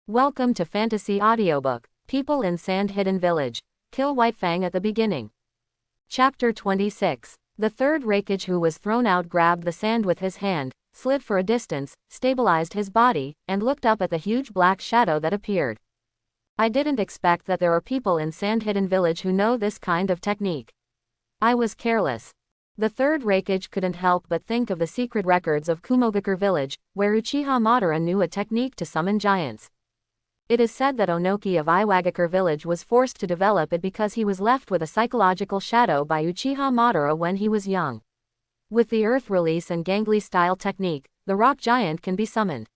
Welcome to Fantasy Audiobook. People in Sand Hidden Village. Kill White Fang at the beginning. Chapter 26. The third Raikage who was thrown out grabbed the sand with his hand, slid for a distance, stabilized his body, and looked up at the huge black shadow that appeared. I didn't expect that there are people in Sand Hidden Village who know this kind of technique. I was careless. The third Raikage couldn't help but think of the secret records of Kumogakure village, where Uchiha Madara knew a technique to summon giants. It is said that Onoki of Iwagakure village was forced to develop it because he was left with a psychological shadow by Uchiha Madara when he was young. With the earth release and gangly style technique, the rock giant can be summoned.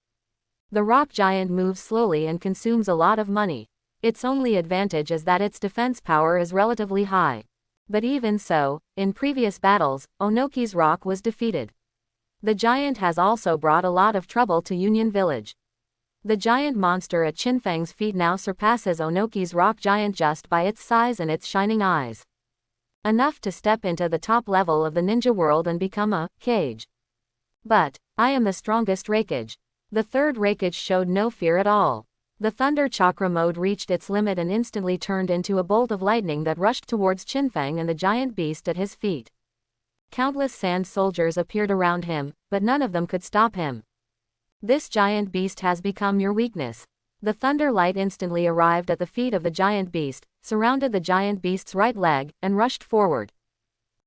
The rock giant moves slowly and consumes a lot of money. Its only advantage is that its defense power is relatively high. But even so, in previous battles, Onoki's rock was defeated. The giant has also brought a lot of trouble to Union Village. The giant monster at Chinfang's feet now surpasses Onoki's rock giant just by its size and its shining eyes. Enough to step into the top level of the ninja world and become a Kage. But, I am the strongest Raikage. The third Raikage showed no fear at all. The Thunder Chakra mode reached its limit and instantly turned into a bolt of lightning that rushed towards Chinfang and the giant beast at his feet. Countless sand soldiers appeared around him, but none of them could stop him. This giant beast has become your weakness. The thunder light instantly arrived at the feet of the giant beast, surrounded the giant beast's right leg, and rushed forward.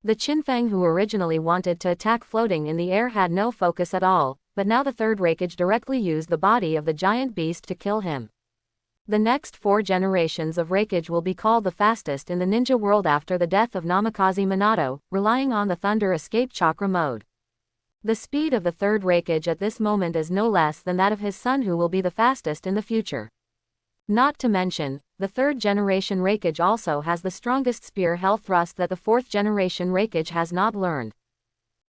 The Chinfang who originally wanted to attack floating in the air had no focus at all, but now the third Raikage directly used the body of the giant beast to kill him. The next 4 generations of Raikage will be called the fastest in the ninja world after the death of Namikaze Minato, relying on the Thunder Escape Chakra mode. The speed of the third Raikage at this moment is no less than that of his son who will be the fastest in the future. Not to mention, the third generation Raikage also has the strongest spear hell thrust that the fourth generation Raikage has not learned.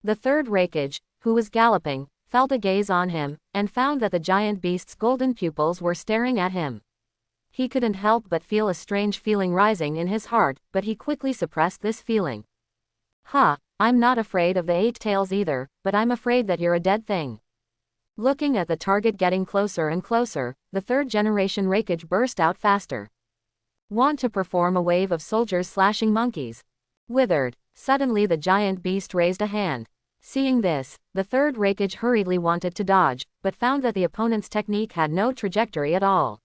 The third Raikage, who was galloping, felt a gaze on him, and found that the giant beast's golden pupils were staring at him. He couldn't help but feel a strange feeling rising in his heart, but he quickly suppressed this feeling. I'm not afraid of the 8 tails either, but I'm afraid that you're a dead thing. Looking at the target getting closer and closer, the third generation Raikage burst out faster. Want to perform a wave of soldiers slashing monkeys? Withered. Suddenly the giant beast raised a hand. Seeing this, the third Raikage hurriedly wanted to dodge, but found that the opponent's technique had no trajectory at all.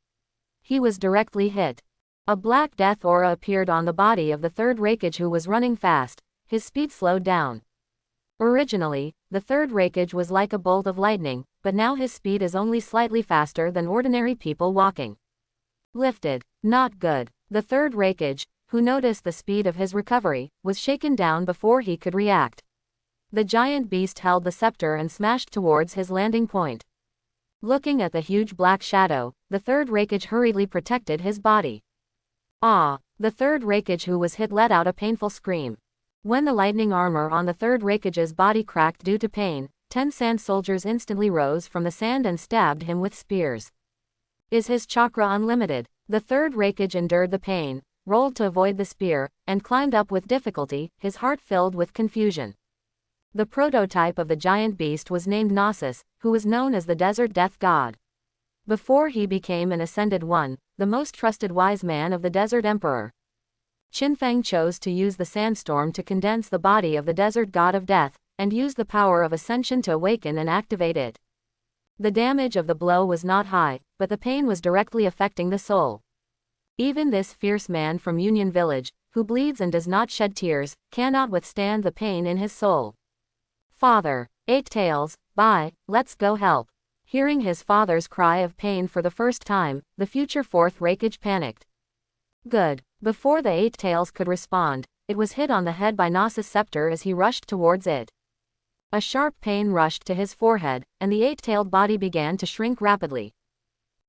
He was directly hit. A black death aura appeared on the body of the third Raikage who was running fast. His speed slowed down. Originally, the third Raikage was like a bolt of lightning, but now his speed is only slightly faster than ordinary people walking. Lifted. Not good. The third Raikage, who noticed the speed of his recovery, was shaken down before he could react. The giant beast held the scepter and smashed towards his landing point. Looking at the huge black shadow, the third Raikage hurriedly protected his body. The third Raikage who was hit let out a painful scream. When the lightning armor on the third Raikage's body cracked due to pain, 10 sand soldiers instantly rose from the sand and stabbed him with spears. Is his chakra unlimited? The third Raikage endured the pain, rolled to avoid the spear, and climbed up with difficulty, his heart filled with confusion. The prototype of the giant beast was named Nasus, who was known as the Desert Death God. Before he became an Ascended One, the most trusted wise man of the Desert Emperor, Chinfang chose to use the sandstorm to condense the body of the desert god of death, and use the power of ascension to awaken and activate it. The damage of the blow was not high, but the pain was directly affecting the soul. Even this fierce man from Union Village, who bleeds and does not shed tears, cannot withstand the pain in his soul. Father, 8 tails, bye, let's go help. Hearing his father's cry of pain for the first time, the future fourth Raikage panicked. Good. Before the 8 tails could respond, it was hit on the head by Nasus' scepter as he rushed towards it. A sharp pain rushed to his forehead, and the 8-tailed body began to shrink rapidly.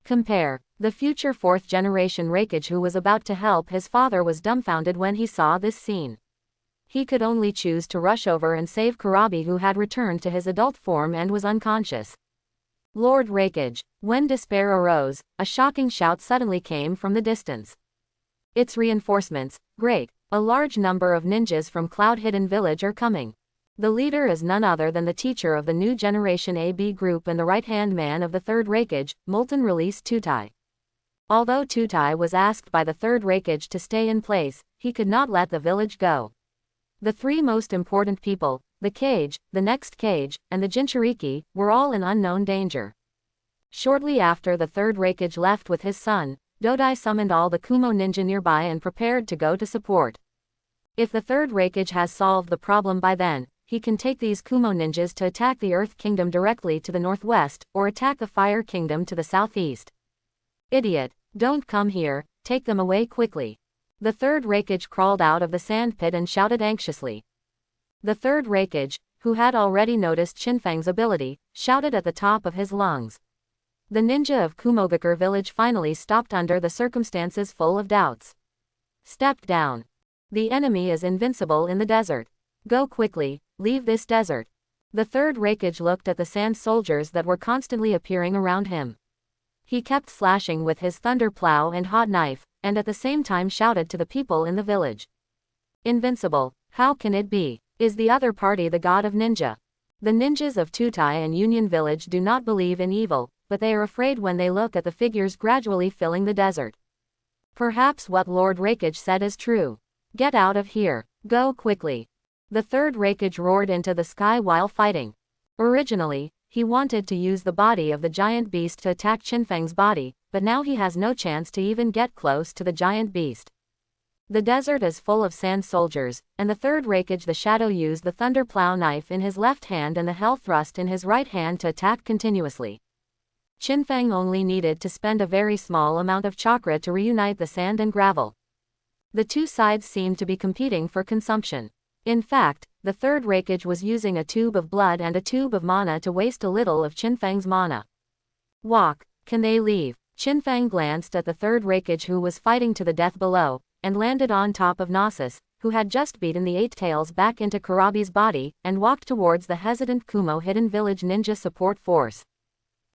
Compare. The future 4th generation Raikage who was about to help his father was dumbfounded when he saw this scene. He could only choose to rush over and save Kurabi who had returned to his adult form and was unconscious. Lord Raikage. When despair arose, a shocking shout suddenly came from the distance. It's reinforcements. Great. A large number of ninjas from Cloud Hidden Village are coming. The leader is none other than the teacher of the new generation AB group and the right-hand man of the third Raikage, Molten Release Tutai. Although Tutai was asked by the third Raikage to stay in place, he could not let the village go. The three most important people, the Kage, the next Kage, and the Jinchuriki, were all in unknown danger. Shortly after the third Raikage left with his son, Dodai summoned all the Kumo ninja nearby and prepared to go to support. If the third Raikage has solved the problem by then, he can take these Kumo ninjas to attack the Earth Kingdom directly to the northwest, or attack the Fire Kingdom to the southeast. Idiot, don't come here, take them away quickly. The third Raikage crawled out of the sand pit and shouted anxiously. The third Raikage, who had already noticed Shinfang's ability, shouted at the top of his lungs. The ninja of Kumogakure village finally stopped under the circumstances full of doubts. Step down. The enemy is invincible in the desert. Go quickly, leave this desert. The third Raikage looked at the sand soldiers that were constantly appearing around him. He kept slashing with his thunder plow and hot knife, and at the same time shouted to the people in the village. Invincible, how can it be? Is the other party the god of ninja? The ninjas of Tutai and Union Village do not believe in evil, but they are afraid when they look at the figures gradually filling the desert. Perhaps what Lord Raikage said is true. Get out of here. Go quickly. The third Raikage roared into the sky while fighting. Originally, he wanted to use the body of the giant beast to attack Shinfang's body, but now he has no chance to even get close to the giant beast. The desert is full of sand soldiers, and the third Raikage the shadow used the thunder plow knife in his left hand and the hell thrust in his right hand to attack continuously. Shinfang only needed to spend a very small amount of chakra to reunite the sand and gravel. The two sides seemed to be competing for consumption. In fact, the third Raikage was using a tube of blood and a tube of mana to waste a little of Shinfang's mana. Walk, can they leave? Shinfang glanced at the third Raikage who was fighting to the death below, and landed on top of Nasus, who had just beaten the Eight Tails back into Kurabi's body, and walked towards the hesitant Kumo Hidden Village Ninja Support Force.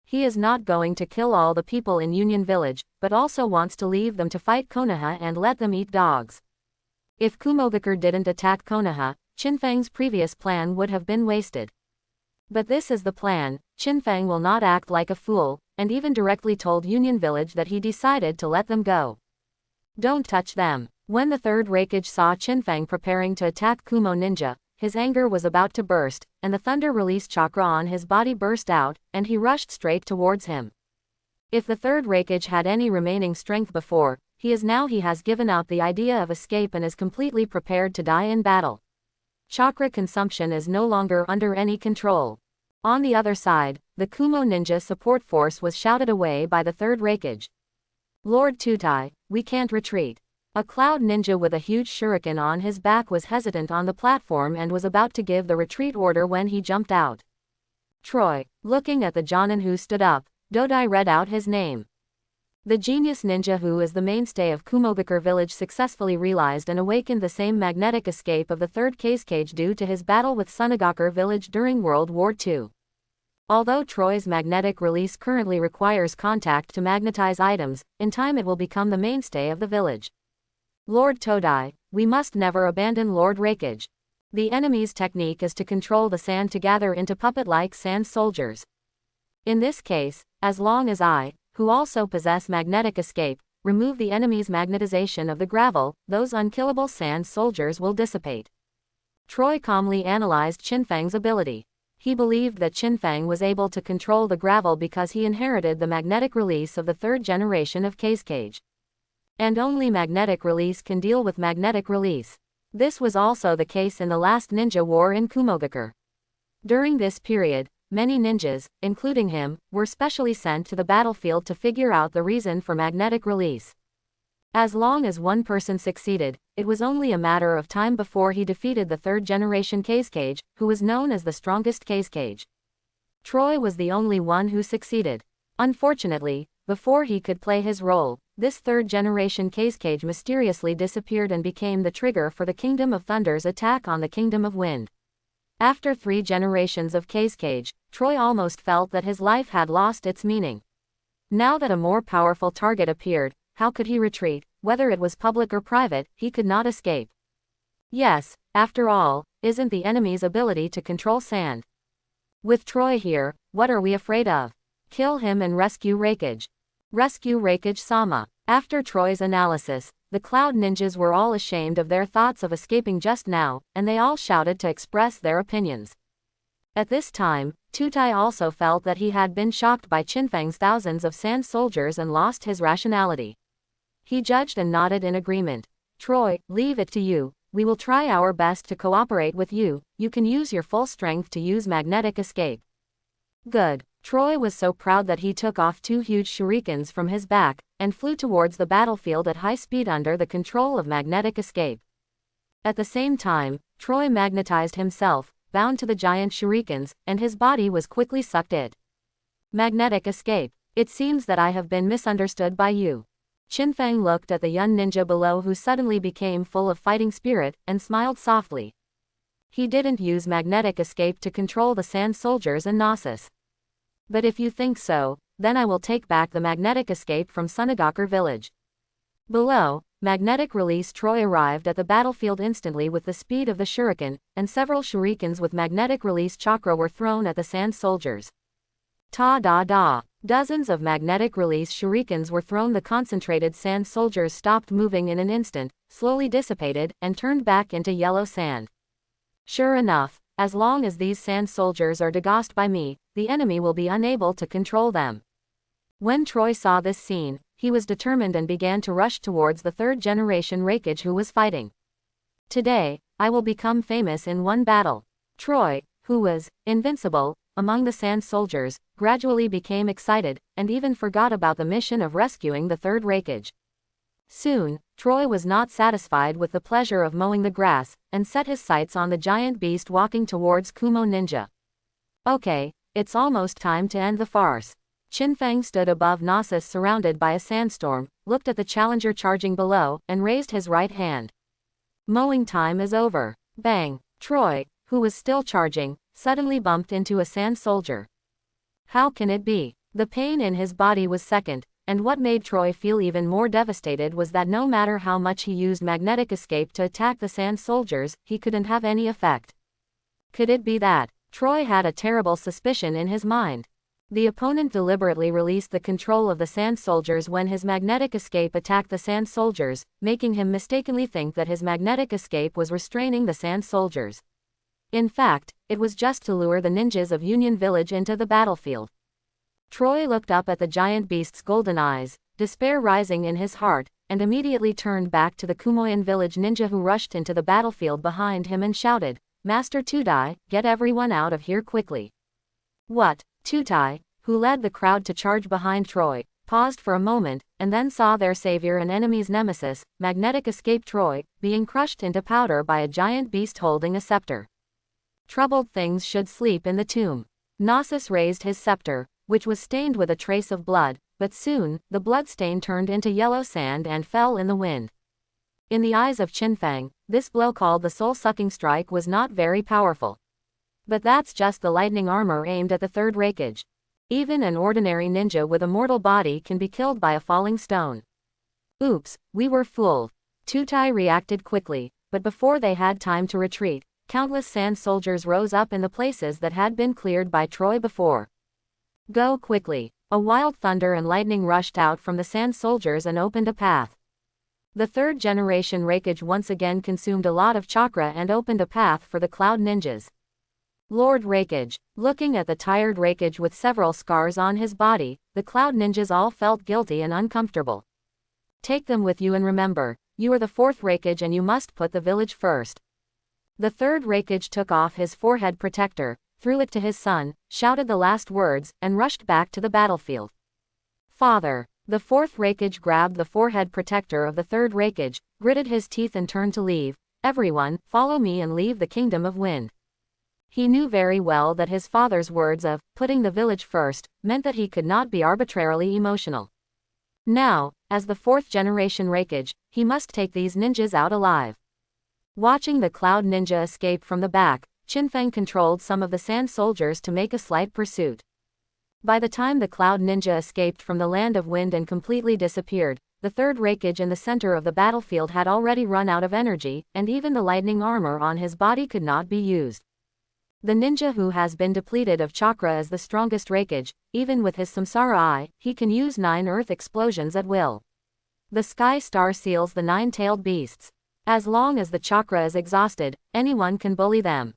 He is not going to kill all the people in Union Village, but also wants to leave them to fight Konaha and let them eat dogs. If Kumogakure didn't attack Konaha, Shinfang's previous plan would have been wasted. But this is the plan. Shinfang will not act like a fool, and even directly told Union Village that he decided to let them go. Don't touch them. When the third Raikage saw Shinfang preparing to attack Kumo Ninja, his anger was about to burst, and the thunder release chakra on his body burst out, and he rushed straight towards him. If the third Raikage had any remaining strength before, he has given up the idea of escape and is completely prepared to die in battle. Chakra consumption is no longer under any control. On the other side, the Kumo Ninja support force was shouted away by the third Raikage. Lord Tutai, we can't retreat. A cloud ninja with a huge shuriken on his back was hesitant on the platform and was about to give the retreat order when he jumped out. Troy, looking at the Jonin who stood up, Dodai read out his name. The genius ninja who is the mainstay of Kumogakure village successfully realized and awakened the same magnetic escape of the third Kage due to his battle with Tsunagakure village during World War II. Although Troy's magnetic release currently requires contact to magnetize items, in time it will become the mainstay of the village. Lord Todai, we must never abandon Lord Raikage. The enemy's technique is to control the sand to gather into puppet-like sand soldiers. In this case, as long as I, who also possess magnetic escape, remove the enemy's magnetization of the gravel, those unkillable sand soldiers will dissipate. Troy calmly analyzed Shinfang's ability. He believed that Shinfang was able to control the gravel because he inherited the magnetic release of the third generation of Kage. And only magnetic release can deal with magnetic release. This was also the case in the last ninja war in Kumogakure. During this period, many ninjas, including him, were specially sent to the battlefield to figure out the reason for magnetic release. As long as one person succeeded, it was only a matter of time before he defeated the third generation Kage, who was known as the strongest Kage. Troy was the only one who succeeded. Unfortunately, before he could play his role, this third generation Kage mysteriously disappeared and became the trigger for the Kingdom of Thunder's attack on the Kingdom of Wind. After 3 generations of Kage, Troy almost felt that his life had lost its meaning. Now that a more powerful target appeared, how could he retreat? Whether it was public or private, he could not escape. Yes, after all, isn't the enemy's ability to control sand? With Troy here, what are we afraid of? Kill him and rescue Raikage. Rescue Raikage-sama. After Troy's analysis, the Cloud Ninjas were all ashamed of their thoughts of escaping just now, and they all shouted to express their opinions. At this time, Tutai also felt that he had been shocked by Chinfang's thousands of sand soldiers and lost his rationality. He judged and nodded in agreement. Troy, leave it to you. We will try our best to cooperate with you. You can use your full strength to use magnetic escape. Good. Troy was so proud that he took off 2 huge shurikens from his back, and flew towards the battlefield at high speed under the control of magnetic escape. At the same time, Troy magnetized himself, bound to the giant shurikens, and his body was quickly sucked in. Magnetic escape. It seems that I have been misunderstood by you. Chinfang looked at the young ninja below who suddenly became full of fighting spirit, and smiled softly. He didn't use magnetic escape to control the sand soldiers and Gnosis. But if you think so, then I will take back the magnetic escape from Tsunade village. Below, magnetic release Troy arrived at the battlefield instantly with the speed of the shuriken, and several shurikens with magnetic release chakra were thrown at the sand soldiers. Ta-da-da! Dozens of magnetic release shurikens were thrown. The concentrated sand soldiers stopped moving in an instant, slowly dissipated, and turned back into yellow sand. Sure enough, as long as these sand soldiers are degaussed by me, the enemy will be unable to control them. When Troy saw this scene, he was determined and began to rush towards the 3rd generation Raikage who was fighting. Today, I will become famous in one battle. Troy, who was invincible among the sand soldiers, gradually became excited, and even forgot about the mission of rescuing the 3rd Raikage. Soon, Troy was not satisfied with the pleasure of mowing the grass, and set his sights on the giant beast walking towards Kumo Ninja. Okay, it's almost time to end the farce. Chinfang stood above Gnosis surrounded by a sandstorm, looked at the challenger charging below, and raised his right hand. Mowing time is over. Bang! Troy, who was still charging, suddenly bumped into a sand soldier. How can it be? The pain in his body was second, and what made Troy feel even more devastated was that no matter how much he used magnetic escape to attack the sand soldiers, he couldn't have any effect. Could it be that? Troy had a terrible suspicion in his mind. The opponent deliberately released the control of the sand soldiers when his magnetic escape attacked the sand soldiers, making him mistakenly think that his magnetic escape was restraining the sand soldiers. In fact, it was just to lure the ninjas of Union Village into the battlefield. Troy looked up at the giant beast's golden eyes, despair rising in his heart, and immediately turned back to the Kumoyan village ninja who rushed into the battlefield behind him and shouted, "Master Tutai, get everyone out of here quickly." What? Tutai, who led the crowd to charge behind Troy, paused for a moment, and then saw their savior and enemy's nemesis, magnetic escape Troy, being crushed into powder by a giant beast holding a scepter. Troubled things should sleep in the tomb. Gnosis raised his scepter, which was stained with a trace of blood, but soon, the bloodstain turned into yellow sand and fell in the wind. In the eyes of Chinfang, this blow called the soul-sucking strike was not very powerful. But that's just the lightning armor aimed at the 3rd Raikage. Even an ordinary ninja with a mortal body can be killed by a falling stone. Oops, we were fooled. Tutai reacted quickly, but before they had time to retreat, countless sand soldiers rose up in the places that had been cleared by Troy before. Go quickly. A wild thunder and lightning rushed out from the sand soldiers and opened a path. The 3rd generation Raikage once again consumed a lot of chakra and opened a path for the Cloud Ninjas. Lord Raikage. Looking at the tired Raikage with several scars on his body, the Cloud Ninjas all felt guilty and uncomfortable. Take them with you and remember, you are the 4th Raikage and you must put the village first. The 3rd Raikage took off his forehead protector, threw it to his son, shouted the last words, and rushed back to the battlefield. Father. The 4th Raikage grabbed the forehead protector of the 3rd Raikage, gritted his teeth and turned to leave. Everyone, follow me and leave the Kingdom of Wind. He knew very well that his father's words of, putting the village first, meant that he could not be arbitrarily emotional. Now, as the 4th generation Raikage, he must take these ninjas out alive. Watching the Cloud Ninja escape from the back, Chinfang controlled some of the sand soldiers to make a slight pursuit. By the time the Cloud Ninja escaped from the Land of Wind and completely disappeared, the 3rd Raikage in the center of the battlefield had already run out of energy, and even the lightning armor on his body could not be used. The ninja who has been depleted of chakra is the strongest Raikage. Even with his samsara eye, he can use 9 earth explosions at will. The sky star seals the 9-tailed beasts. As long as the chakra is exhausted, anyone can bully them.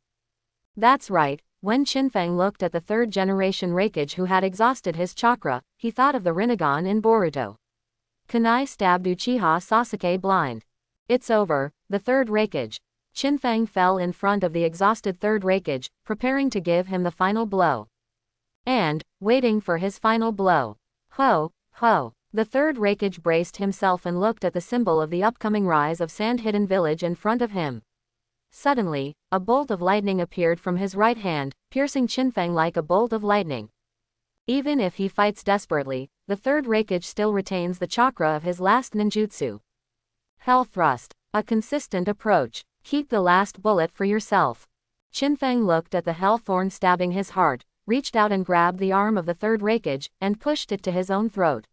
That's right, when Shinfeng looked at the 3rd generation Raikage who had exhausted his chakra, he thought of the Rinnegan in Boruto. Kunai stabbed Uchiha Sasuke blind. It's over, the 3rd Raikage. Shinfeng fell in front of the exhausted 3rd Raikage, preparing to give him the final blow. And, waiting for his final blow. Ho, ho. The 3rd Raikage braced himself and looked at the symbol of the upcoming rise of Sand-Hidden Village in front of him. Suddenly, a bolt of lightning appeared from his right hand, piercing Shinfeng like a bolt of lightning. Even if he fights desperately, the 3rd Raikage still retains the chakra of his last ninjutsu. Hell Thrust. A consistent approach. Keep the last bullet for yourself. Shinfeng looked at the hell thorn stabbing his heart, reached out and grabbed the arm of the 3rd Raikage, and pushed it to his own throat.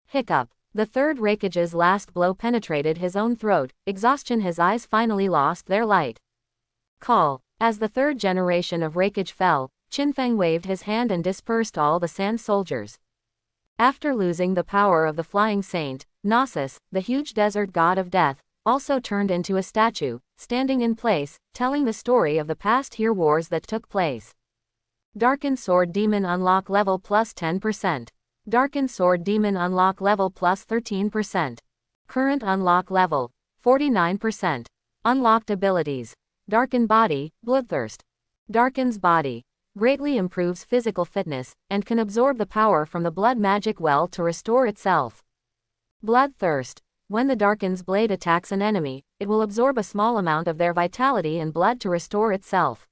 Hiccup. The 3rd Raikage's last blow penetrated his own throat, exhaustion. His eyes finally lost their light. Call. As the 3rd generation of Raikage fell, Shinfeng waved his hand and dispersed all the sand soldiers. After losing the power of the flying saint, Knossos, the huge desert god of death, also turned into a statue, standing in place, telling the story of the past year wars that took place. Darkened Sword Demon unlock level plus 10%. Darkened Sword Demon unlock level plus 13%. Current unlock level 49%. Unlocked abilities. Darkened Body, Bloodthirst. Darkens Body. Greatly improves physical fitness, and can absorb the power from the blood magic well to restore itself. Bloodthirst. When the Darken's blade attacks an enemy, it will absorb a small amount of their vitality and blood to restore itself.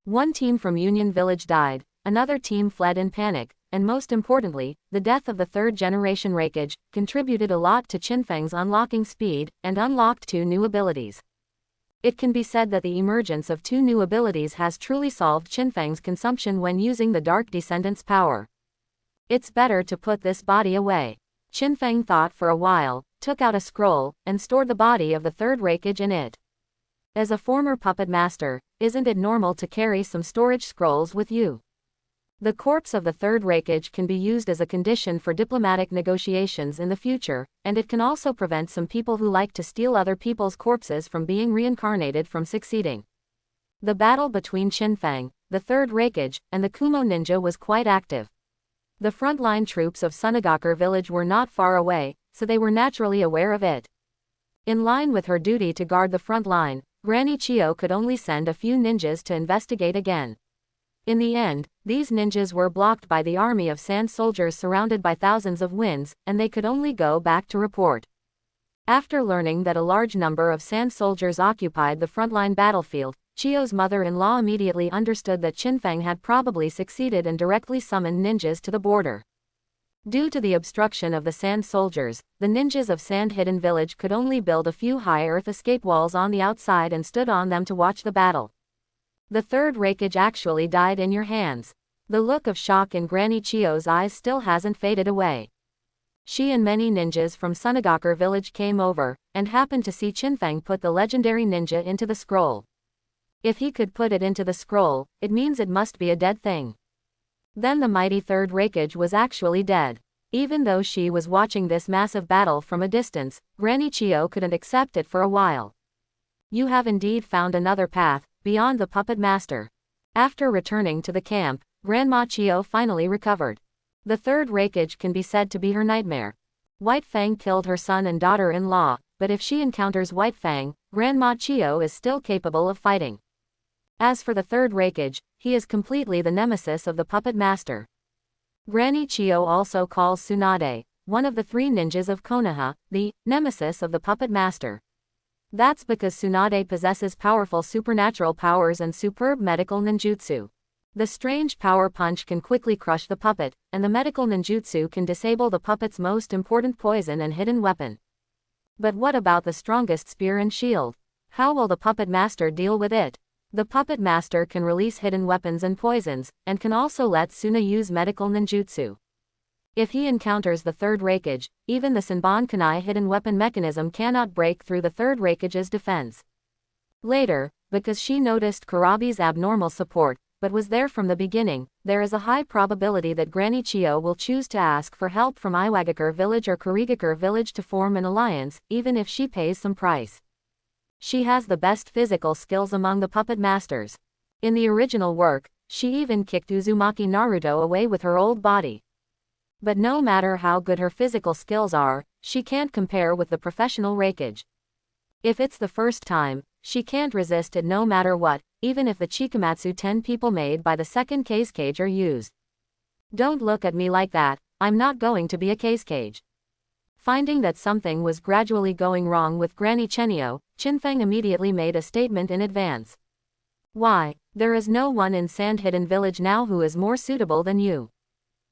One team from Union Village died, another team fled in panic, and most importantly, the death of the 3rd generation Raikage contributed a lot to Shinfeng's unlocking speed, and unlocked 2 new abilities. It can be said that the emergence of 2 new abilities has truly solved Shinfeng's consumption when using the Dark Descendant's power. It's better to put this body away. Shinfeng thought for a while, took out a scroll, and stored the body of the 3rd Raikage in it. As a former puppet master, isn't it normal to carry some storage scrolls with you? The corpse of the 3rd Raikage can be used as a condition for diplomatic negotiations in the future, and it can also prevent some people who like to steal other people's corpses from being reincarnated from succeeding. The battle between Shinfeng, the 3rd Raikage, and the Kumo ninja was quite active. The frontline troops of Tsunade village were not far away, so they were naturally aware of it. In line with her duty to guard the front line, Granny Chio could only send a few ninjas to investigate again. In the end, these ninjas were blocked by the army of sand soldiers surrounded by thousands of winds, and they could only go back to report. After learning that a large number of sand soldiers occupied the frontline battlefield, Chio's mother-in-law immediately understood that Shinfeng had probably succeeded and directly summoned ninjas to the border. Due to the obstruction of the sand soldiers, the ninjas of Sand-Hidden Village could only build a few high earth escape walls on the outside and stood on them to watch the battle. The 3rd Raikage actually died in your hands. The look of shock in Granny Chio's eyes still hasn't faded away. She and many ninjas from Tsunade village came over, and happened to see Shinfeng put the legendary ninja into the scroll. If he could put it into the scroll, it means it must be a dead thing. Then the mighty 3rd Raikage was actually dead. Even though she was watching this massive battle from a distance, Granny Chio couldn't accept it for a while. You have indeed found another path, beyond the puppet master. After returning to the camp, Grandma Chio finally recovered. The 3rd Raikage can be said to be her nightmare. White Fang killed her son and daughter-in-law, but if she encounters White Fang, Grandma Chio is still capable of fighting. As for the 3rd Raikage, he is completely the nemesis of the puppet master. Granny Chio also calls Tsunade, one of the 3 ninjas of Konaha, the nemesis of the puppet master. That's because Tsunade possesses powerful supernatural powers and superb medical ninjutsu. The strange power punch can quickly crush the puppet, and the medical ninjutsu can disable the puppet's most important poison and hidden weapon. But what about the strongest spear and shield? How will the puppet master deal with it? The puppet master can release hidden weapons and poisons, and can also let Suna use medical ninjutsu. If he encounters the 3rd Raikage, even the Senbon-Kunai hidden weapon mechanism cannot break through the 3rd Raikage's defense. Later, because she noticed Kurabi's abnormal support, but was there from the beginning. There is a high probability that Granny Chio will choose to ask for help from Iwagakure village or Kurigakure village to form an alliance, even if she pays some price. She has the best physical skills among the puppet masters. In the original work, she even kicked Uzumaki Naruto away with her old body. But no matter how good her physical skills are, she can't compare with the professional Raikage. If it's the first time, she can't resist it no matter what, even if the Chikamatsu 10 people made by the second Kage are used. Don't look at me like that, I'm not going to be a Kage. Finding that something was gradually going wrong with Granny Chenio, Fang immediately made a statement in advance. Why, there is no one in Sand Hidden Village now who is more suitable than you.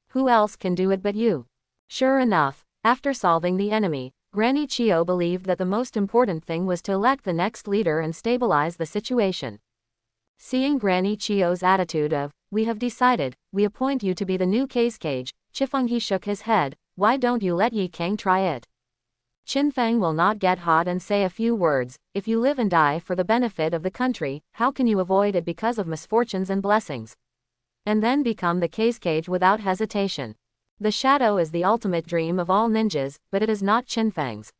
Who else can do it but you? Sure enough, after solving the enemy, Granny Chio believed that the most important thing was to elect the next leader and stabilize the situation. Seeing Granny Chio's attitude of, "We have decided, we appoint you to be the new Kage," Chifeng shook his head. "Why don't you let Yi Kang try it?" Fang will not get hot and say a few words. If you live and die for the benefit of the country, how can you avoid it because of misfortunes and blessings? And then become the Kage without hesitation. The shadow is the ultimate dream of all ninjas, but it is not Fang's.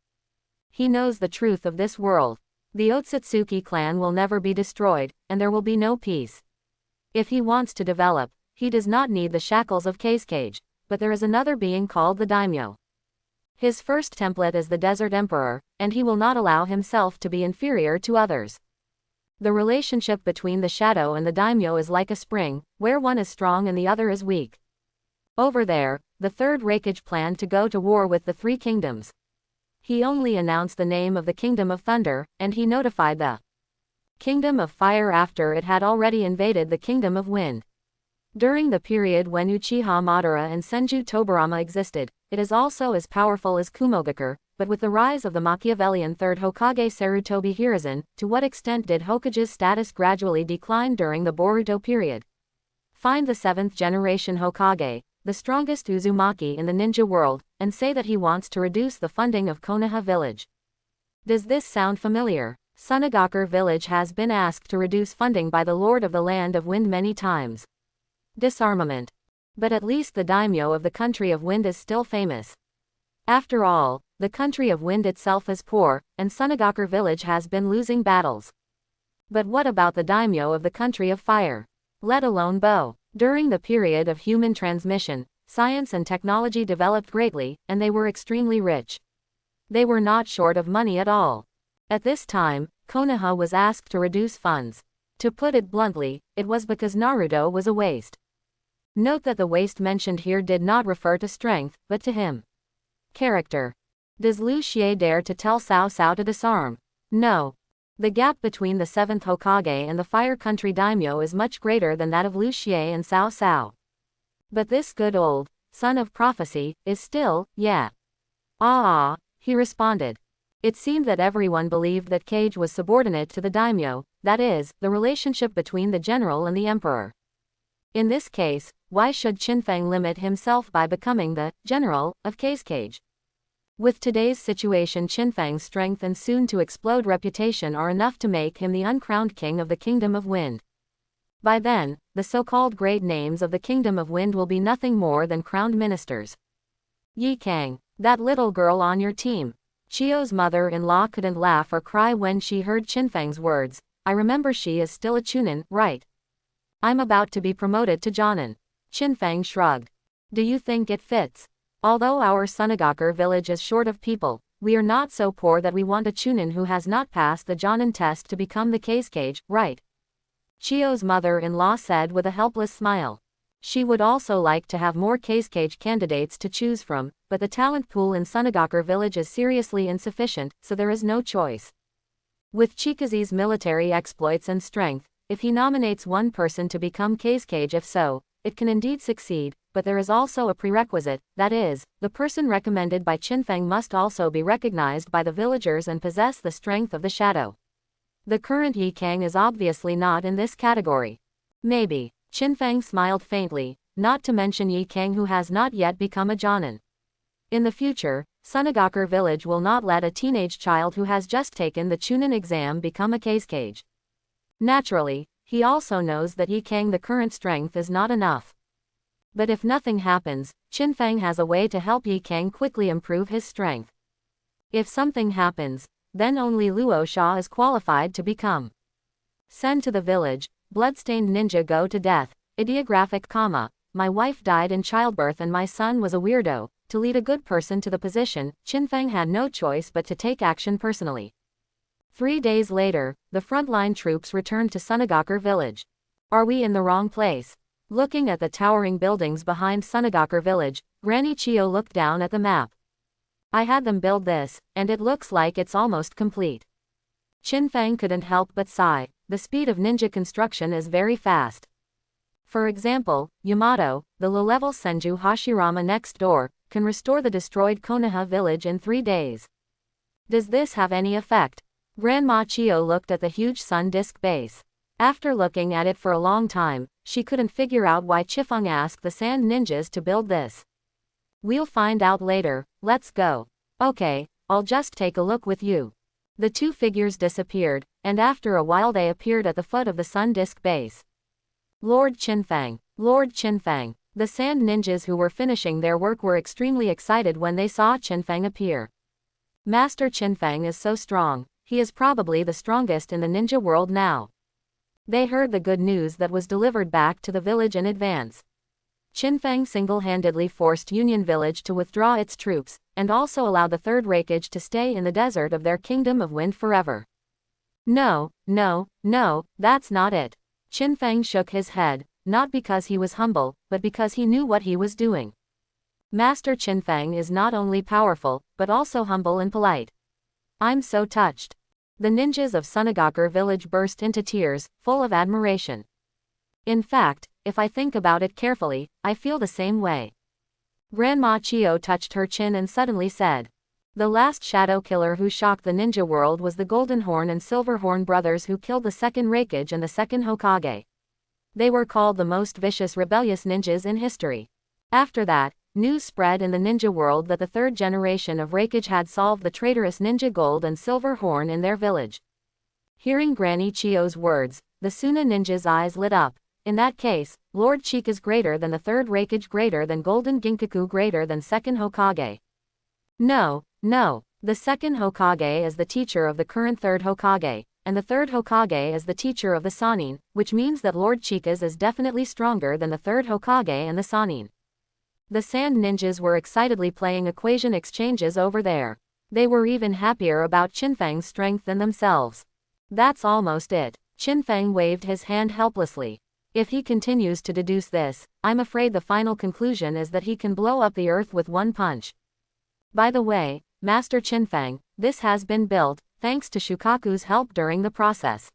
He knows the truth of this world. The Otsutsuki clan will never be destroyed, and there will be no peace. If he wants to develop, he does not need the shackles of Kage, but there is another being called the daimyo. His first template is the Desert Emperor, and he will not allow himself to be inferior to others. The relationship between the shadow and the daimyo is like a spring, where one is strong and the other is weak. Over there, the third Raikage planned to go to war with the three kingdoms. He only announced the name of the Kingdom of Thunder, and he notified the Kingdom of Fire after it had already invaded the Kingdom of Wind. During the period when Uchiha Madara and Senju Tobarama existed, it is also as powerful as Kumogakure, but with the rise of the Machiavellian third Hokage Sarutobi Hiruzen, to what extent did Hokage's status gradually decline during the Boruto period? Find the 7th generation Hokage, the strongest Uzumaki in the ninja world, and say that he wants to reduce the funding of Konaha village. Does this sound familiar? Tsunade village has been asked to reduce funding by the Lord of the Land of Wind many times. Disarmament. But at least the daimyo of the country of wind is still famous. After all, the country of wind itself is poor, and Tsunade village has been losing battles. But what about the daimyo of the country of fire? Let alone Bo. During the period of human transmission, science and technology developed greatly, and they were extremely rich. They were not short of money at all. At this time, Konaha was asked to reduce funds. To put it bluntly, it was because Naruto was a waste. Note that the waste mentioned here did not refer to strength, but to him. Character. Does Lu Xie dare to tell Cao Cao to disarm? No. The gap between the 7th Hokage and the Fire Country daimyo is much greater than that of Lu Xie and Cao Cao. But this good old son of prophecy is still, yeah. He responded. It seemed that everyone believed that Kage was subordinate to the daimyo, that is, the relationship between the general and the emperor. In this case, why should Fang limit himself by becoming the general of Kage? With today's situation, Fang's strength and soon-to-explode reputation are enough to make him the uncrowned king of the Kingdom of Wind. By then, the so-called great names of the Kingdom of Wind will be nothing more than crowned ministers. Yi Kang, that little girl on your team. Chio's mother-in-law couldn't laugh or cry when she heard Fang's words. I remember she is still a chunin, right? I'm about to be promoted to jonin. Fang shrugged. Do you think it fits? Although our Tsunade village is short of people, we are not so poor that we want a chunin who has not passed the jonin test to become the Kage, right? Chio's mother-in-law said with a helpless smile. She would also like to have more Kage candidates to choose from, but the talent pool in Tsunade village is seriously insufficient, so there is no choice. With Chikaze's military exploits and strength, if he nominates one person to become Kage, if so, it can indeed succeed, but there is also a prerequisite, that is, the person recommended by Fang must also be recognized by the villagers and possess the strength of the shadow. The current Yi Kang is obviously not in this category. Maybe. Fang smiled faintly, not to mention Yi Kang who has not yet become a jonin. In the future, Tsunade village will not let a teenage child who has just taken the chunin exam become a Kage. Naturally, he also knows that Kang the current strength is not enough. But if nothing happens, Fang has a way to help Kang quickly improve his strength. If something happens, then only Luo Sha is qualified to become. Send to the village, bloodstained ninja go to death, ideographic comma, my wife died in childbirth and my son was a weirdo, to lead a good person to the position, Fang had no choice but to take action personally. 3 days later, the frontline troops returned to Tsunade village. Are we in the wrong place? Looking at the towering buildings behind Tsunade village, Granny Chio looked down at the map. I had them build this, and it looks like it's almost complete. Fang couldn't help but sigh, the speed of ninja construction is very fast. For example, Yamato, the low-level Senju Hashirama next door, can restore the destroyed Konaha village in 3 days. Does this have any effect? Grandma Chio looked at the huge sun disk base. After looking at it for a long time, she couldn't figure out why Chifeng asked the sand ninjas to build this. We'll find out later, let's go. Okay, I'll just take a look with you. The two figures disappeared, and after a while they appeared at the foot of the sun disk base. Lord Fang. Lord Fang. The sand ninjas who were finishing their work were extremely excited when they saw Fang appear. Master Fang is so strong. He is probably the strongest in the ninja world now. They heard the good news that was delivered back to the village in advance. Fang single-handedly forced Union Village to withdraw its troops, and also allow the third Raikage to stay in the desert of their Kingdom of Wind forever. No, that's not it. Fang shook his head, not because he was humble, but because he knew what he was doing. Master Fang is not only powerful, but also humble and polite. I'm so touched. The ninjas of Tsunade village burst into tears, full of admiration. In fact, if I think about it carefully, I feel the same way. Grandma Chio touched her chin and suddenly said, the last shadow killer who shocked the ninja world was the Golden Horn and Silver Horn brothers who killed the second Raikage and the second Hokage. They were called the most vicious rebellious ninjas in history. After that, news spread in the ninja world that the third generation of Raikage had solved the traitorous ninja Gold and Silver Horn in their village. Hearing Granny Chio's words, the Suna ninja's eyes lit up. In that case, Lord Chika's greater than the third Raikage, greater than Golden Ginkaku, greater than second Hokage. No, the second Hokage is the teacher of the current third Hokage, and the third Hokage is the teacher of the Sannin, which means that Lord Chika's is definitely stronger than the third Hokage and the Sannin. The sand ninjas were excitedly playing equation exchanges over there. They were even happier about Fang's strength than themselves. That's almost it. Fang waved his hand helplessly. If he continues to deduce this, I'm afraid the final conclusion is that he can blow up the earth with one punch. By the way, Master Fang, this has been built, thanks to Shukaku's help during the process.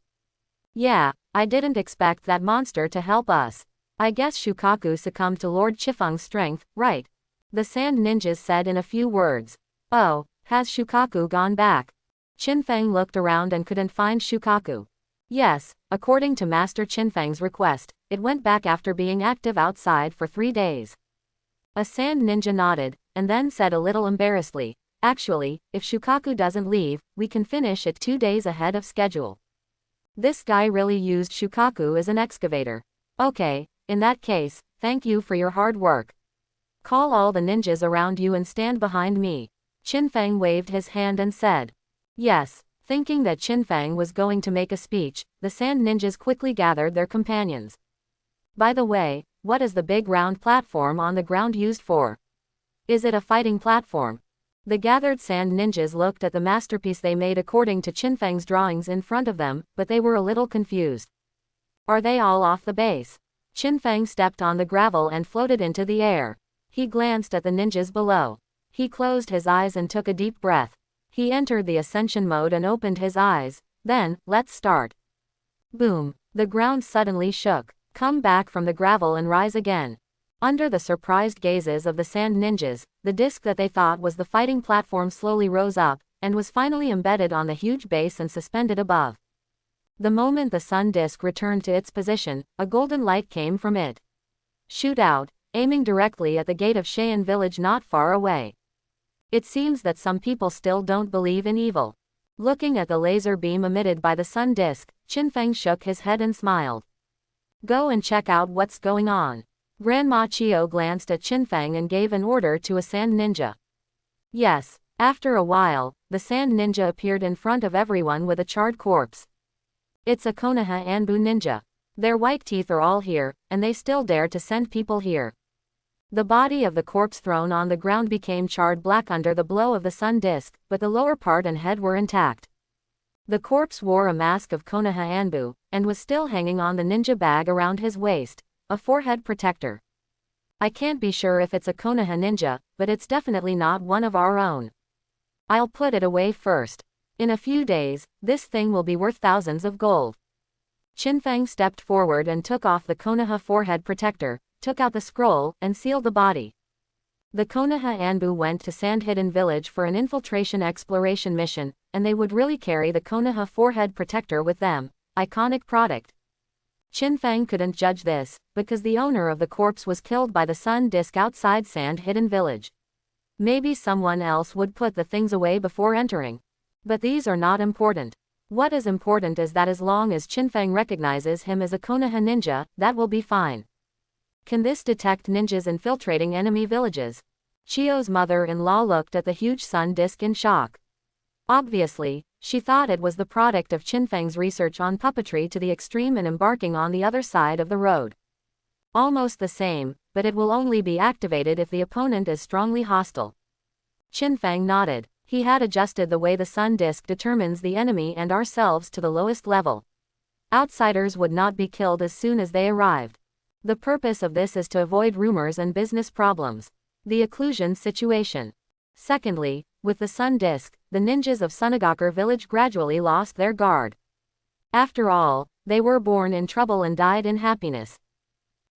Yeah, I didn't expect that monster to help us. I guess Shukaku succumbed to Lord Chifeng's strength, right? The sand ninjas said in a few words. Oh, has Shukaku gone back? Fang looked around and couldn't find Shukaku. Yes, according to Master Fang's request, it went back after being active outside for 3 days. A sand ninja nodded, and then said a little embarrassedly, actually, if Shukaku doesn't leave, we can finish it 2 days ahead of schedule. This guy really used Shukaku as an excavator. Okay. In that case, thank you for your hard work. Call all the ninjas around you and stand behind me. Fang waved his hand and said. Yes. Thinking that Fang was going to make a speech, the sand ninjas quickly gathered their companions. By the way, what is the big round platform on the ground used for? Is it a fighting platform? The gathered sand ninjas looked at the masterpiece they made according to Fang's drawings in front of them, but they were a little confused. Are they all off the base? Fang stepped on the gravel and floated into the air. He glanced at the ninjas below. He closed his eyes and took a deep breath. He entered the ascension mode and opened his eyes. Then, let's start. Boom. The ground suddenly shook. Come back from the gravel and rise again. Under the surprised gazes of the sand ninjas, the disc that they thought was the fighting platform slowly rose up, and was finally embedded on the huge base and suspended above. The moment the sun disk returned to its position, a golden light came from it. Shoot out, aiming directly at the gate of Cheyenne village not far away. It seems that some people still don't believe in evil. Looking at the laser beam emitted by the sun disk, Fang shook his head and smiled. Go and check out what's going on. Grandma Chio glanced at Fang and gave an order to a sand ninja. Yes. After a while, the sand ninja appeared in front of everyone with a charred corpse. It's a Konaha Anbu ninja. Their white teeth are all here, and they still dare to send people here. The body of the corpse thrown on the ground became charred black under the blow of the sun disk, but the lower part and head were intact. The corpse wore a mask of Konaha Anbu, and was still hanging on the ninja bag around his waist, a forehead protector. I can't be sure if it's a Konaha ninja, but it's definitely not one of our own. I'll put it away first. In a few days, this thing will be worth thousands of gold. Fang stepped forward and took off the Konaha forehead protector, took out the scroll, and sealed the body. The Konaha Anbu went to Sand Hidden Village for an infiltration exploration mission, and they would really carry the Konaha forehead protector with them, iconic product. Fang couldn't judge this, because the owner of the corpse was killed by the sun disk outside Sand Hidden Village. Maybe someone else would put the things away before entering. But these are not important. What is important is that as long as Fang recognizes him as a Konaha ninja, that will be fine. Can this detect ninjas infiltrating enemy villages? Chio's mother-in-law looked at the huge sun disk in shock. Obviously, she thought it was the product of Fang's research on puppetry to the extreme and embarking on the other side of the road. Almost the same, but it will only be activated if the opponent is strongly hostile. Fang nodded. He had adjusted the way the sun disk determines the enemy and ourselves to the lowest level. Outsiders would not be killed as soon as they arrived. The purpose of this is to avoid rumors and business problems. The occlusion situation. Secondly, with the sun disk, the ninjas of Sunagaku village gradually lost their guard. After all, they were born in trouble and died in happiness.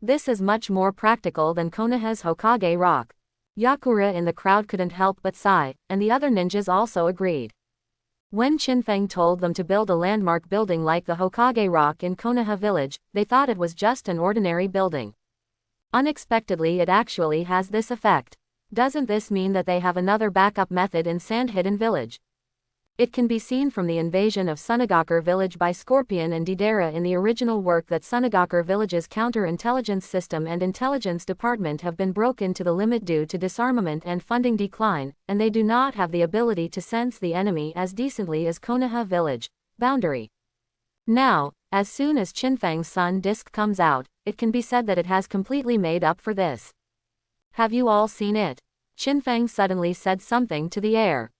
This is much more practical than Konoha's Hokage rock. Yakura in the crowd couldn't help but sigh, and the other ninjas also agreed. When Fang told them to build a landmark building like the Hokage rock in Konaha village, they thought it was just an ordinary building. Unexpectedly, it actually has this effect. Doesn't this mean that they have another backup method in Sand Hidden Village? It can be seen from the invasion of Sunagaku village by Scorpion and Deidara in the original work that Sunagaku village's counter-intelligence system and intelligence department have been broken to the limit due to disarmament and funding decline, and they do not have the ability to sense the enemy as decently as Konaha village. Boundary. Now, as soon as Fang's sun disk comes out, it can be said that it has completely made up for this. Have you all seen it? Fang suddenly said something to the air.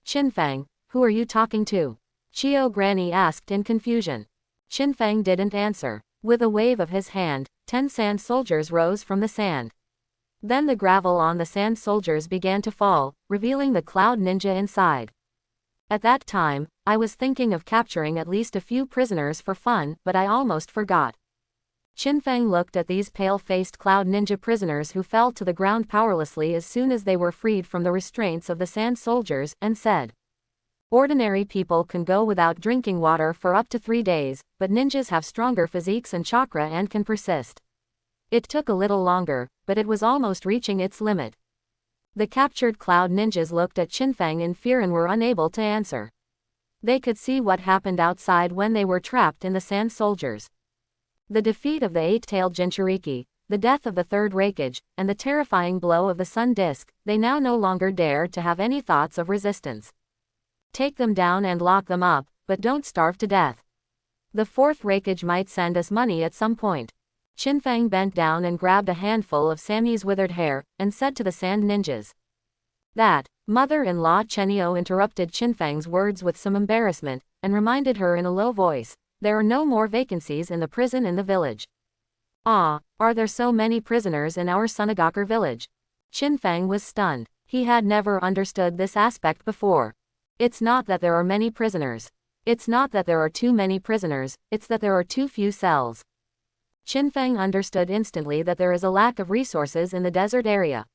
Fang, who are you talking to? Chio Granny asked in confusion. Fang didn't answer. With a wave of his hand, 10 sand soldiers rose from the sand. Then the gravel on the sand soldiers began to fall, revealing the cloud ninja inside. At that time, I was thinking of capturing at least a few prisoners for fun, but I almost forgot. Fang looked at these pale-faced cloud ninja prisoners who fell to the ground powerlessly as soon as they were freed from the restraints of the sand soldiers, and said, ordinary people can go without drinking water for up to 3 days, but ninjas have stronger physiques and chakra and can persist. It took a little longer, but it was almost reaching its limit. The captured cloud ninjas looked at Fang in fear and were unable to answer. They could see what happened outside when they were trapped in the sand soldiers. The defeat of the 8-tailed Jinchuriki, the death of the third Raikage, and the terrifying blow of the sun disk, they now no longer dared to have any thoughts of resistance. Take them down and lock them up, but don't starve to death. The fourth Raikage might send us money at some point. Fang bent down and grabbed a handful of Sammy's withered hair, and said to the sand ninjas. That, mother-in-law Chenio interrupted Fang's words with some embarrassment, and reminded her in a low voice. There are no more vacancies in the prison in the village. Ah, are there so many prisoners in our Sunagaku village? Fang was stunned. He had never understood this aspect before. It's not that there are many prisoners. It's not that there are too many prisoners, it's that there are too few cells. Fang understood instantly that there is a lack of resources in the desert area.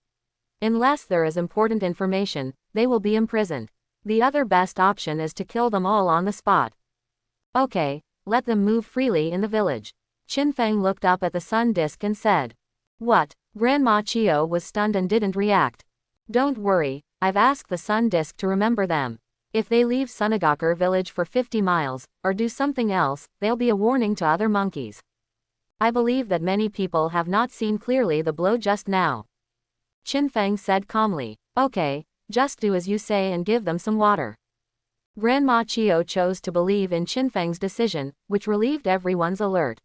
Unless there is important information, they will be imprisoned. The other best option is to kill them all on the spot. Okay. Let them move freely in the village. Fang looked up at the sun disk and said. What? Grandma Chio was stunned and didn't react. Don't worry, I've asked the sun disk to remember them. If they leave Sunagaku village for 50 miles, or do something else, they'll be a warning to other monkeys. I believe that many people have not seen clearly the blow just now. Fang said calmly. Okay, just do as you say and give them some water. Grandma Chio chose to believe in Fang's decision, which relieved everyone's alert.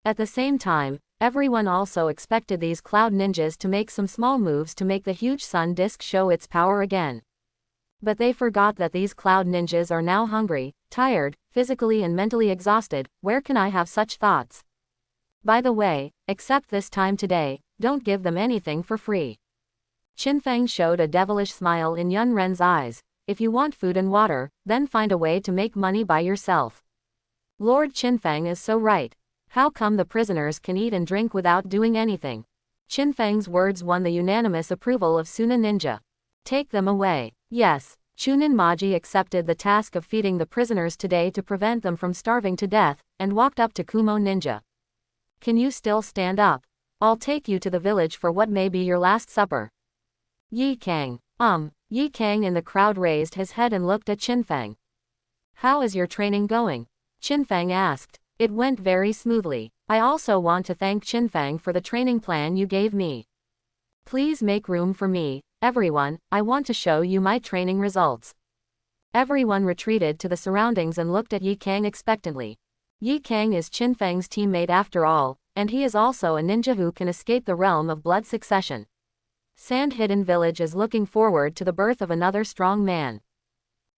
At the same time, everyone also expected these cloud ninjas to make some small moves to make the huge sun disk show its power again. But they forgot that these cloud ninjas are now hungry, tired, physically and mentally exhausted. Where can I have such thoughts? By the way, except this time today, don't give them anything for free. Fang showed a devilish smile in Yun Ren's eyes. If you want food and water, then find a way to make money by yourself. Lord Fang is so right. How come the prisoners can eat and drink without doing anything? Fang's words won the unanimous approval of Suna Ninja. Take them away. Yes, Chunin Maji accepted the task of feeding the prisoners today to prevent them from starving to death, and walked up to Kumo Ninja. Can you still stand up? I'll take you to the village for what may be your last supper. Yi Kang. Yi Kang in the crowd raised his head and looked at Fang. How is your training going? Fang asked. It went very smoothly. I also want to thank Fang for the training plan you gave me. Please make room for me, everyone, I want to show you my training results. Everyone retreated to the surroundings and looked at Yi Kang expectantly. Yi Kang is Fang's teammate after all, and he is also a ninja who can escape the realm of blood succession. Sand Hidden Village is looking forward to the birth of another strong man.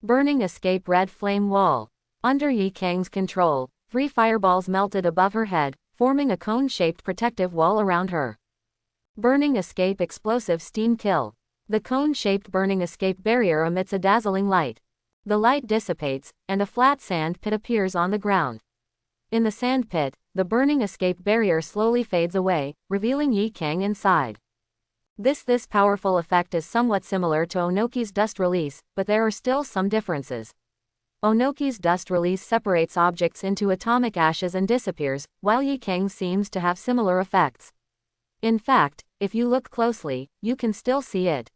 Burning escape red flame wall. Under Yi Kang's control, 3 fireballs melted above her head, forming a cone-shaped protective wall around her. Burning escape explosive steam kill. The cone-shaped burning escape barrier emits a dazzling light. The light dissipates, and a flat sand pit appears on the ground. In the sand pit, the burning escape barrier slowly fades away, revealing Yi Kang inside. This powerful effect is somewhat similar to Onoki's dust release, but there are still some differences. Onoki's dust release separates objects into atomic ashes and disappears, while Yi Kang seems to have similar effects. In fact, if you look closely, you can still see it.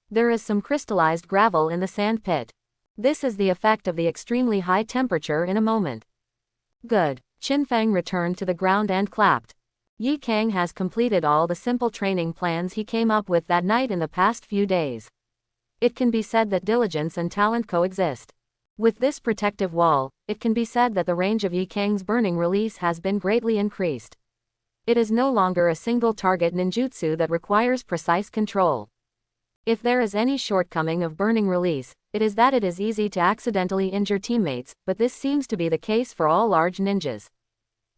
There is some crystallized gravel in the sand pit. This is the effect of the extremely high temperature in a moment. Good. Fang returned to the ground and clapped. Yi Kang has completed all the simple training plans he came up with that night in the past few days. It can be said that diligence and talent coexist. With this protective wall, it can be said that the range of Yi Kang's burning release has been greatly increased. It is no longer a single target ninjutsu that requires precise control. If there is any shortcoming of burning release, it is that it is easy to accidentally injure teammates, but this seems to be the case for all large ninjas.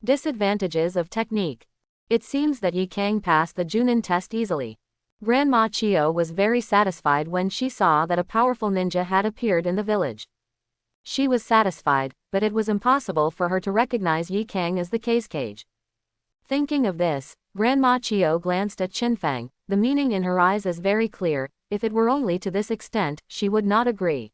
Disadvantages of technique. It seems that Yi Kang passed the Junin test easily. Grandma Chio was very satisfied when she saw that a powerful ninja had appeared in the village. She was satisfied, but it was impossible for her to recognize Yi Kang as the Kage. Thinking of this, Grandma Chio glanced at Fang. The meaning in her eyes is very clear. If it were only to this extent, she would not agree.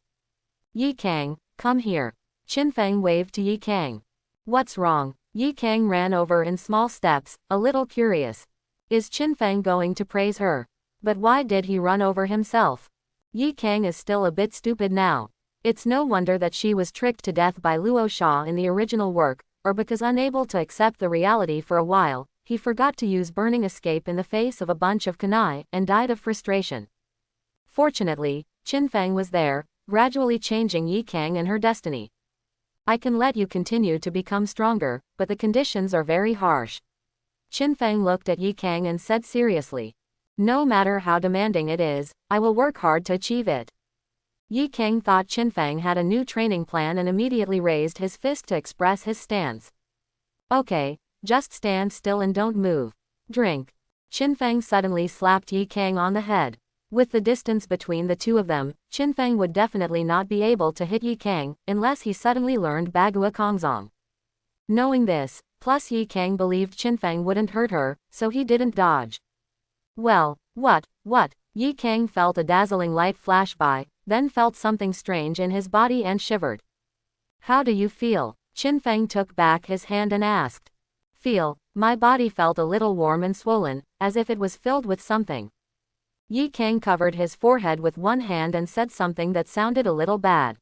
Yi Kang, come here. Fang waved to Yi Kang. What's wrong? Yi Kang ran over in small steps, a little curious. Is Fang going to praise her? But why did he run over himself? Yi Kang is still a bit stupid now. It's no wonder that she was tricked to death by Luo Sha in the original work, or because unable to accept the reality for a while, he forgot to use burning escape in the face of a bunch of kunai, and died of frustration. Fortunately, Fang was there, gradually changing Yi Kang and her destiny. I can let you continue to become stronger, but the conditions are very harsh. Fang looked at Yi Kang and said seriously. No matter how demanding it is, I will work hard to achieve it. Yi Kang thought Fang had a new training plan and immediately raised his fist to express his stance. Okay, just stand still and don't move. Drink. Fang suddenly slapped Yi Kang on the head. With the distance between the two of them, Fang would definitely not be able to hit Yi Kang, unless he suddenly learned Bagua Kongzong. Knowing this, plus Yi Kang believed Fang wouldn't hurt her, so he didn't dodge. Well, what? Yi Kang felt a dazzling light flash by, then felt something strange in his body and shivered. How do you feel? Fang took back his hand and asked. Feel, my body felt a little warm and swollen, as if it was filled with something. Yi Kang covered his forehead with one hand and said something that sounded a little bad.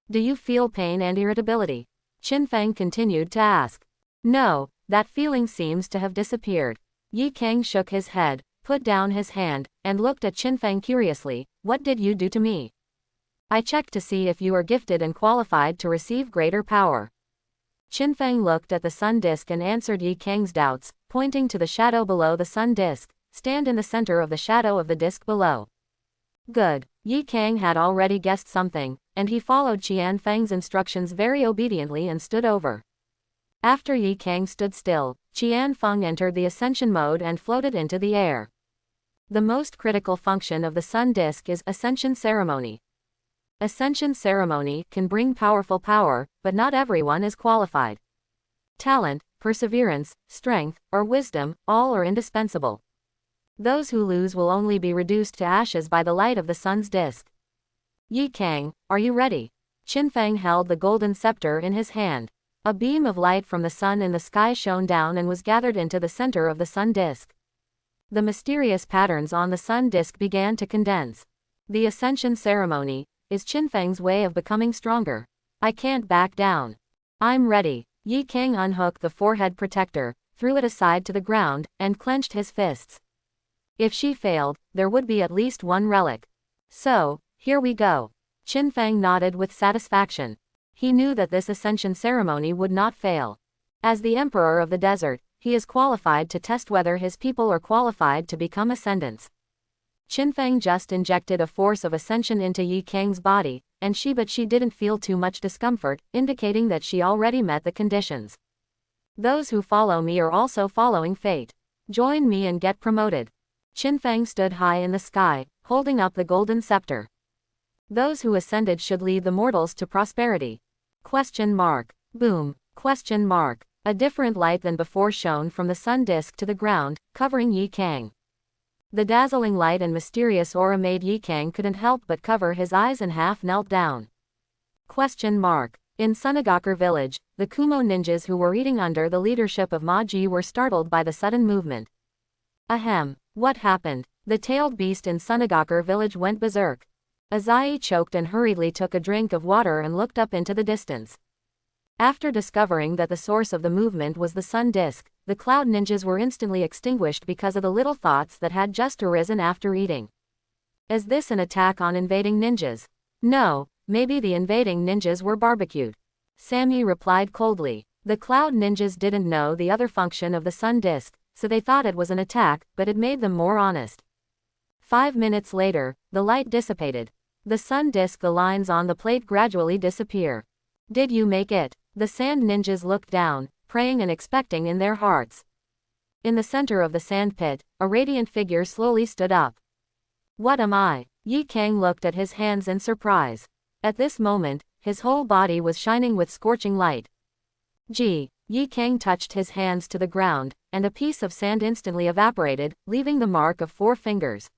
Do you feel pain and irritability? Fang continued to ask. No, that feeling seems to have disappeared. Yi Kang shook his head, put down his hand, and looked at Fang curiously. What did you do to me? I checked to see if you are gifted and qualified to receive greater power. Fang looked at the sun disk and answered Yi Kang's doubts, pointing to the shadow below the sun disk. Stand in the center of the shadow of the disk below. Good. Yi Kang had already guessed something, and he followed Fang's instructions very obediently and stood over. After Yi Kang stood still, Fang entered the ascension mode and floated into the air. The most critical function of the sun disk is ascension ceremony. Ascension ceremony can bring powerful power, but not everyone is qualified. Talent, perseverance, strength, or wisdom, all are indispensable. Those who lose will only be reduced to ashes by the light of the sun's disk. Yi Kang, are you ready? Fang held the golden scepter in his hand. A beam of light from the sun in the sky shone down and was gathered into the center of the sun disk. The mysterious patterns on the sun disk began to condense. The ascension ceremony is Fang's way of becoming stronger. I can't back down. I'm ready. Yi Kang unhooked the forehead protector, threw it aside to the ground, and clenched his fists. If she failed, there would be at least one relic. So, here we go. Fang nodded with satisfaction. He knew that this ascension ceremony would not fail. As the emperor of the desert, he is qualified to test whether his people are qualified to become ascendants. Fang just injected a force of ascension into Yi Kang's body, but she didn't feel too much discomfort, indicating that she already met the conditions. Those who follow me are also following fate. Join me and get promoted. Fang stood high in the sky, holding up the golden scepter. Those who ascended should lead the mortals to prosperity. Boom. A different light than before shone from the sun disk to the ground, covering Yi Kang. The dazzling light and mysterious aura made Yi Kang couldn't help but cover his eyes and half knelt down. In Tsunade village, the Kumo ninjas who were eating under the leadership of Maji were startled by the sudden movement. Ahem. What happened? The tailed beast in Tsunade village went berserk. Azai choked and hurriedly took a drink of water and looked up into the distance. After discovering that the source of the movement was the sun disk, the cloud ninjas were instantly extinguished because of the little thoughts that had just arisen after eating. Is this an attack on invading ninjas? No, maybe the invading ninjas were barbecued. Sammy replied coldly. The cloud ninjas didn't know the other function of the sun disk, so they thought it was an attack, but it made them more honest. 5 minutes later, the light dissipated. The sun disk, the lines on the plate gradually disappear. Did you make it? The sand ninjas looked down, praying and expecting in their hearts. In the center of the sand pit, a radiant figure slowly stood up. What am I? Yi Kang looked at his hands in surprise. At this moment, his whole body was shining with scorching light. Gee! Yi Kang touched his hands to the ground, and a piece of sand instantly evaporated, leaving the mark of 4 fingers.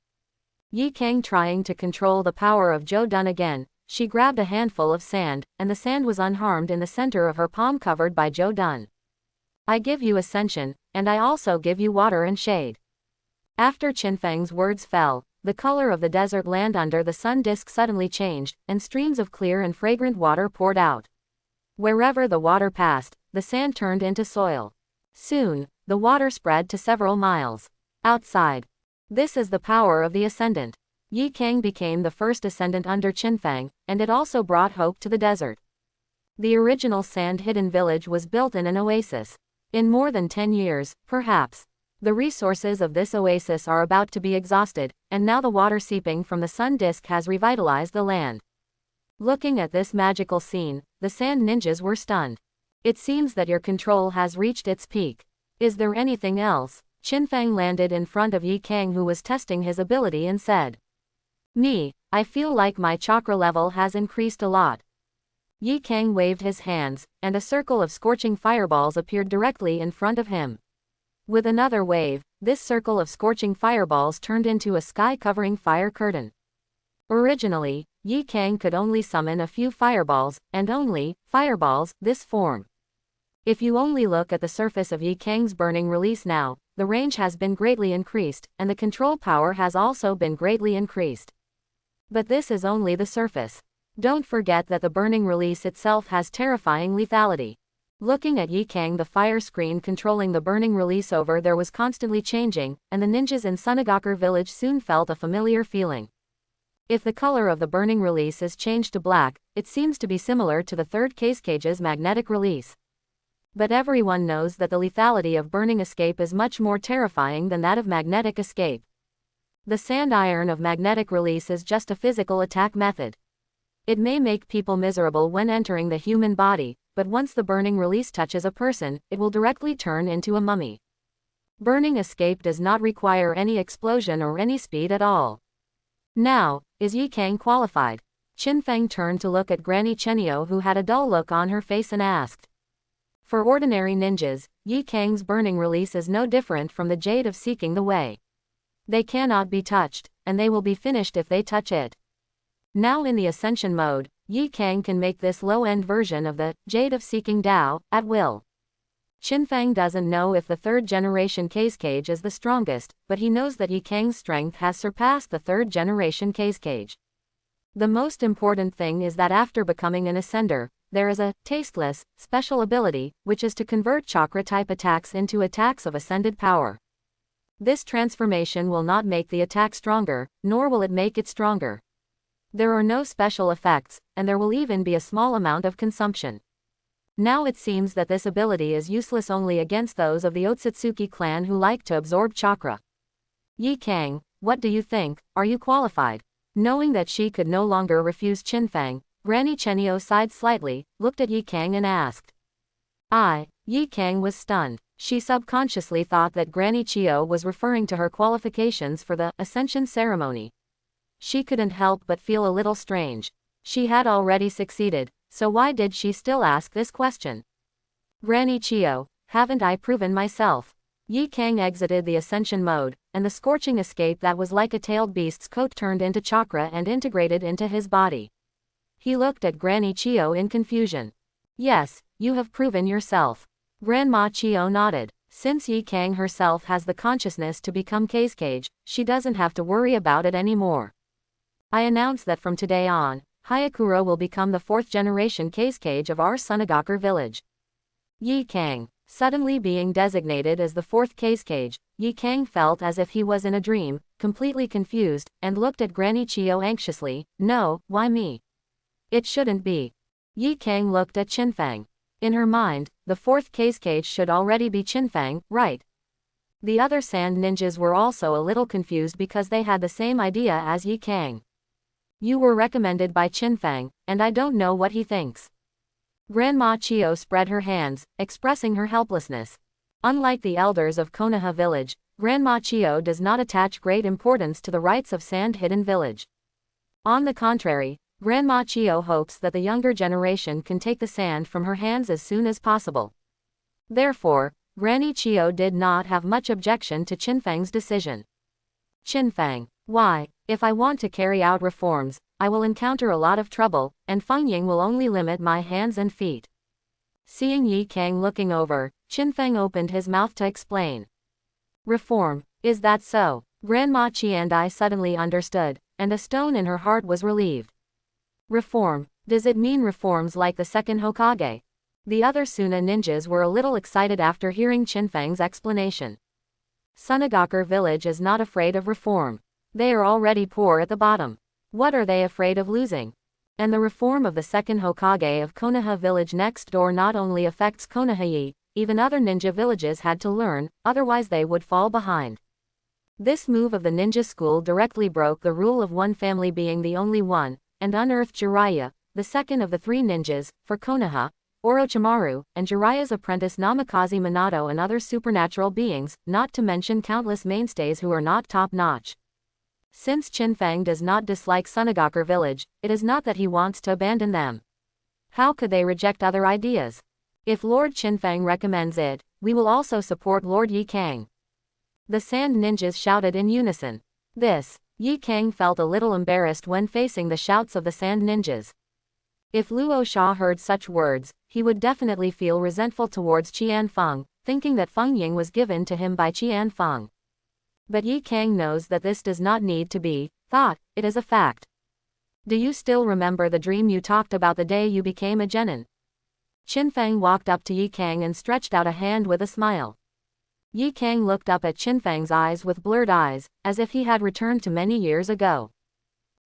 Yi Kang trying to control the power of Jodan again, she grabbed a handful of sand, and the sand was unharmed in the center of her palm covered by Jodan. I give you ascension, and I also give you water and shade. After Fang's words fell, the color of the desert land under the sun disk suddenly changed, and streams of clear and fragrant water poured out. Wherever the water passed, the sand turned into soil. Soon, the water spread to several miles outside. This is the power of the ascendant. Yi Kang became the first ascendant under Fang, and it also brought hope to the desert. The original sand-hidden village was built in an oasis. In more than 10 years, perhaps. The resources of this oasis are about to be exhausted, and now the water seeping from the sun disk has revitalized the land. Looking at this magical scene, the sand ninjas were stunned. It seems that your control has reached its peak. Is there anything else? Fang landed in front of Yi Kang, who was testing his ability, and said, I feel like my chakra level has increased a lot. Yi Kang waved his hands, and a circle of scorching fireballs appeared directly in front of him. With another wave, this circle of scorching fireballs turned into a sky-covering fire curtain. Originally, Yi Kang could only summon a few fireballs, and only fireballs, this form. If you only look at the surface of Yi Kang's burning release now, the range has been greatly increased, and the control power has also been greatly increased. But this is only the surface. Don't forget that the burning release itself has terrifying lethality. Looking at Kang, the fire screen controlling the burning release over there was constantly changing, and the ninjas in Tsunade village soon felt a familiar feeling. If the color of the burning release is changed to black, it seems to be similar to the third Kage's magnetic release. But everyone knows that the lethality of burning escape is much more terrifying than that of magnetic escape. The sand iron of magnetic release is just a physical attack method. It may make people miserable when entering the human body, but once the burning release touches a person, it will directly turn into a mummy. Burning escape does not require any explosion or any speed at all. Now, is Kang qualified? Fang turned to look at Granny Chio, who had a dull look on her face, and asked. For ordinary ninjas, Kang's burning release is no different from the jade of seeking the way. They cannot be touched, and they will be finished if they touch it. Now in the ascension mode, Kang can make this low-end version of the jade of seeking Tao at will. Fang doesn't know if the third-generation Kage is the strongest, but he knows that Kang's strength has surpassed the third-generation Kage. The most important thing is that after becoming an ascender, there is a tasteless, special ability, which is to convert chakra-type attacks into attacks of ascended power. This transformation will not make the attack stronger, nor will it make it stronger. There are no special effects, and there will even be a small amount of consumption. Now it seems that this ability is useless only against those of the Akatsuki clan who like to absorb chakra. Kang, what do you think, are you qualified? Knowing that she could no longer refuse Fang, Granny Chio sighed slightly, looked at Kang and asked. Kang was stunned. She subconsciously thought that Granny Chio was referring to her qualifications for the ascension ceremony. She couldn't help but feel a little strange. She had already succeeded, so why did she still ask this question? Granny Chio, haven't I proven myself? Kang exited the ascension mode, and the scorching escape that was like a tailed beast's coat turned into chakra and integrated into his body. He looked at Granny Chio in confusion. Yes, you have proven yourself. Grandma Chio nodded. Since Kang herself has the consciousness to become Kage, she doesn't have to worry about it anymore. I announce that from today on, Hyakuro will become the fourth-generation Kage of our Tsunade village. Kang, suddenly being designated as the fourth Kage, Kang felt as if he was in a dream, completely confused, and looked at Granny Chio anxiously. No, why me? It shouldn't be. Kang looked at Fang. In her mind, the fourth Kage should already be Fang, right? The other sand ninjas were also a little confused because they had the same idea as Kang. You were recommended by Fang, and I don't know what he thinks. Grandma Chio spread her hands, expressing her helplessness. Unlike the elders of Konaha village, Grandma Chio does not attach great importance to the rights of Sand Hidden Village. On the contrary, Grandma Chio hopes that the younger generation can take the sand from her hands as soon as possible. Therefore, Granny Chio did not have much objection to Fang's decision. Fang, why, if I want to carry out reforms, I will encounter a lot of trouble, and Fengying will only limit my hands and feet. Seeing Kang looking over, Fang opened his mouth to explain. Reform, is that so? Grandma Chiandai suddenly understood, and a stone in her heart was relieved. Reform, does it mean reforms like the second Hokage? The other Suna ninjas were a little excited after hearing Fang's explanation. Tsunade village is not afraid of reform. They are already poor at the bottom. What are they afraid of losing? And the reform of the second Hokage of Konaha village next door not only affects Konaha, even other ninja villages had to learn, otherwise they would fall behind. This move of the ninja school directly broke the rule of one family being the only one, and unearthed Jiraiya, the second of the three ninjas, for Konaha, Orochimaru, and Jiraiya's apprentice Namikaze Minato and other supernatural beings, not to mention countless mainstays who are not top-notch. Since Fang does not dislike Tsunade village, it is not that he wants to abandon them. How could they reject other ideas? If Lord Fang recommends it, we will also support Lord Kang. The sand ninjas shouted in unison. Kang felt a little embarrassed when facing the shouts of the sand ninjas. If Luo Sha heard such words, he would definitely feel resentful towards Qianfeng, thinking that Feng Ying was given to him by Qian Feng. But Yi Kang knows that this does not need to be thought, it is a fact. Do you still remember the dream you talked about the day you became a genin? Qin Fang walked up to Yi Kang and stretched out a hand with a smile. Yi Kang looked up at Qin Fang's eyes with blurred eyes, as if he had returned to many years ago.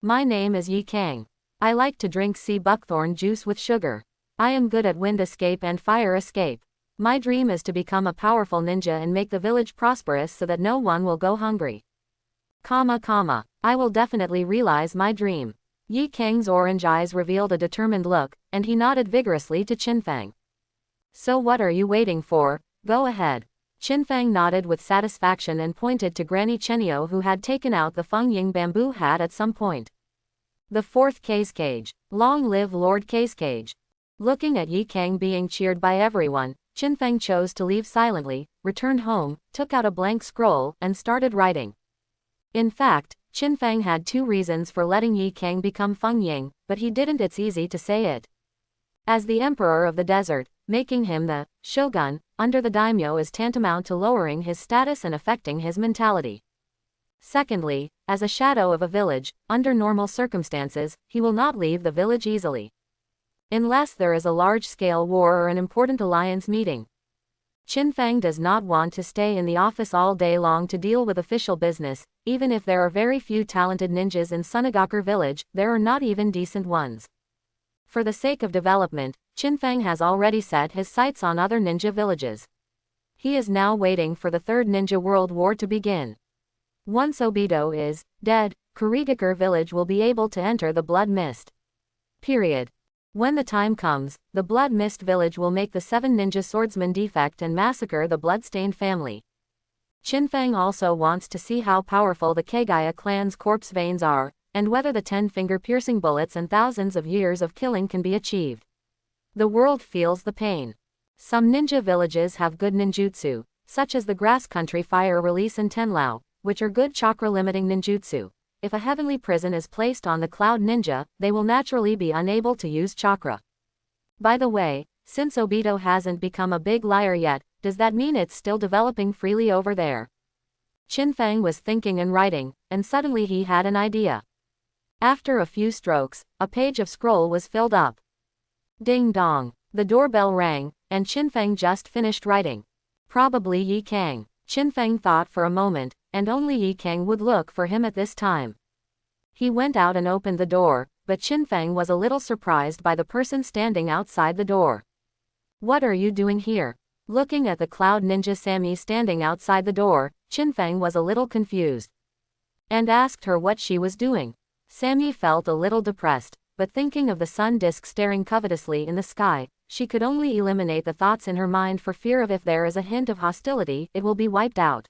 My name is Yi Kang. I like to drink sea buckthorn juice with sugar. I am good at wind escape and fire escape. My dream is to become a powerful ninja and make the village prosperous so that no one will go hungry. I will definitely realize my dream. Yi Kang's orange eyes revealed a determined look, and he nodded vigorously to Qin Fang. So what are you waiting for? Go ahead. Qin Fang nodded with satisfaction and pointed to Granny Chenio, who had taken out the Feng Ying bamboo hat at some point. The fourth Kage. Long live Lord Kage. Looking at Yi Kang being cheered by everyone, Qin Fang chose to leave silently, returned home, took out a blank scroll, and started writing. In fact, Qin Fang had two reasons for letting Yi Kang become Feng Ying, but he didn't. It's easy to say it. As the emperor of the desert, making him the shogun under the daimyo is tantamount to lowering his status and affecting his mentality. Secondly, as a shadow of a village, under normal circumstances, he will not leave the village easily. Unless there is a large-scale war or an important alliance meeting. Qin Fang does not want to stay in the office all day long to deal with official business. Even if there are very few talented ninjas in Tsunade village, there are not even decent ones. For the sake of development, Qin Fang has already set his sights on other ninja villages. He is now waiting for the Third Ninja World War to begin. Once Obito is dead, Kurigakure village will be able to enter the Blood Mist. Period. When the time comes, the Blood Mist village will make the 7 ninja swordsmen defect and massacre the bloodstained family. Qin Fang also wants to see how powerful the Kage clan's corpse veins are, and whether the 10-finger piercing bullets and thousands of years of killing can be achieved. The world feels the pain. Some ninja villages have good ninjutsu, such as the Grass Country Fire Release and Tenlao, which are good chakra-limiting ninjutsu. If a heavenly prison is placed on the Cloud Ninja, they will naturally be unable to use chakra. By the way, since Obito hasn't become a big liar yet, does that mean it's still developing freely over there? Qin Fang was thinking and writing, and suddenly he had an idea. After a few strokes, a page of scroll was filled up. Ding dong. The doorbell rang, and Qin Fang just finished writing. Probably Yi Kang. Qin Fang thought for a moment, and only Yi Kang would look for him at this time. He went out and opened the door, but Qin Fang was a little surprised by the person standing outside the door. What are you doing here? Looking at the Cloud Ninja Sammy standing outside the door, Qin Fang was a little confused. And asked her what she was doing. Sammy felt a little depressed, but thinking of the sun disk staring covetously in the sky, she could only eliminate the thoughts in her mind for fear of if there is a hint of hostility, it will be wiped out.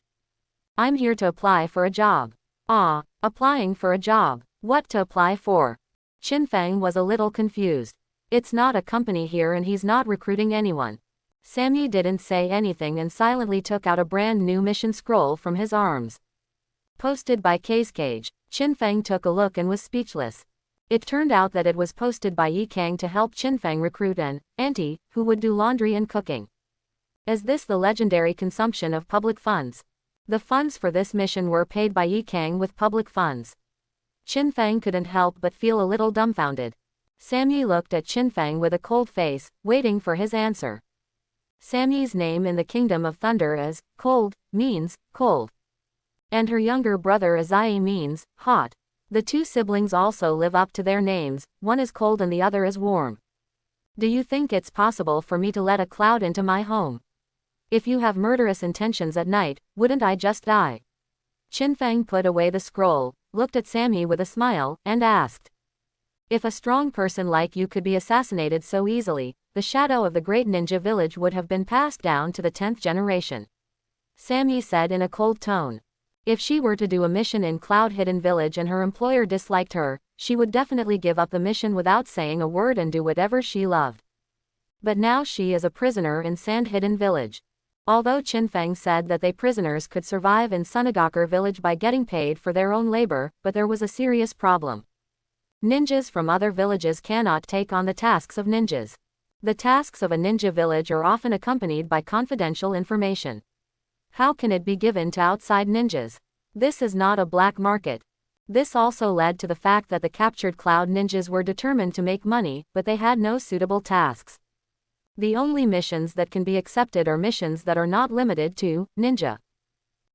I'm here to apply for a job. Ah, applying for a job. What to apply for? Qin Fang was a little confused. It's not a company here and he's not recruiting anyone. Sammy didn't say anything and silently took out a brand new mission scroll from his arms. Posted by Kage. Qin Fang took a look and was speechless. It turned out that it was posted by Yi Kang to help Qin Fang recruit an auntie, who would do laundry and cooking. Is this the legendary consumption of public funds? The funds for this mission were paid by Yi Kang with public funds. Qin Fang couldn't help but feel a little dumbfounded. Sammy looked at Qin Fang with a cold face, waiting for his answer. Sammy's name in the Kingdom of Thunder is Cold, means cold. And her younger brother Azai means hot. The two siblings also live up to their names, one is cold and the other is warm. Do you think it's possible for me to let a cloud into my home? If you have murderous intentions at night, wouldn't I just die? Qin Fang put away the scroll, looked at Sammy with a smile, and asked. If a strong person like you could be assassinated so easily, the shadow of the great ninja village would have been passed down to the 10th generation. Sammy said in a cold tone. If she were to do a mission in Cloud Hidden Village and her employer disliked her, she would definitely give up the mission without saying a word and do whatever she loved. But now she is a prisoner in Sand Hidden Village. Although Qin Fang said that they prisoners could survive in Tsunade village by getting paid for their own labor, but there was a serious problem. Ninjas from other villages cannot take on the tasks of ninjas. The tasks of a ninja village are often accompanied by confidential information. How can it be given to outside ninjas? This is not a black market. This also led to the fact that the captured cloud ninjas were determined to make money, but they had no suitable tasks. The only missions that can be accepted are missions that are not limited to ninja.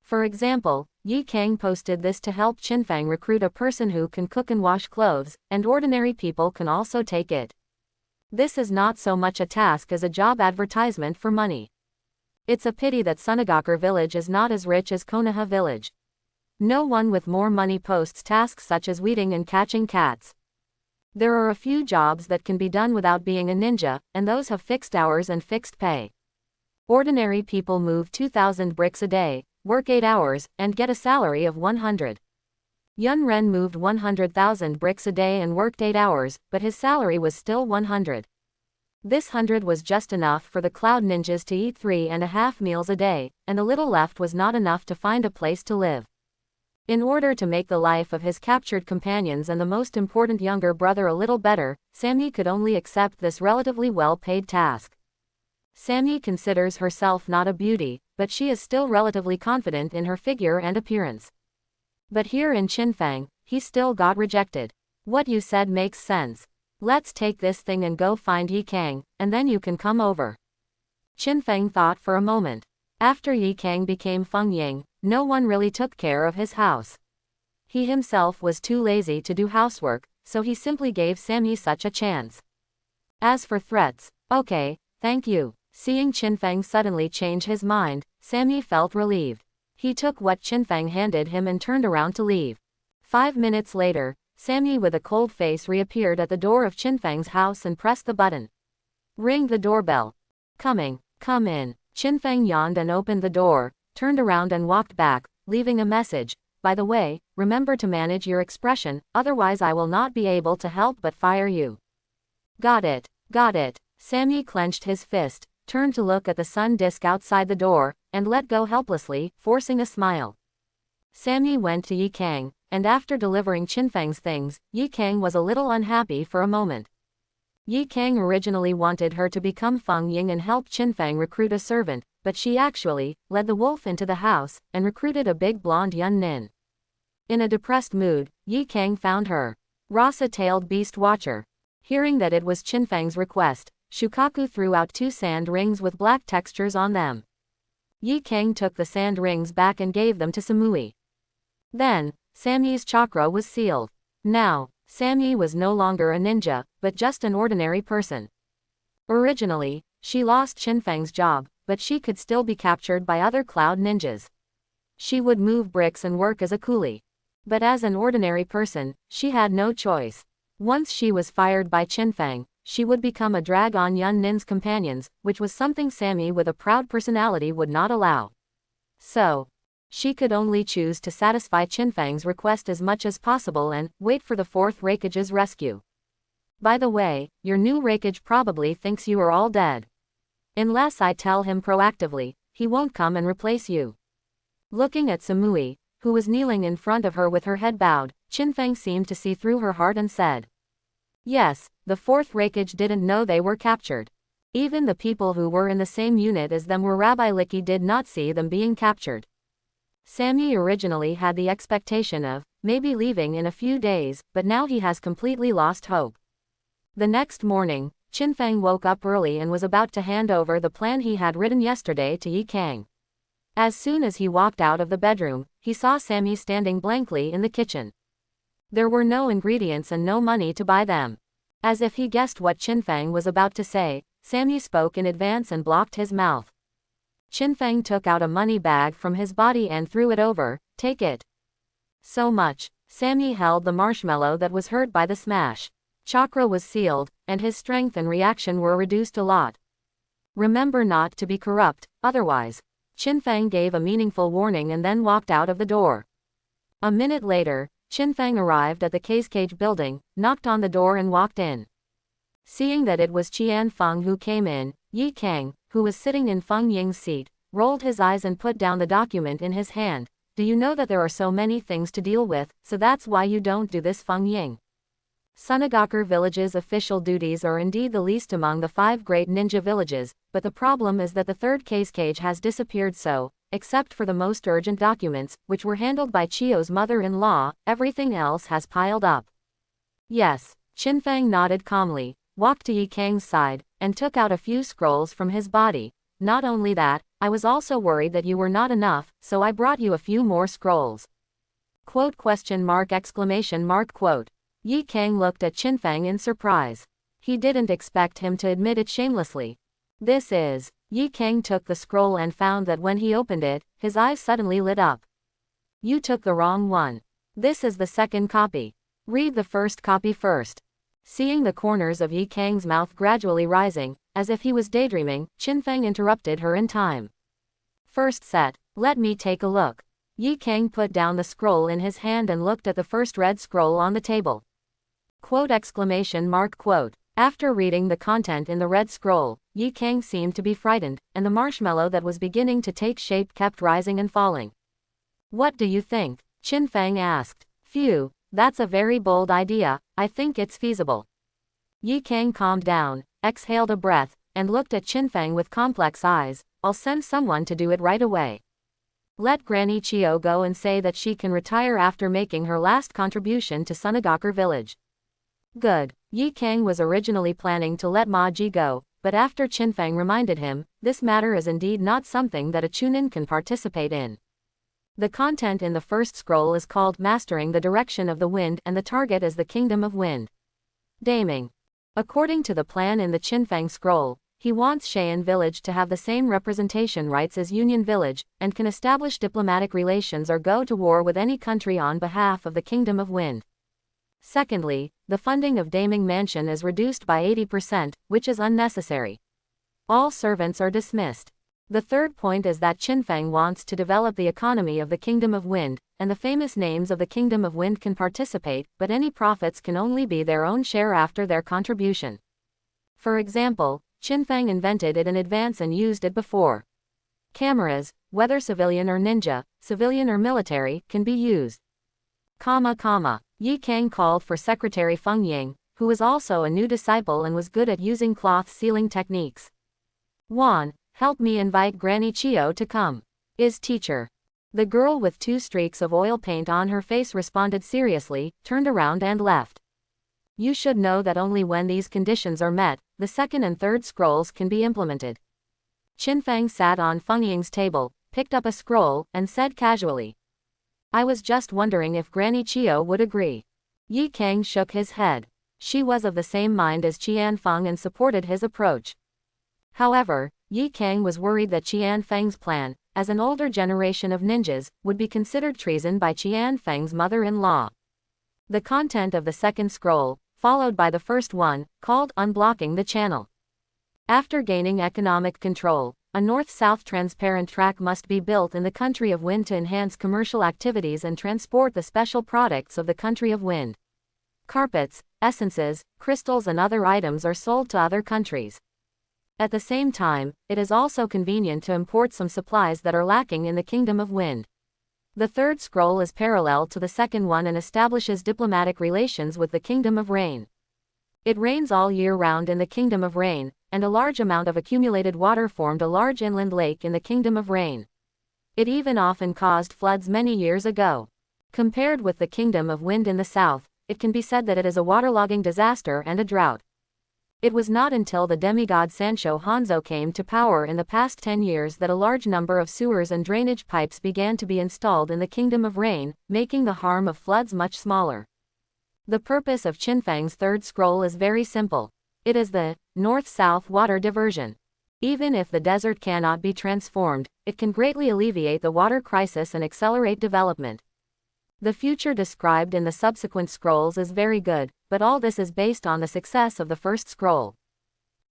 For example, Kang posted this to help Fang recruit a person who can cook and wash clothes, and ordinary people can also take it. This is not so much a task as a job advertisement for money. It's a pity that Tsunade village is not as rich as Konaha village. No one with more money posts tasks such as weeding and catching cats. There are a few jobs that can be done without being a ninja, and those have fixed hours and fixed pay. Ordinary people move 2,000 bricks a day, work 8 hours, and get a salary of 100. Yun Ren moved 100,000 bricks a day and worked 8 hours, but his salary was still 100. This 100 was just enough for the cloud ninjas to eat 3.5 meals a day, and the little left was not enough to find a place to live. In order to make the life of his captured companions and the most important younger brother a little better, Sammy could only accept this relatively well-paid task. Sammy considers herself not a beauty, but she is still relatively confident in her figure and appearance. But here in Fang, he still got rejected. What you said makes sense. Let's take this thing and go find Kang, and then you can come over. Fang thought for a moment. After Kang became Feng Ying, no one really took care of his house. He himself was too lazy to do housework, so he simply gave Sammy such a chance. As for threats, okay, thank you. Seeing Fang suddenly change his mind, Sammy felt relieved. He took what Fang handed him and turned around to leave. 5 minutes later, Sammy with a cold face reappeared at the door of Fang's house and pressed the button. Ring the doorbell. Coming, come in. Fang yawned and opened the door, turned around and walked back, leaving a message. By the way, remember to manage your expression, otherwise I will not be able to help but fire you. Got it, got it. Sammy clenched his fist, turned to look at the sun disk outside the door, and let go helplessly, forcing a smile. Sammy went to Kang, and after delivering Fang's things, Kang was a little unhappy for a moment. Kang originally wanted her to become Feng Ying and help Fang recruit a servant, but she actually led the wolf into the house and recruited a big blonde Yun Nin. In a depressed mood, Kang found her. Rasa-tailed beast watcher. Hearing that it was Fang's request, Fugaku threw out 2 sand rings with black textures on them. Kang took the sand rings back and gave them to Samui. Then, Sammy's chakra was sealed. Now, Sammy was no longer a ninja, but just an ordinary person. Originally, she lost Fang's job, but she could still be captured by other cloud ninjas. She would move bricks and work as a coolie. But as an ordinary person, she had no choice. Once she was fired by Fang, she would become a drag on Yun Nin's companions, which was something Sammy with a proud personality would not allow. So, she could only choose to satisfy Fang's request as much as possible and wait for the 4th Raikage's rescue. By the way, your new Raikage probably thinks you are all dead. Unless I tell him proactively, he won't come and replace you. Looking at Samui, who was kneeling in front of her with her head bowed, Fang seemed to see through her heart and said, yes, the 4th Raikage didn't know they were captured. Even the people who were in the same unit as them were Rabbi Licky did not see them being captured. Sammy originally had the expectation of maybe leaving in a few days, but now he has completely lost hope. The next morning, Fang woke up early and was about to hand over the plan he had written yesterday to Kang. As soon as he walked out of the bedroom, he saw Sammy standing blankly in the kitchen. There were no ingredients and no money to buy them. As if he guessed what Fang was about to say, Sammy spoke in advance and blocked his mouth. Fang took out a money bag from his body and threw it over. Take it. So much. Sammy held the marshmallow that was hurt by the smash. Chakra was sealed, and his strength and reaction were reduced a lot. Remember not to be corrupt, otherwise. Fang gave a meaningful warning and then walked out of the door. A minute later, Fang arrived at the Kage building, knocked on the door and walked in. Seeing that it was Feng who came in, Kang, who was sitting in Feng Ying's seat, rolled his eyes and put down the document in his hand. Do you know that there are so many things to deal with, so that's why you don't do this, Feng Ying? Tsunade village's official duties are indeed the least among the 5 great ninja villages, but the problem is that the third Kage has disappeared, so, except for the most urgent documents, which were handled by Chio's mother-in-law, everything else has piled up. Yes, Fang nodded calmly, walked to Yi Kang's side, and took out a few scrolls from his body. Not only that, I was also worried that you were not enough, so I brought you a few more scrolls. Quote ? Quote. Yi Kang looked at Fang in surprise. He didn't expect him to admit it shamelessly. This is. Yi Kang took the scroll and found that when he opened it, his eyes suddenly lit up. You took the wrong one. This is the second copy. Read the first copy first. Seeing the corners of Yi Kang's mouth gradually rising, as if he was daydreaming, Fang interrupted her in time. First set, let me take a look. Yi Kang put down the scroll in his hand and looked at the first red scroll on the table. Quote ? Quote. After reading the content in the red scroll, Yi Kang seemed to be frightened, and the marshmallow that was beginning to take shape kept rising and falling. What do you think? Fang asked. Phew, that's a very bold idea, I think it's feasible. Yi Kang calmed down, exhaled a breath, and looked at Fang with complex eyes. I'll send someone to do it right away. Let Granny Chio go and say that she can retire after making her last contribution to Tsunade village. Good. Yi Kang was originally planning to let Ma Ji go, but after Fang reminded him, this matter is indeed not something that a chunin can participate in. The content in the first scroll is called Mastering the Direction of the Wind, and the target is the Kingdom of Wind. Daming. According to the plan in the Fang scroll, he wants Cheyenne village to have the same representation rights as Union village, and can establish diplomatic relations or go to war with any country on behalf of the Kingdom of Wind. Secondly, the funding of Daming Mansion is reduced by 80%, which is unnecessary. All servants are dismissed. The third point is that Fang wants to develop the economy of the Kingdom of Wind, and the famous names of the Kingdom of Wind can participate, but any profits can only be their own share after their contribution. For example, Fang invented it in advance and used it before. Cameras, whether civilian or ninja, civilian or military, can be used. Yi Kang called for Secretary Feng Ying, who was also a new disciple and was good at using cloth sealing techniques. Juan, help me invite Granny Chio to come. Is teacher. The girl with 2 streaks of oil paint on her face responded seriously, turned around and left. You should know that only when these conditions are met, the second and third scrolls can be implemented. Fang sat on Feng Ying's table, picked up a scroll, and said casually. I was just wondering if Granny Chio would agree. Yi Kang shook his head. She was of the same mind as Feng and supported his approach. However, Yi Kang was worried that Feng's plan, as an older generation of ninjas, would be considered treason by Feng's mother-in-law. The content of the second scroll, followed by the first one, called Unblocking the Channel. After gaining economic control, a north-south transparent track must be built in the country of Wind to enhance commercial activities and transport the special products of the country of Wind. Carpets, essences, crystals and other items are sold to other countries. At the same time, it is also convenient to import some supplies that are lacking in the Kingdom of Wind. The third scroll is parallel to the second one and establishes diplomatic relations with the Kingdom of Rain. It rains all year round in the Kingdom of Rain, and a large amount of accumulated water formed a large inland lake in the Kingdom of Rain. It even often caused floods many years ago. Compared with the Kingdom of Wind in the south, it can be said that it is a waterlogging disaster and a drought. It was not until the demigod Sancho Hanzo came to power in the past 10 years that a large number of sewers and drainage pipes began to be installed in the Kingdom of Rain, making the harm of floods much smaller. The purpose of Fang's third scroll is very simple. It is the north-south water diversion. Even if the desert cannot be transformed, it can greatly alleviate the water crisis and accelerate development. The future described in the subsequent scrolls is very good, but all this is based on the success of the first scroll.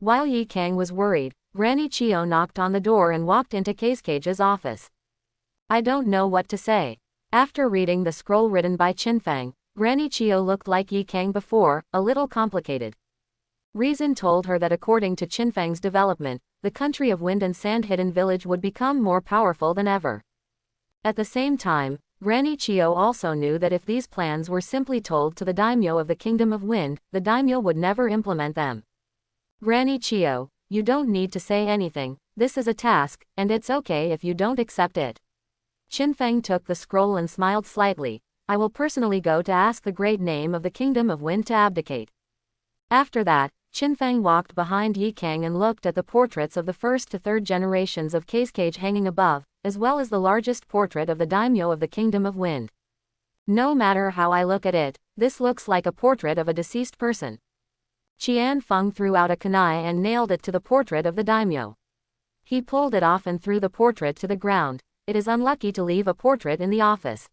While Yi Kang was worried, Granny Chio knocked on the door and walked into Kage's office. I don't know what to say. After reading the scroll written by Fang, Granny Chio looked like Yi Kang before, a little complicated. Reason told her that according to Fang's development, the country of Wind and Sand Hidden Village would become more powerful than ever. At the same time, Granny Chio also knew that if these plans were simply told to the daimyo of the Kingdom of Wind, the daimyo would never implement them. Granny Chio, you don't need to say anything, this is a task, and it's okay if you don't accept it. Fang took the scroll and smiled slightly. I will personally go to ask the great name of the Kingdom of Wind to abdicate. After that, Fang walked behind Kang and looked at the portraits of the first to third generations of Kage hanging above, as well as the largest portrait of the daimyo of the Kingdom of Wind. No matter how I look at it, this looks like a portrait of a deceased person. Fang threw out a kunai and nailed it to the portrait of the daimyo. He pulled it off and threw the portrait to the ground. It is unlucky to leave a portrait in the office.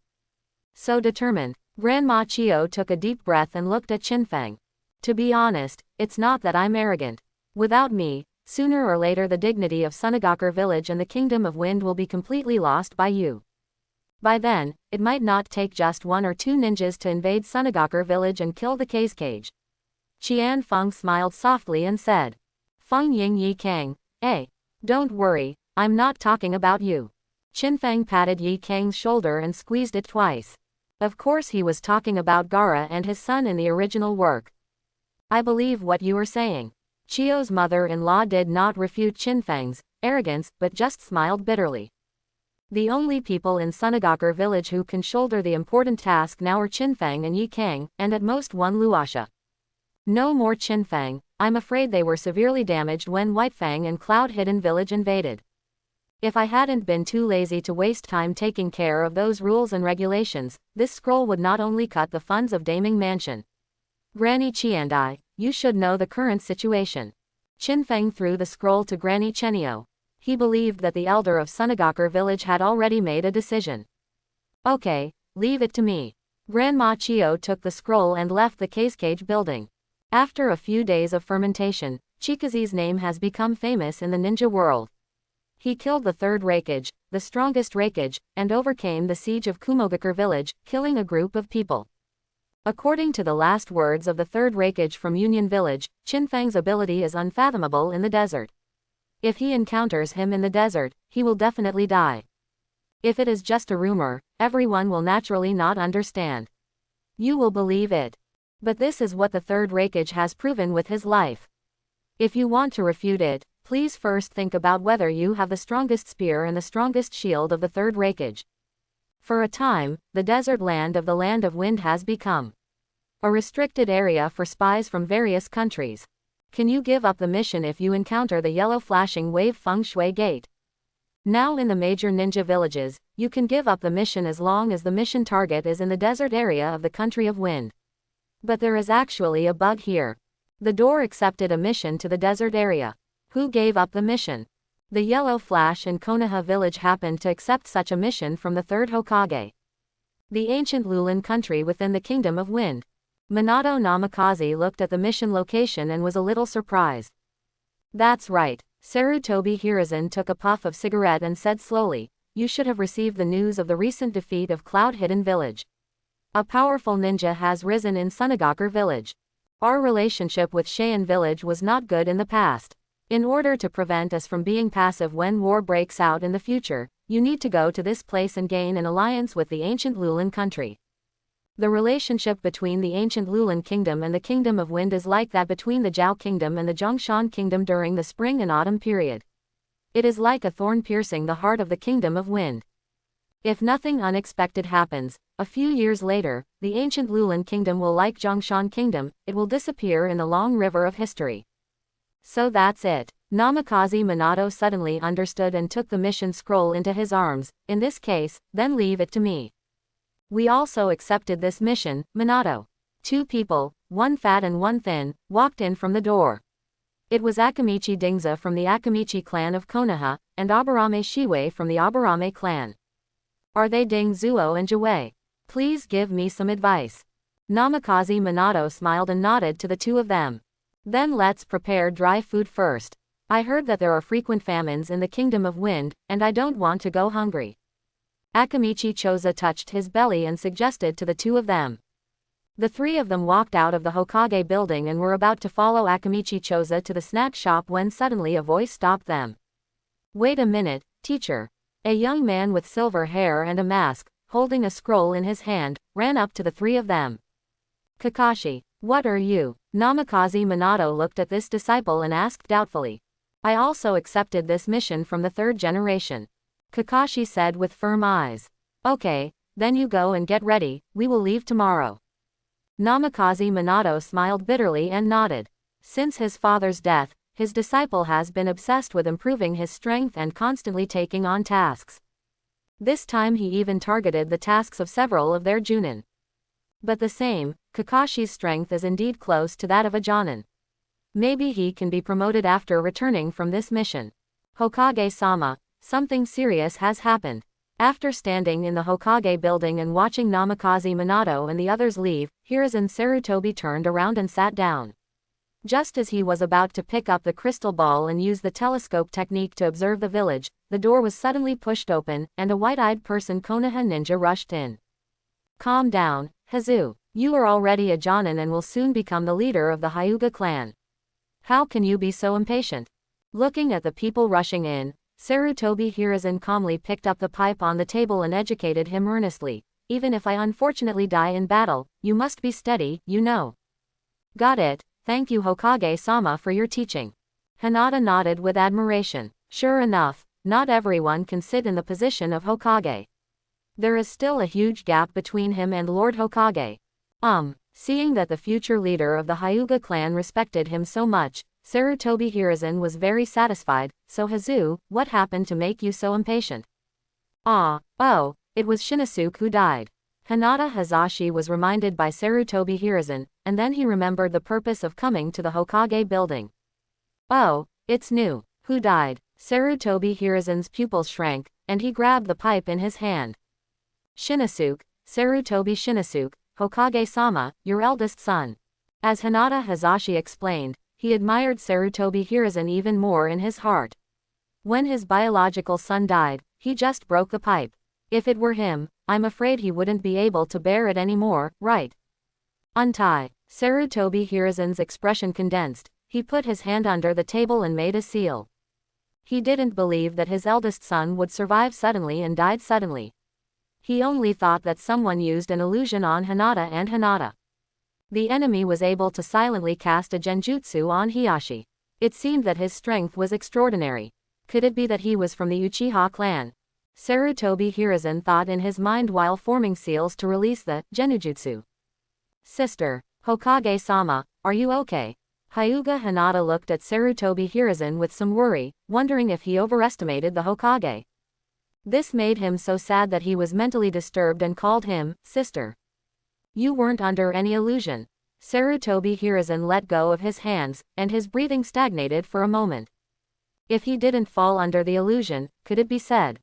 So determined, Grandma Chio took a deep breath and looked at Fang. To be honest, it's not that I'm arrogant. Without me, sooner or later the dignity of Sunagaku village and the Kingdom of Wind will be completely lost by you. By then, it might not take just 1 or 2 ninjas to invade Sunagaku village and kill the Kage. Fang smiled softly and said, Feng Ying Kang, don't worry, I'm not talking about you. Fang patted Kang's shoulder and squeezed it twice. Of course he was talking about Gaara and his son in the original work. I believe what you are saying. Chio's mother-in-law did not refute Fang's arrogance, but just smiled bitterly. The only people in Sunagaku village who can shoulder the important task now are Fang and Kang, and at most one Luasha. No more Fang, I'm afraid they were severely damaged when White Fang and Cloud Hidden Village invaded. If I hadn't been too lazy to waste time taking care of those rules and regulations, this scroll would not only cut the funds of Daming Mansion. Granny Chi, you should know the current situation. Fang threw the scroll to Granny Chenio. He believed that the elder of Sunagaku village had already made a decision. Okay, leave it to me. Grandma Chio took the scroll and left the Kage building. After a few days of fermentation, Chikazi's name has become famous in the ninja world. He killed the third Raikage, the strongest Raikage, and overcame the siege of Kumogaku village, killing a group of people. According to the last words of the third Raikage from Union village, Fang's ability is unfathomable in the desert. If he encounters him in the desert, he will definitely die. If it is just a rumor, everyone will naturally not understand. You will believe it. But this is what the third Raikage has proven with his life. If you want to refute it, please first think about whether you have the strongest spear and the strongest shield of the third Raikage. For a time, the desert land of the Land of Wind has become a restricted area for spies from various countries. Can you give up the mission if you encounter the yellow flashing wave feng shui gate? Now in the major ninja villages, you can give up the mission as long as the mission target is in the desert area of the country of wind. But there is actually a bug here. The door accepted a mission to the desert area. Who gave up the mission? The Yellow Flash and Konaha village happened to accept such a mission from the third Hokage. The ancient Lulin country within the Kingdom of Wind. Minato Namikaze looked at the mission location and was a little surprised. That's right. Sarutobi Hiruzen took a puff of cigarette and said slowly, you should have received the news of the recent defeat of Cloud Hidden Village. A powerful ninja has risen in Sunagaku village. Our relationship with Cheyenne village was not good in the past. In order to prevent us from being passive when war breaks out in the future, you need to go to this place and gain an alliance with the ancient Lulin country. The relationship between the ancient Lulin kingdom and the Kingdom of Wind is like that between the Zhao kingdom and the Zhongshan kingdom during the spring and autumn period. It is like a thorn piercing the heart of the Kingdom of Wind. If nothing unexpected happens, a few years later, the ancient Lulin kingdom will like Zhongshan kingdom, it will disappear in the long river of history. So that's it. Namikaze Minato suddenly understood and took the mission scroll into his arms. In this case, then leave it to me. We also accepted this mission, Minato. 2 people, one fat and one thin, walked in from the door. It was Akamichi Dingza from the Akamichi clan of Konaha, and Aburame Shiwei from the Aburame clan. Are they Ding Zuo and Jiwei? Please give me some advice. Namikaze Minato smiled and nodded to the 2 of them. Then let's prepare dry food first. I heard that there are frequent famines in the Kingdom of Wind, and I don't want to go hungry. Akamichi Choza touched his belly and suggested to the 2 of them. The 3 of them walked out of the Hokage building and were about to follow Akamichi Choza to the snack shop when suddenly a voice stopped them. Wait a minute, teacher. A young man with silver hair and a mask, holding a scroll in his hand, ran up to the three of them. Kakashi, what are you? Namikaze Minato looked at this disciple and asked doubtfully. I also accepted this mission from the third generation. Kakashi said with firm eyes. Okay, then you go and get ready, we will leave tomorrow. Namikaze Minato smiled bitterly and nodded. Since his father's death, his disciple has been obsessed with improving his strength and constantly taking on tasks. This time he even targeted the tasks of several of their Junin. But the same, Kakashi's strength is indeed close to that of a Jonin. Maybe he can be promoted after returning from this mission. Hokage-sama, something serious has happened. After standing in the Hokage building and watching Namikaze Minato and the others leave, Hiruzen Sarutobi turned around and sat down. Just as he was about to pick up the crystal ball and use the telescope technique to observe the village, the door was suddenly pushed open, and a white-eyed person Konaha ninja rushed in. Calm down, Hazu. You are already a Jonin and will soon become the leader of the Hyuga clan. How can you be so impatient? Looking at the people rushing in, Sarutobi Hiruzen calmly picked up the pipe on the table and educated him earnestly. Even if I unfortunately die in battle, you must be steady, you know. Got it, thank you Hokage-sama for your teaching. Hinata nodded with admiration. Sure enough, not everyone can sit in the position of Hokage. There is still a huge gap between him and Lord Hokage. Seeing that the future leader of the Hyuga clan respected him so much, Sarutobi Hiruzen was very satisfied. So Hazu, what happened to make you so impatient? It was Shinosuke who died. Hinata Hazashi was reminded by Sarutobi Hiruzen, and then he remembered the purpose of coming to the Hokage building. Oh, it's new. Who died? Sarutobi Hiruzen's pupils shrank, and he grabbed the pipe in his hand. Shinosuke, Sarutobi Shinosuke, Hokage-sama, your eldest son. As Hinata Hazashi explained, he admired Sarutobi Hiruzen even more in his heart. When his biological son died, he just broke the pipe. If it were him, I'm afraid he wouldn't be able to bear it anymore, right? Untie. Sarutobi Hiruzen's expression condensed. He put his hand under the table and made a seal. He didn't believe that his eldest son would survive suddenly and died suddenly. He only thought that someone used an illusion on Hinata and Hinata. The enemy was able to silently cast a genjutsu on Hiashi. It seemed that his strength was extraordinary. Could it be that he was from the Uchiha clan? Sarutobi Hiruzen thought in his mind while forming seals to release the genjutsu. Sister, Hokage-sama, are you okay? Hyuga Hinata looked at Sarutobi Hiruzen with some worry, wondering if he overestimated the Hokage. This made him so sad that he was mentally disturbed and called him, sister. You weren't under any illusion. Sarutobi Hiruzen let go of his hands, and his breathing stagnated for a moment. If he didn't fall under the illusion, could it be said?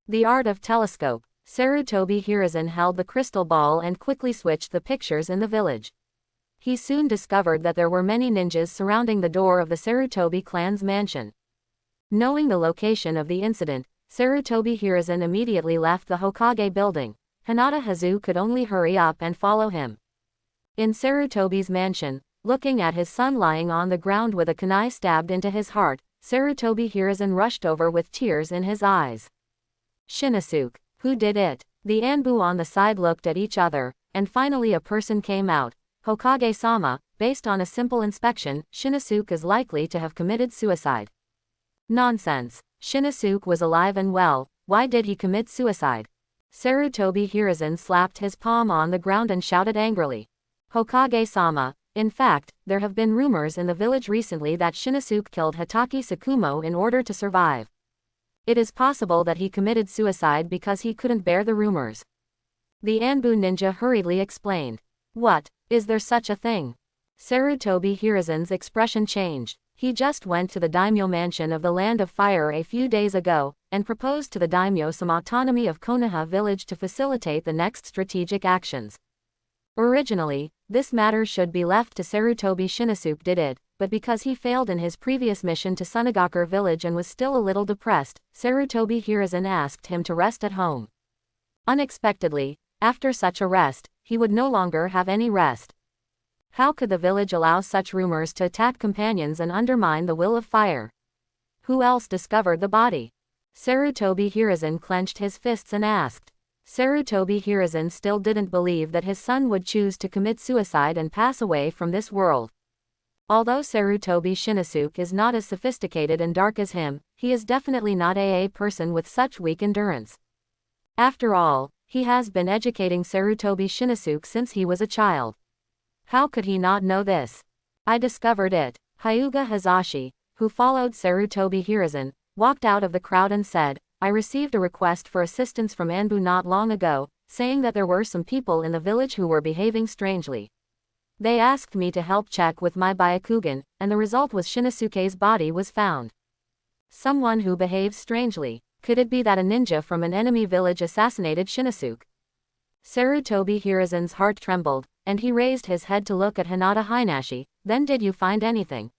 The art of telescope. Sarutobi Hiruzen held the crystal ball and quickly switched the pictures in the village. He soon discovered that there were many ninjas surrounding the door of the Sarutobi clan's mansion. Knowing the location of the incident, Sarutobi Hiruzen immediately left the Hokage building. Hinata Hazu could only hurry up and follow him. In Sarutobi's mansion, looking at his son lying on the ground with a kunai stabbed into his heart, Sarutobi Hiruzen rushed over with tears in his eyes. Shinosuke, who did it? The Anbu on the side looked at each other, and finally a person came out. Hokage-sama, based on a simple inspection, Shinosuke is likely to have committed suicide. Nonsense. Shinosuke was alive and well, why did he commit suicide? Sarutobi Hiruzen slapped his palm on the ground and shouted angrily. Hokage-sama, in fact, there have been rumors in the village recently that Shinosuke killed Hitaki Tsukumo in order to survive. It is possible that he committed suicide because he couldn't bear the rumors. The Anbu ninja hurriedly explained. What, is there such a thing? Sarutobi Hiruzen's expression changed. He just went to the daimyo mansion of the Land of Fire a few days ago, and proposed to the daimyo some autonomy of Konaha village to facilitate the next strategic actions. Originally, this matter should be left to Sarutobi Shinosuke did it, but because he failed in his previous mission to Sunagaku village and was still a little depressed, Sarutobi Hiruzen asked him to rest at home. Unexpectedly, after such a rest, he would no longer have any rest. How could the village allow such rumors to attack companions and undermine the will of fire? Who else discovered the body? Sarutobi Hiruzen clenched his fists and asked. Sarutobi Hiruzen still didn't believe that his son would choose to commit suicide and pass away from this world. Although Sarutobi Shinosuke is not as sophisticated and dark as him, he is definitely not a person with such weak endurance. After all, he has been educating Sarutobi Shinosuke since he was a child. How could he not know this? I discovered it. Hyuga Hazashi, who followed Sarutobi Hiruzen, walked out of the crowd and said, I received a request for assistance from Anbu not long ago, saying that there were some people in the village who were behaving strangely. They asked me to help check with my Byakugan, and the result was Shinosuke's body was found. Someone who behaves strangely. Could it be that a ninja from an enemy village assassinated Shinosuke? Sarutobi Hiruzen's heart trembled, and he raised his head to look at Hinata Hinashi. Then did you find anything?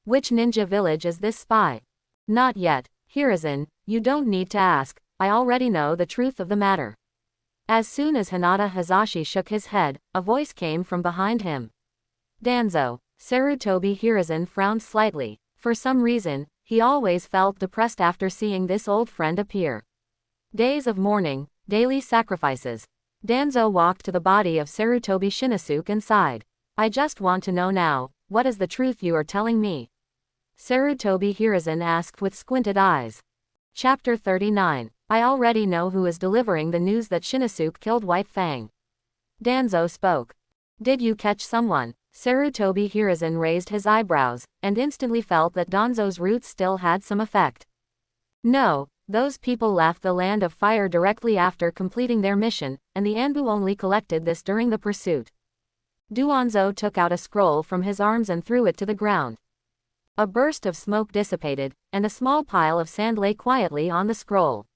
Which ninja village is this spy? Not yet, Hiruzen, you don't need to ask, I already know the truth of the matter. As soon as Hinata Hazashi shook his head, a voice came from behind him. Danzo. Sarutobi Hiruzen frowned slightly. For some reason, he always felt depressed after seeing this old friend appear. Days of mourning, daily sacrifices. Danzo walked to the body of Sarutobi Shinosuke and sighed. I just want to know now, what is the truth you are telling me? Sarutobi Hiruzen asked with squinted eyes. Chapter 39. I already know who is delivering the news that Shinosuke killed White Fang. Danzo spoke. Did you catch someone? Sarutobi Hiruzen raised his eyebrows, and instantly felt that Danzo's roots still had some effect. No, those people left the Land of Fire directly after completing their mission, and the Anbu only collected this during the pursuit. Duanzo took out a scroll from his arms and threw it to the ground. A burst of smoke dissipated, and a small pile of sand lay quietly on the scroll.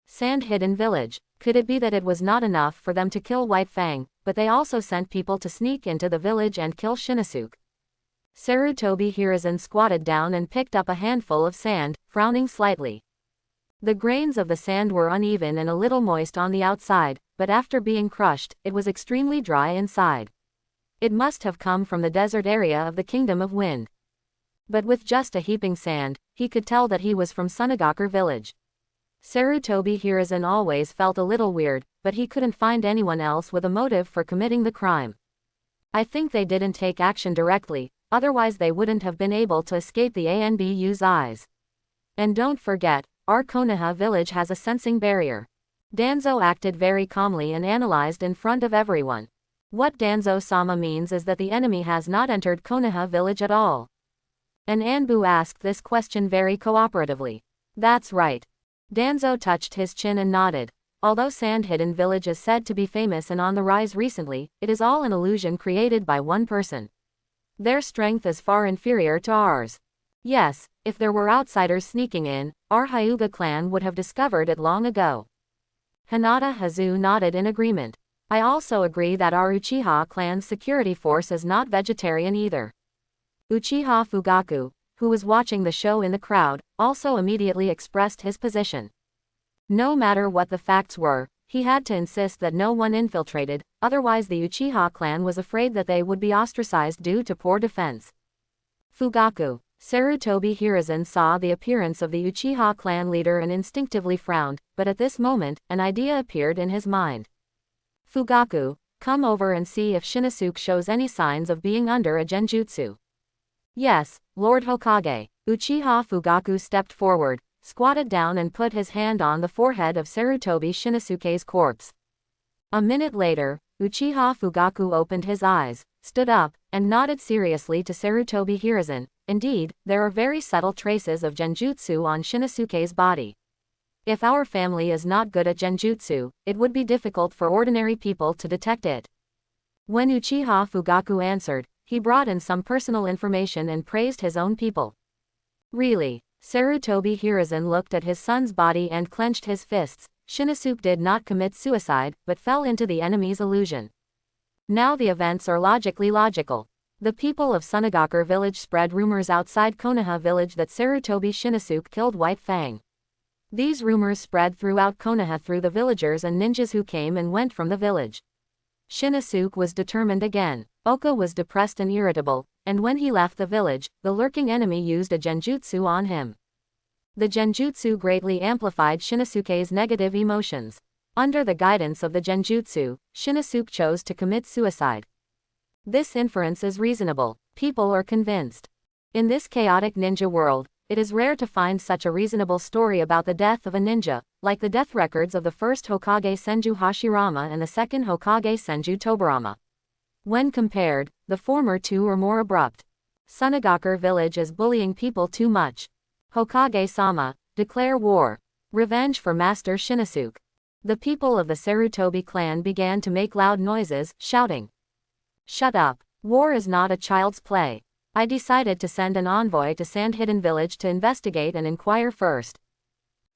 Sand-hidden village. Could it be that it was not enough for them to kill White Fang, but they also sent people to sneak into the village and kill Shinosuke? Sarutobi Hiruzen squatted down and picked up a handful of sand, frowning slightly. The grains of the sand were uneven and a little moist on the outside, but after being crushed, it was extremely dry inside. It must have come from the desert area of the Kingdom of Wind. But with just a heaping sand, he could tell that he was from Tsunade village. Sarutobi Hiruzen always felt a little weird, but he couldn't find anyone else with a motive for committing the crime. I think they didn't take action directly, otherwise they wouldn't have been able to escape the ANBU's eyes. And don't forget, our Konaha village has a sensing barrier. Danzo acted very calmly and analyzed in front of everyone. What Danzo-sama means is that the enemy has not entered Konaha village at all. And Anbu asked this question very cooperatively. That's right. Danzo touched his chin and nodded. Although Sand-Hidden Village is said to be famous and on the rise recently, it is all an illusion created by one person. Their strength is far inferior to ours. Yes, if there were outsiders sneaking in, our Hyuga clan would have discovered it long ago. Hinata Hazu nodded in agreement. I also agree that our Uchiha clan's security force is not vegetarian either. Uchiha Fugaku, who was watching the show in the crowd, also immediately expressed his position. No matter what the facts were, he had to insist that no one infiltrated, otherwise the Uchiha clan was afraid that they would be ostracized due to poor defense. Fugaku. Sarutobi Hiruzen saw the appearance of the Uchiha clan leader and instinctively frowned, but at this moment, an idea appeared in his mind. Fugaku, come over and see if Shinosuke shows any signs of being under a genjutsu. Yes, Lord Hokage. Uchiha Fugaku stepped forward, squatted down and put his hand on the forehead of Sarutobi Shinosuke's corpse. A minute later, Uchiha Fugaku opened his eyes, stood up, and nodded seriously to Sarutobi Hiruzen. Indeed, there are very subtle traces of genjutsu on Shinosuke's body. If our family is not good at genjutsu, it would be difficult for ordinary people to detect it. When Uchiha Fugaku answered, he brought in some personal information and praised his own people. Really? Sarutobi Hiruzen looked at his son's body and clenched his fists. Shinosuke did not commit suicide, but fell into the enemy's illusion. Now the events are logically logical. The people of Tsunade village spread rumors outside Konaha village that Sarutobi Shinosuke killed White Fang. These rumors spread throughout Konaha through the villagers and ninjas who came and went from the village. Shinosuke was determined again. Oka was depressed and irritable, and when he left the village, the lurking enemy used a genjutsu on him. The genjutsu greatly amplified Shinosuke's negative emotions. Under the guidance of the genjutsu, Shinuk chose to commit suicide. This inference is reasonable. People are convinced. In this chaotic ninja world, it is rare to find such a reasonable story about the death of a ninja, like the death records of the first Hokage Senju Hashirama and the second Hokage Senju Tobarama. When compared, the former two are more abrupt. Tsunade village is bullying people too much. Hokage-sama, declare war. Revenge for Master Shinuk. The people of the Sarutobi clan began to make loud noises, shouting. Shut up. War is not a child's play. I decided to send an envoy to Sand Hidden Village to investigate and inquire first.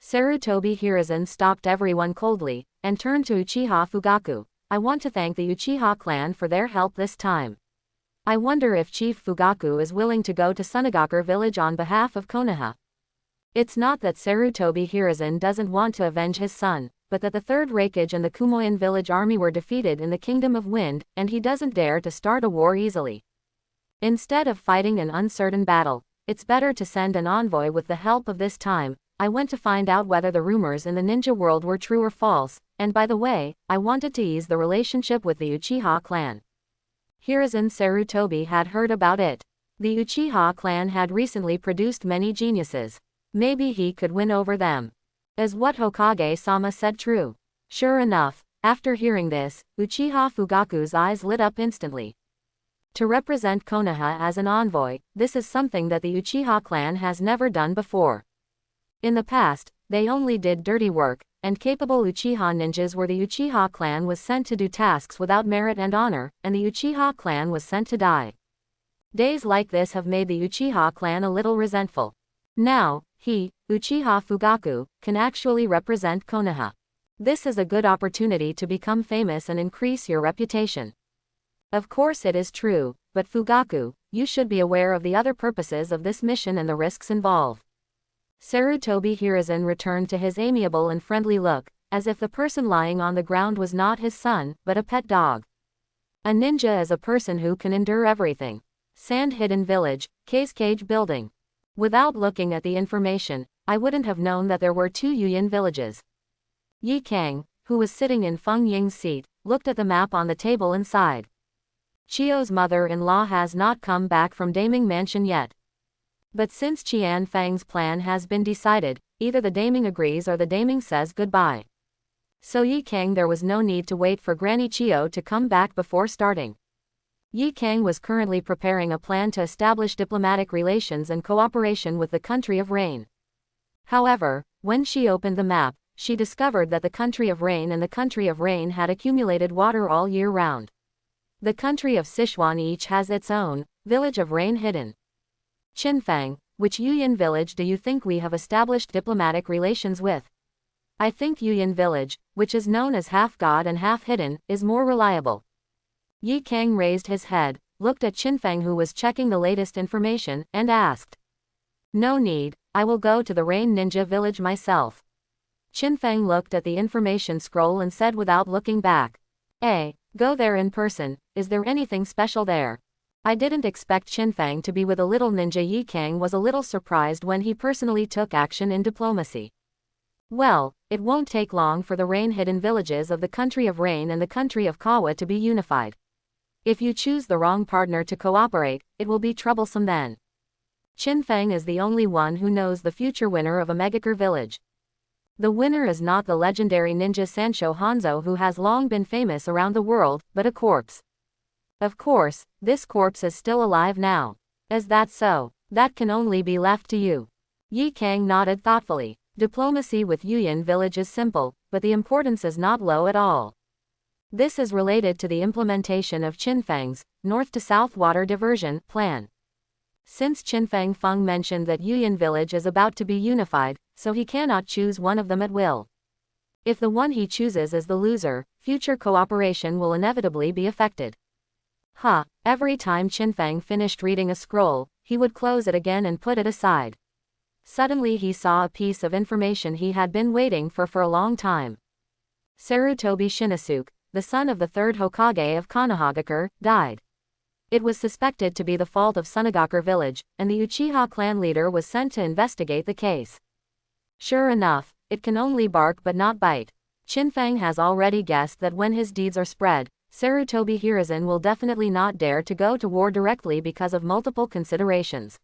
Sarutobi Hiruzen stopped everyone coldly, and turned to Uchiha Fugaku. I want to thank the Uchiha clan for their help this time. I wonder if Chief Fugaku is willing to go to Tsunade village on behalf of Konaha. It's not that Sarutobi Hiruzen doesn't want to avenge his son, but that the third Raikage and the Kumoin village army were defeated in the Kingdom of Wind, and he doesn't dare to start a war easily. Instead of fighting an uncertain battle, it's better to send an envoy with the help of this time. I went to find out whether the rumors in the ninja world were true or false, and by the way, I wanted to ease the relationship with the Uchiha clan. Hiruzen Sarutobi had heard about it. The Uchiha clan had recently produced many geniuses. Maybe he could win over them. Is what Hokage-sama said true? Sure enough, after hearing this, Uchiha Fugaku's eyes lit up instantly. To represent Konaha as an envoy, this is something that the Uchiha clan has never done before. In the past, they only did dirty work, and capable Uchiha ninjas were the Uchiha clan was sent to do tasks without merit and honor, and the Uchiha clan was sent to die. Days like this have made the Uchiha clan a little resentful. Now, he, Uchiha Fugaku, can actually represent Konaha. This is a good opportunity to become famous and increase your reputation. Of course it is true, but Fugaku, you should be aware of the other purposes of this mission and the risks involved. Sarutobi Hiruzen returned to his amiable and friendly look, as if the person lying on the ground was not his son, but a pet dog. A ninja is a person who can endure everything. Sand Hidden Village, Kage building. Without looking at the information, I wouldn't have known that there were two Yuyin villages. Yi Kang, who was sitting in Feng Ying's seat, looked at the map on the table and sighed. Chio's mother-in-law has not come back from Daming Mansion yet. But since Qian Fang's plan has been decided, either the Daming agrees or the Daming says goodbye. So Yi Kang there was no need to wait for Granny Chio to come back before starting. Yi Kang was currently preparing a plan to establish diplomatic relations and cooperation with the Country of Rain. However, when she opened the map, she discovered that the Country of Rain and the Country of Rain had accumulated water all year round. The country of Sichuan each has its own village of rain hidden. Qinfang, which Yuyin village do you think we have established diplomatic relations with? I think Yuyin village, which is known as half god and half hidden, is more reliable. Yi Kang raised his head, looked at Qinfang who was checking the latest information, and asked. No need, I will go to the Rain Ninja village myself. Qinfang looked at the information scroll and said without looking back. Go there in person, is there anything special there? I didn't expect Qinfang to be with a little ninja. Yi Kang was a little surprised when he personally took action in diplomacy. Well, it won't take long for the rain-hidden villages of the Country of Rain and the Country of Kawa to be unified. If you choose the wrong partner to cooperate, it will be troublesome then. Qinfang is the only one who knows the future winner of a Megakure village. The winner is not the legendary ninja Sancho Hanzo who has long been famous around the world, but a corpse. Of course, this corpse is still alive now. Is that so? That can only be left to you. Yi Kang nodded thoughtfully. Diplomacy with Yuyin village is simple, but the importance is not low at all. This is related to the implementation of Qinfang's north to south water diversion plan. Since Qinfang Feng mentioned that Yuyin village is about to be unified, so he cannot choose one of them at will. If the one he chooses is the loser, future cooperation will inevitably be affected. Every time Qinfang finished reading a scroll, he would close it again and put it aside. Suddenly he saw a piece of information he had been waiting for a long time. Sarutobi Shinuk, the son of the third Hokage of Konaha, died. It was suspected to be the fault of Tsunade village, and the Uchiha clan leader was sent to investigate the case. Sure enough, it can only bark but not bite. Fang has already guessed that when his deeds are spread, Sarutobi Hiruzen will definitely not dare to go to war directly because of multiple considerations.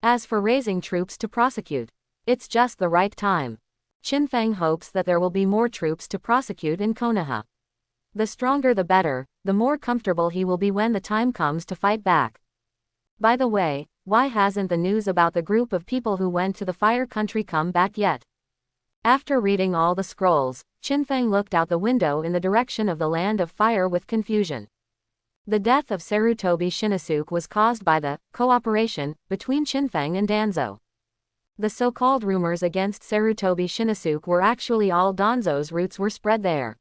As for raising troops to prosecute, it's just the right time. Fang hopes that there will be more troops to prosecute in Konaha. The stronger the better, the more comfortable he will be when the time comes to fight back. By the way, why hasn't the news about the group of people who went to the fire country come back yet? After reading all the scrolls, Fang looked out the window in the direction of the land of fire with confusion. The death of Sarutobi Shinosuke was caused by the cooperation between Fang and Danzo. The so-called rumors against Sarutobi Shinosuke were actually all Danzo's roots were spread there.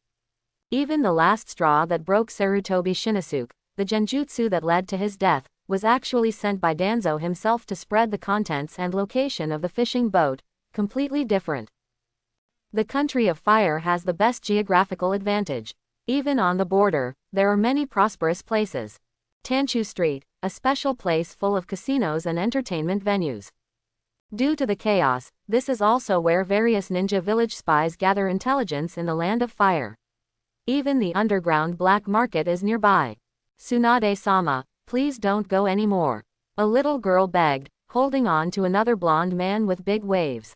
Even the last straw that broke Sarutobi Shinosuke, the genjutsu that led to his death, was actually sent by Danzo himself to spread the contents and location of the fishing boat, completely different. The country of fire has the best geographical advantage. Even on the border, there are many prosperous places. Tanchu Street, a special place full of casinos and entertainment venues. Due to the chaos, this is also where various ninja village spies gather intelligence in the land of fire. Even the underground black market is nearby. Tsunade-sama, please don't go anymore. A little girl begged, holding on to another blonde man with big waves.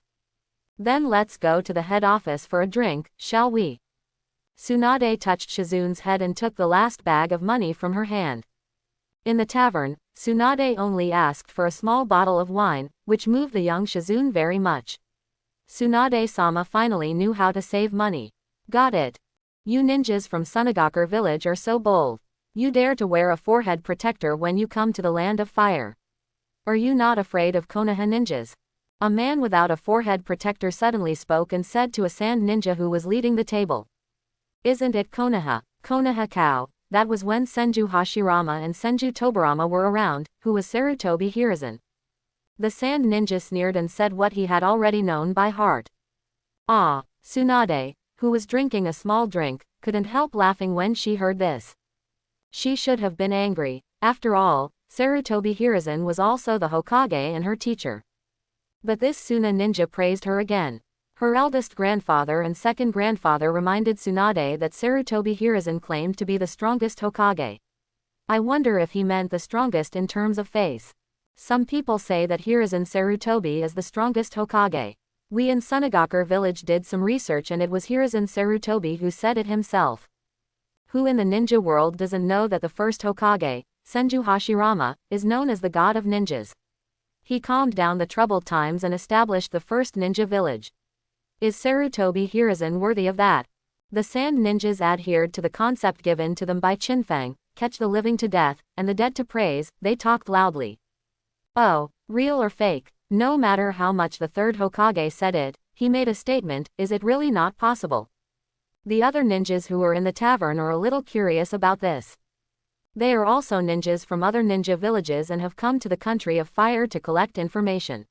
Then let's go to the head office for a drink, shall we? Tsunade touched Shizune's head and took the last bag of money from her hand. In the tavern, Tsunade only asked for a small bottle of wine, which moved the young Shizune very much. Tsunade-sama finally knew how to save money. Got it. You ninjas from Sunagaku village are so bold. You dare to wear a forehead protector when you come to the land of fire. Are you not afraid of Konaha ninjas? A man without a forehead protector suddenly spoke and said to a sand ninja who was leading the table. Isn't it Konaha, Konaha Cow? That was when Senju Hashirama and Senju Tobarama were around, who was Sarutobi Hiruzen. The sand ninja sneered and said what he had already known by heart. Ah, Tsunade, who was drinking a small drink, couldn't help laughing when she heard this. She should have been angry. After all, Sarutobi Hiruzen was also the Hokage and her teacher. But this Suna ninja praised her again. Her eldest grandfather and second grandfather reminded Tsunade that Sarutobi Hiruzen claimed to be the strongest Hokage. I wonder if he meant the strongest in terms of face. Some people say that Hiruzen Sarutobi is the strongest Hokage. We in Sunagaku village did some research and it was Hiruzen Sarutobi who said it himself. Who in the ninja world doesn't know that the first Hokage, Senju Hashirama, is known as the god of ninjas? He calmed down the troubled times and established the first ninja village. Is Sarutobi Hiruzen worthy of that? The sand ninjas adhered to the concept given to them by Fang, catch the living to death, and the dead to praise. They talked loudly. Oh, real or fake? No matter how much the third Hokage said it, he made a statement, is it really not possible? The other ninjas who were in the tavern are a little curious about this. They are also ninjas from other ninja villages and have come to the country of fire to collect information.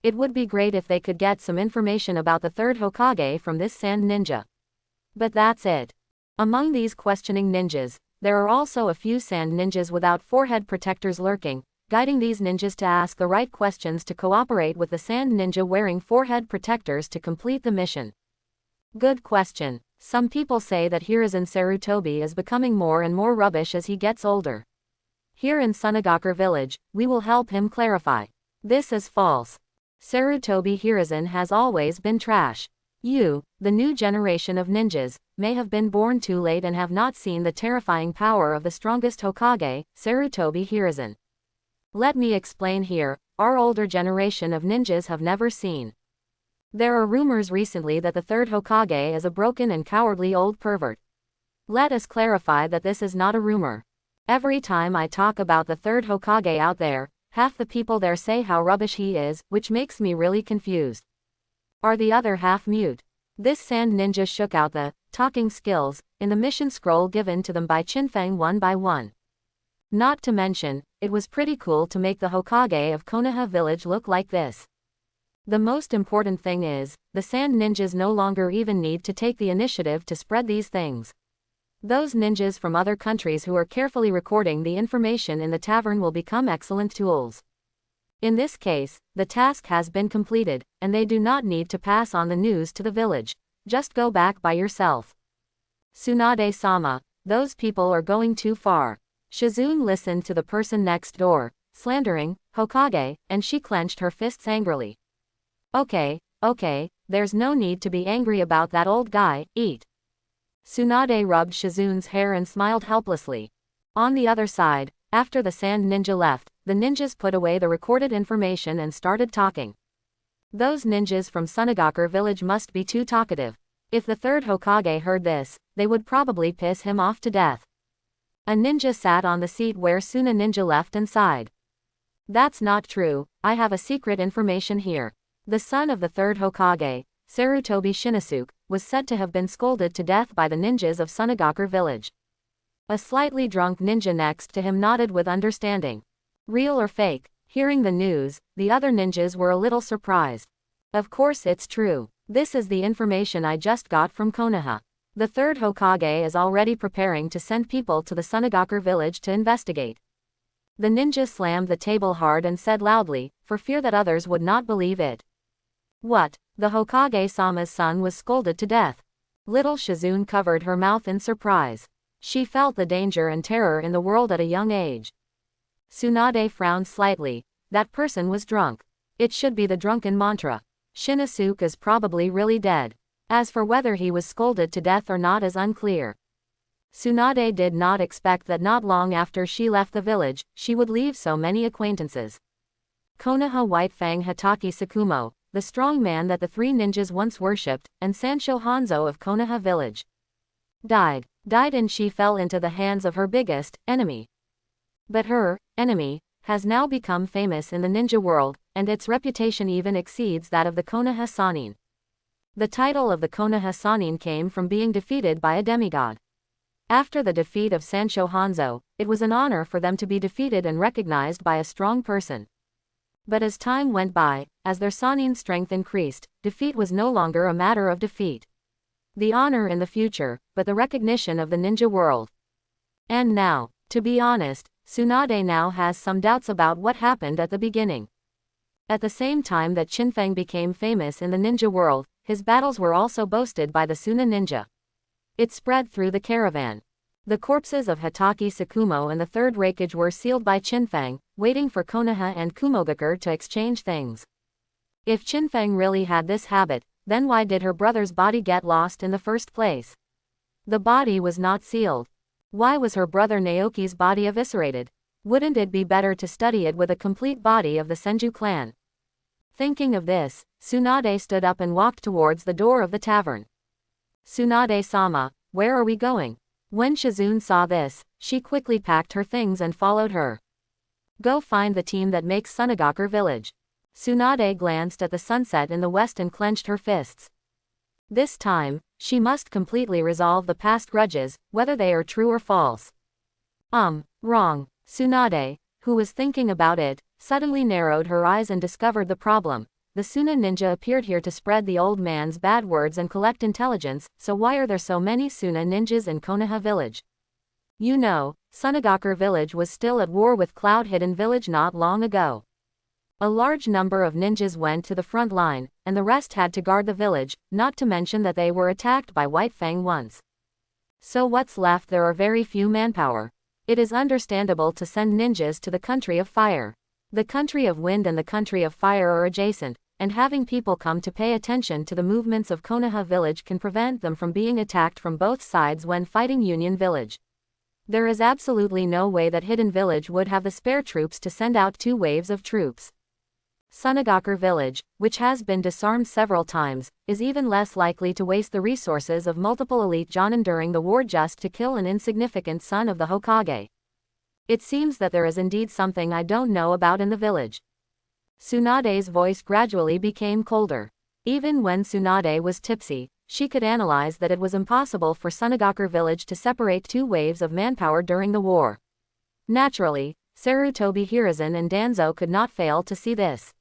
It would be great if they could get some information about the third Hokage from this sand ninja. But that's it. Among these questioning ninjas, there are also a few sand ninjas without forehead protectors lurking, guiding these ninjas to ask the right questions to cooperate with the sand ninja wearing forehead protectors to complete the mission. Good question. Some people say that Hiruzen Sarutobi is becoming more and more rubbish as he gets older. Here in Sunagaku village, we will help him clarify. This is false. Sarutobi Hiruzen has always been trash. You, the new generation of ninjas, may have been born too late and have not seen the terrifying power of the strongest Hokage, Sarutobi Hiruzen. Let me explain here, our older generation of ninjas have never seen. There are rumors recently that the third Hokage is a broken and cowardly old pervert. Let us clarify that this is not a rumor. Every time I talk about the third Hokage out there, half the people there say how rubbish he is, which makes me really confused. Are the other half mute? This sand ninja shook out the talking skills in the mission scroll given to them by Fang one by one. Not to mention, it was pretty cool to make the Hokage of Konaha village look like this. The most important thing is, the sand ninjas no longer even need to take the initiative to spread these things. Those ninjas from other countries who are carefully recording the information in the tavern will become excellent tools. In this case, the task has been completed, and they do not need to pass on the news to the village. just go back by yourself. Tsunade-sama, those people are going too far. Shizune listened to the person next door, slandering Hokage, and she clenched her fists angrily. Okay, there's no need to be angry about that old guy, eat. Tsunade rubbed Shizune's hair and smiled helplessly. On the other side, after the sand ninja left, the ninjas put away the recorded information and started talking. Those ninjas from Tsunagaku village must be too talkative. If the third Hokage heard this, they would probably piss him off to death. A ninja sat on the seat where Suna ninja left and sighed. That's not true, I have a secret information here. The son of the third Hokage, Sarutobi Shinizuke, was said to have been scolded to death by the ninjas of Tsunagaku village. A slightly drunk ninja next to him nodded with understanding. Real or fake? Hearing the news, the other ninjas were a little surprised. Of course it's true. This is the information I just got from Konaha. The third Hokage is already preparing to send people to the Tsunagaku village to investigate. The ninja slammed the table hard and said loudly, for fear that others would not believe it. What? The Hokage-sama's son was scolded to death. Little Shizune covered her mouth in surprise. She felt the danger and terror in the world at a young age. Tsunade frowned slightly. That person was drunk. It should be the drunken mantra. Shinizuke is probably really dead. As for whether he was scolded to death or not is unclear. Tsunade did not expect that not long after she left the village, she would leave so many acquaintances. Konaha White Fang Hatake Tsukumo, the strong man that the three ninjas once worshipped, and Sancho Hanzo of Konaha village. Died and she fell into the hands of her biggest enemy. But her enemy has now become famous in the ninja world, and its reputation even exceeds that of the Konaha Sannin. The title of the Konaha Sannin came from being defeated by a demigod. After the defeat of Sancho Hanzo, it was an honor for them to be defeated and recognized by a strong person. But as time went by, as their Sannin strength increased, defeat was no longer a matter of defeat. The honor in the future, but the recognition of the ninja world. And now, to be honest, Tsunade now has some doubts about what happened at the beginning. At the same time that Shinfeng became famous in the ninja world, his battles were also boasted by the Suna ninja. It spread through the caravan. The corpses of Hatake Tsukumo and the third Raikage were sealed by Shinfeng, waiting for Konaha and Kumogaku to exchange things. If Shinfeng really had this habit, then why did her brother's body get lost in the first place? The body was not sealed. Why was her brother Naoki's body eviscerated? Wouldn't it be better to study it with a complete body of the Senju clan? Thinking of this, Tsunade stood up and walked towards the door of the tavern. Tsunade-sama, where are we going? When Shizune saw this, she quickly packed her things and followed her. Go find the team that makes Tsunagaku village. Tsunade glanced at the sunset in the west and clenched her fists. This time, she must completely resolve the past grudges, whether they are true or false. Wrong. Tsunade, who was thinking about it, suddenly narrowed her eyes and discovered the problem. The Suna ninja appeared here to spread the old man's bad words and collect intelligence, so why are there so many Suna ninjas in Konaha village? You know, Tsunagaku village was still at war with Cloud Hidden village not long ago. A large number of ninjas went to the front line, and the rest had to guard the village, not to mention that they were attacked by White Fang once. So what's left? There are very few manpower. It is understandable to send ninjas to the country of fire. The country of wind and the country of fire are adjacent, and having people come to pay attention to the movements of Konaha village can prevent them from being attacked from both sides when fighting Union village. There is absolutely no way that Hidden village would have the spare troops to send out 2 waves of troops. Tsunagaku village, which has been disarmed several times, is even less likely to waste the resources of multiple elite jonin during the war just to kill an insignificant son of the Hokage. It seems that there is indeed something I don't know about in the village. Tsunade's voice gradually became colder. Even when Tsunade was tipsy, she could analyze that it was impossible for Tsunagaku village to separate 2 waves of manpower during the war. Naturally, Sarutobi Hiruzen and Danzo could not fail to see this.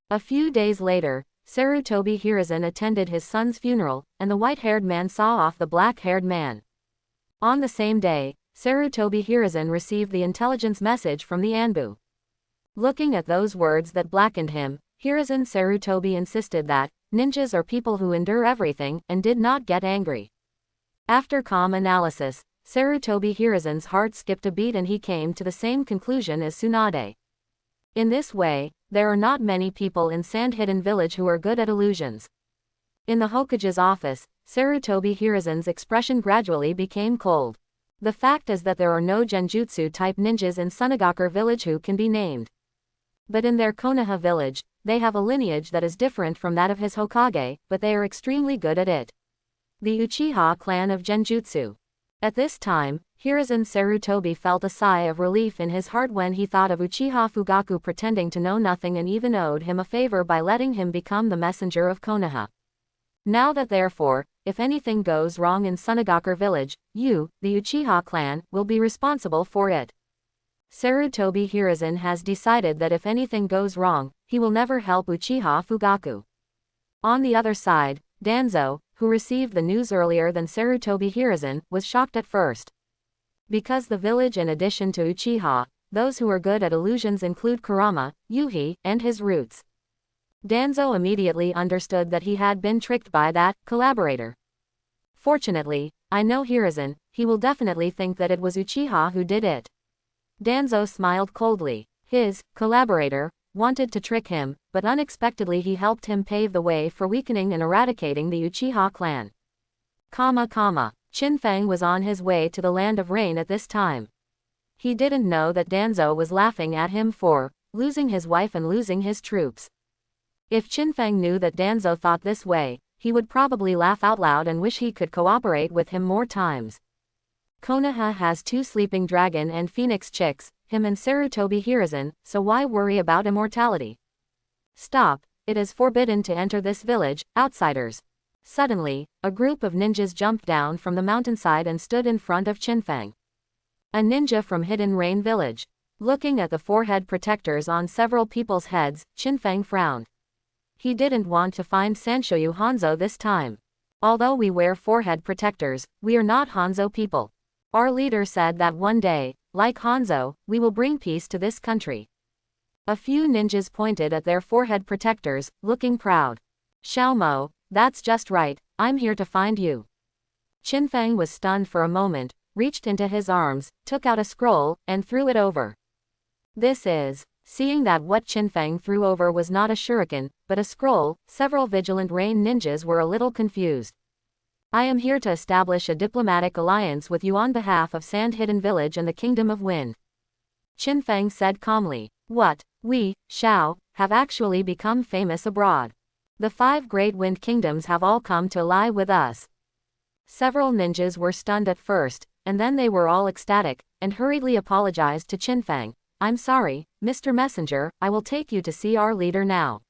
A few days later, Sarutobi Hiruzen attended his son's funeral, and the white-haired man saw off the black-haired man. On the same day, Sarutobi Hiruzen received the intelligence message from the Anbu. Looking at those words that blackened him, Hiruzen Sarutobi insisted that, ninjas are people who endure everything and did not get angry. After calm analysis, Sarutobi Hiruzen's heart skipped a beat and he came to the same conclusion as Tsunade. In this way, there are not many people in Sand Hidden Village who are good at illusions. In the Hokage's office, Sarutobi Hiruzen's expression gradually became cold. The fact is that there are no genjutsu-type ninjas in Sunagaku village who can be named. But in their Konaha village, they have a lineage that is different from that of his Hokage, but they are extremely good at it. The Uchiha clan of Genjutsu. At this time, Hiruzen Sarutobi felt a sigh of relief in his heart when he thought of Uchiha Fugaku pretending to know nothing and even owed him a favor by letting him become the messenger of Konaha. Now that therefore, if anything goes wrong in Sunagaku village, you, the Uchiha clan, will be responsible for it. Sarutobi Hiruzen has decided that if anything goes wrong, he will never help Uchiha Fugaku. On the other side, Danzo, who received the news earlier than Sarutobi Hiruzen, was shocked at first. Because the village in addition to Uchiha, those who are good at illusions include Kurama, Yuhi, and his roots. Danzo immediately understood that he had been tricked by that collaborator. Fortunately, I know Hiruzen, he will definitely think that it was Uchiha who did it. Danzo smiled coldly. His collaborator wanted to trick him, but unexpectedly he helped him pave the way for weakening and eradicating the Uchiha clan. Fang was on his way to the land of rain at this time. He didn't know that Danzo was laughing at him for losing his wife and losing his troops. If Fang knew that Danzo thought this way, he would probably laugh out loud and wish he could cooperate with him more times. Konaha has 2 sleeping dragon and phoenix chicks, him and Sarutobi Hiruzen, so why worry about immortality? Stop, it is forbidden to enter this village, outsiders. Suddenly, a group of ninjas jumped down from the mountainside and stood in front of Fang. A ninja from Hidden Rain Village. Looking at the forehead protectors on several people's heads, Fang frowned. He didn't want to find Sanshoyu Hanzo this time. Although we wear forehead protectors, we are not Hanzo people. Our leader said that one day, like Hanzo, we will bring peace to this country. A few ninjas pointed at their forehead protectors, looking proud. Xiaomo, that's just right, I'm here to find you. Fang was stunned for a moment, reached into his arms, took out a scroll, and threw it over. This is. Seeing that what Fang threw over was not a shuriken, but a scroll, several vigilant rain ninjas were a little confused. I am here to establish a diplomatic alliance with you on behalf of Sand Hidden Village and the Kingdom of Wind. Fang said calmly. What? We, Shao, have actually become famous abroad. The 5 great wind kingdoms have all come to ally with us. Several ninjas were stunned at first, and then they were all ecstatic, and hurriedly apologized to Fang. I'm sorry, Mr. Messenger, I will take you to see our leader now.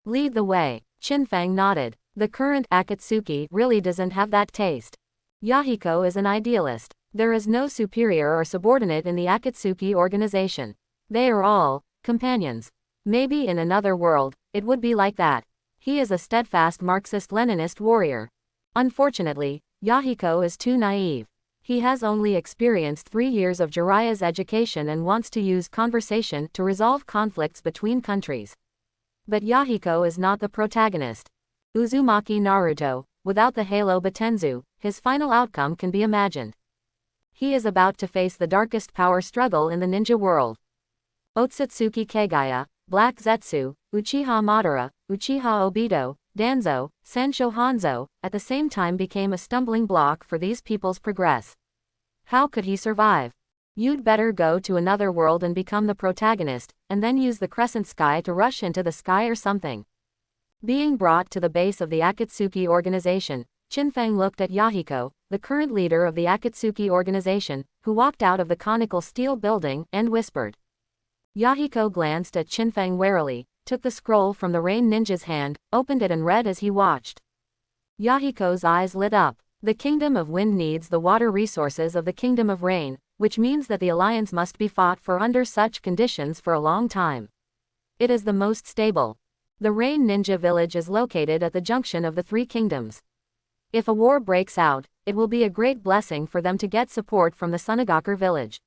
Lead the way. Fang nodded. The current Akatsuki really doesn't have that taste. Yahiko is an idealist. There is no superior or subordinate in the Akatsuki organization. They are all companions. Maybe in another world, it would be like that. He is a steadfast Marxist-Leninist warrior. Unfortunately, Yahiko is too naive. He has only experienced 3 years of Jiraiya's education and wants to use conversation to resolve conflicts between countries. But Yahiko is not the protagonist. Uzumaki Naruto, without the Halo Batenzu, his final outcome can be imagined. He is about to face the darkest power struggle in the ninja world. Otsutsuki Kagaya, Black Zetsu, Uchiha Madara, Uchiha Obito, Danzo, Sansho Hanzo, at the same time became a stumbling block for these people's progress. How could he survive? You'd better go to another world and become the protagonist, and then use the crescent sky to rush into the sky or something. Being brought to the base of the Akatsuki organization, Fang looked at Yahiko, the current leader of the Akatsuki organization, who walked out of the conical steel building, and whispered. Yahiko glanced at Fang warily, took the scroll from the rain ninja's hand, opened it and read as he watched. Yahiko's eyes lit up. The Kingdom of Wind needs the water resources of the Kingdom of Rain, which means that the alliance must be fought for under such conditions for a long time. It is the most stable. The Rain Ninja Village is located at the junction of the 3 kingdoms. If a war breaks out, it will be a great blessing for them to get support from the Sunagaku village.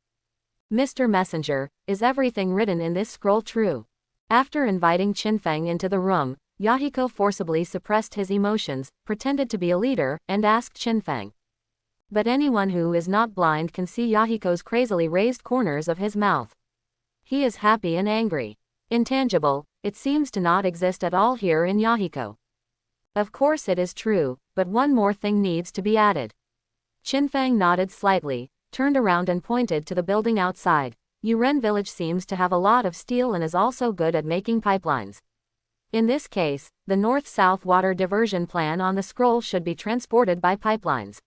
Mr. Messenger, is everything written in this scroll true? After inviting Fang into the room, Yahiko forcibly suppressed his emotions, pretended to be a leader, and asked Fang. But anyone who is not blind can see Yahiko's crazily raised corners of his mouth. He is happy and angry. Intangible, it seems to not exist at all here in Yahiko. Of course it is true, but one more thing needs to be added. Fang nodded slightly, turned around and pointed to the building outside. Uren village seems to have a lot of steel and is also good at making pipelines. In this case, the north-south water diversion plan on the scroll should be transported by pipelines.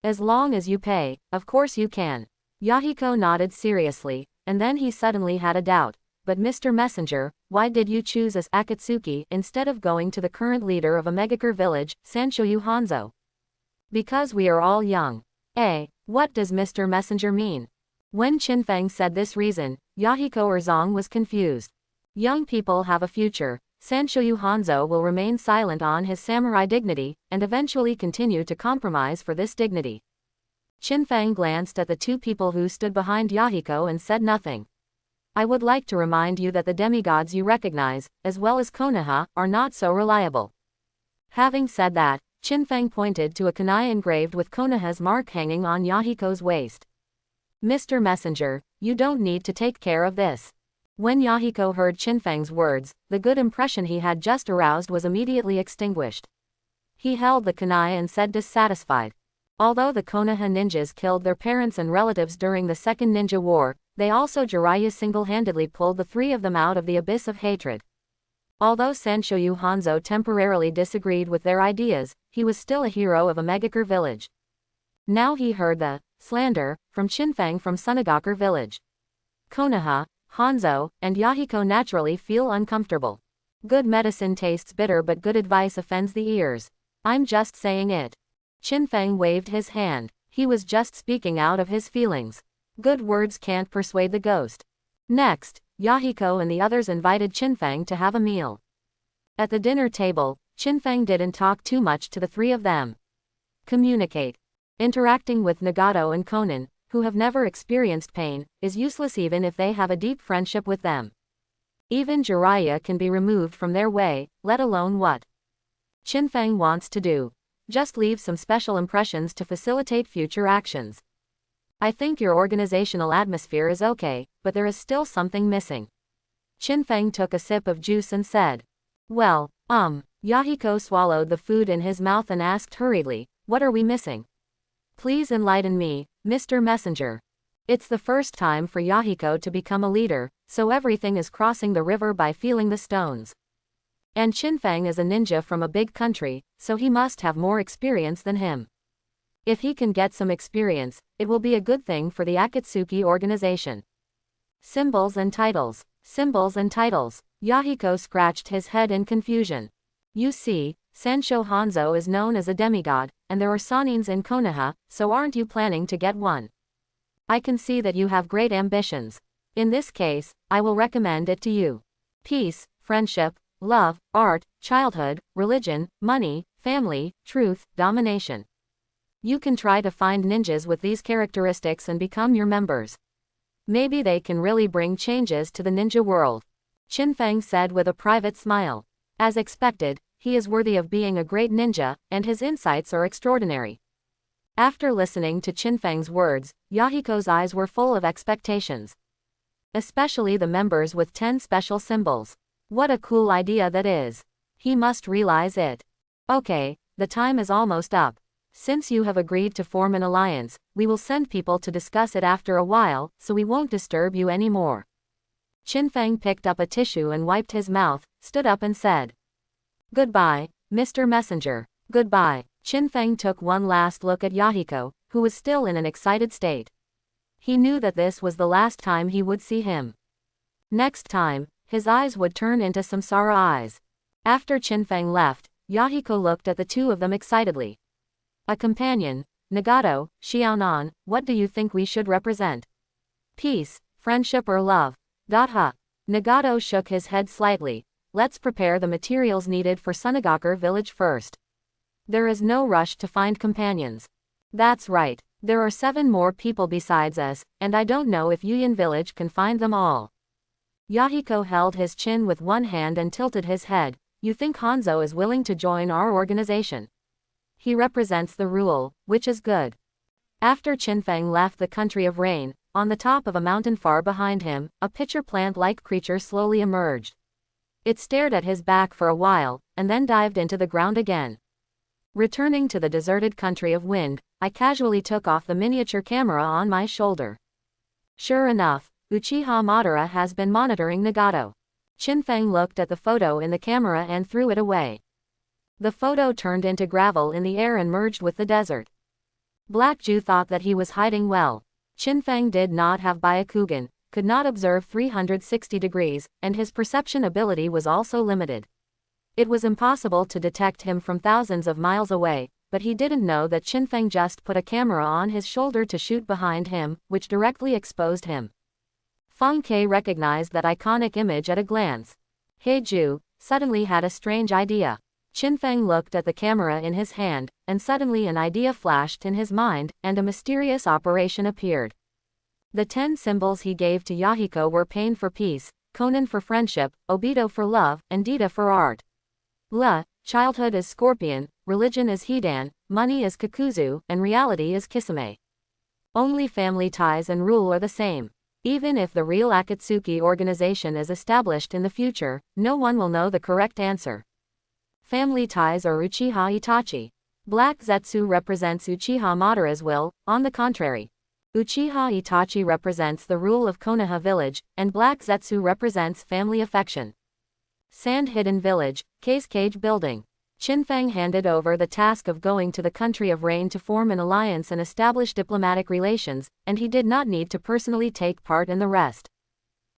As long as you pay, of course you can. Yahiko nodded seriously, and then he suddenly had a doubt. But Mr. Messenger, why did you choose as Akatsuki instead of going to the current leader of a megacure village, Sanshoyu Hanzo? Because we are all young. What does Mr. Messenger mean? When Fang said this reason, Yahiko Zong was confused. Young people have a future. Sanshoyu Hanzo will remain silent on his samurai dignity, and eventually continue to compromise for this dignity. Fang glanced at the two people who stood behind Yahiko and said nothing. I would like to remind you that the demigods you recognize, as well as Konaha, are not so reliable. Having said that, Fang pointed to a kunai engraved with Konaha's mark hanging on Yahiko's waist. Mr. Messenger, you don't need to take care of this. When Yahiko heard Fang's words, the good impression he had just aroused was immediately extinguished. He held the kunai and said dissatisfied. Although the Konaha ninjas killed their parents and relatives during the Second Ninja War, they also Jiraiya single-handedly pulled the three of them out of the abyss of hatred. Although Sanshoyu Hanzo temporarily disagreed with their ideas, he was still a hero of a megacure village. Now he heard the slander from Fang from Sunagaku village. Konaha, Hanzo, and Yahiko naturally feel uncomfortable. Good medicine tastes bitter but good advice offends the ears. I'm just saying it. Fang waved his hand. He was just speaking out of his feelings. Good words can't persuade the ghost. Next, Yahiko and the others invited Fang to have a meal. At the dinner table, Fang didn't talk too much to the three of them. Communicate. Interacting with Nagato and Konan, who have never experienced pain, is useless even if they have a deep friendship with them. Even Jiraiya can be removed from their way, let alone what Fang wants to do. Just leave some special impressions to facilitate future actions. I think your organizational atmosphere is okay, but there is still something missing. Fang took a sip of juice and said. Well, Yahiko swallowed the food in his mouth and asked hurriedly, what are we missing? Please enlighten me, Mr. Messenger. It's the first time for Yahiko to become a leader, so everything is crossing the river by feeling the stones. And Fang is a ninja from a big country, so he must have more experience than him. If he can get some experience, it will be a good thing for the Akatsuki organization. Symbols and titles. Symbols and titles. Yahiko scratched his head in confusion. You see, Sansho Hanzo is known as a demigod, and there are Sanins in Konaha, so aren't you planning to get one? I can see that you have great ambitions. In this case, I will recommend it to you. Peace, friendship, love, art, childhood, religion, money, family, truth, domination. You can try to find ninjas with these characteristics and become your members. Maybe they can really bring changes to the ninja world. Fang said with a private smile. As expected, he is worthy of being a great ninja, and his insights are extraordinary. After listening to Fang's words, Yahiko's eyes were full of expectations. Especially the members with 10 special symbols. What a cool idea that is. He must realize it. Okay, the time is almost up. Since you have agreed to form an alliance, we will send people to discuss it after a while, so we won't disturb you anymore. Fang picked up a tissue and wiped his mouth, stood up and said. Goodbye, Mr. Messenger. Goodbye. Fang took one last look at Yahiko, who was still in an excited state. He knew that this was the last time he would see him. Next time, his eyes would turn into samsara eyes. After Fang left, Yahiko looked at the two of them excitedly. A companion, Nagato, Xiaonan, what do you think we should represent? Peace, friendship or love? Nagato shook his head slightly. Let's prepare the materials needed for Sunagaku village first. There is no rush to find companions. That's right, there are 7 more people besides us, and I don't know if Yuyan village can find them all. Yahiko held his chin with one hand and tilted his head. you think Hanzo is willing to join our organization? He represents the rule, which is good. After Qinfeng left the country of rain, on the top of a mountain far behind him, a pitcher plant-like creature slowly emerged. It stared at his back for a while, and then dived into the ground again. Returning to the deserted country of wind, I casually took off the miniature camera on my shoulder. Sure enough, Uchiha Madara has been monitoring Nagato. Qinfeng looked at the photo in the camera and threw it away. The photo turned into gravel in the air and merged with the desert. Black Jew thought that he was hiding well. Qinfeng did not have Byakugan, could not observe 360 degrees, and his perception ability was also limited. It was impossible to detect him from thousands of miles away, but he didn't know that Qinfeng just put a camera on his shoulder to shoot behind him, which directly exposed him. Fang recognized that iconic image at a glance. He Ju suddenly had a strange idea. Qinfeng looked at the camera in his hand, and suddenly an idea flashed in his mind, and a mysterious operation appeared. The 10 symbols he gave to Yahiko were pain for peace, Konan for friendship, Obito for love, and Dita for art. Childhood is Scorpion, religion is Hidan, money is Kakuzu, and reality is Kisame. Only family ties and rule are the same. Even if the real Akatsuki organization is established in the future, no one will know the correct answer. Family ties are Uchiha Itachi. Black Zetsu represents Uchiha Madara's will, on the contrary. Uchiha Itachi represents the rule of Konaha village, and Black Zetsu represents family affection. Sand Hidden Village, Kage Building. Qinfeng handed over the task of going to the country of rain to form an alliance and establish diplomatic relations, and he did not need to personally take part in the rest.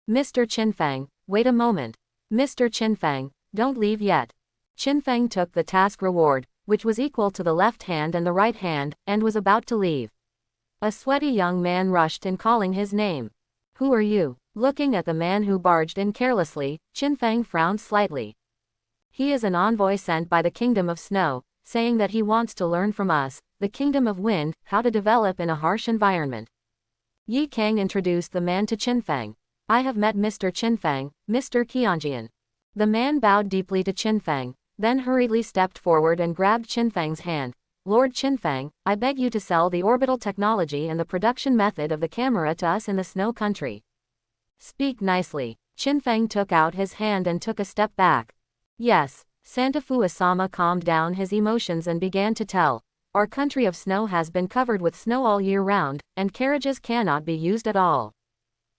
Mr. Qinfeng, wait a moment. Mr. Qinfeng, don't leave yet. Qinfeng took the task reward, which was equal to the left hand and the right hand, and was about to leave. A sweaty young man rushed in calling his name. Who are you? Looking at the man who barged in carelessly, Qinfeng frowned slightly. He is an envoy sent by the Kingdom of Snow, saying that he wants to learn from us, the Kingdom of Wind, how to develop in a harsh environment. Yi Kang introduced the man to Qinfeng. I have met Mr. Qinfeng, Mr. Qianjian. The man bowed deeply to Qinfeng, then hurriedly stepped forward and grabbed Qinfeng's hand. Lord Qinfeng, I beg you to sell the orbital technology and the production method of the camera to us in the Snow Country. Speak nicely. Qinfeng took out his hand and took a step back. Yes. Santafu-sama calmed down his emotions and began to tell. Our country of snow has been covered with snow all year round, and carriages cannot be used at all.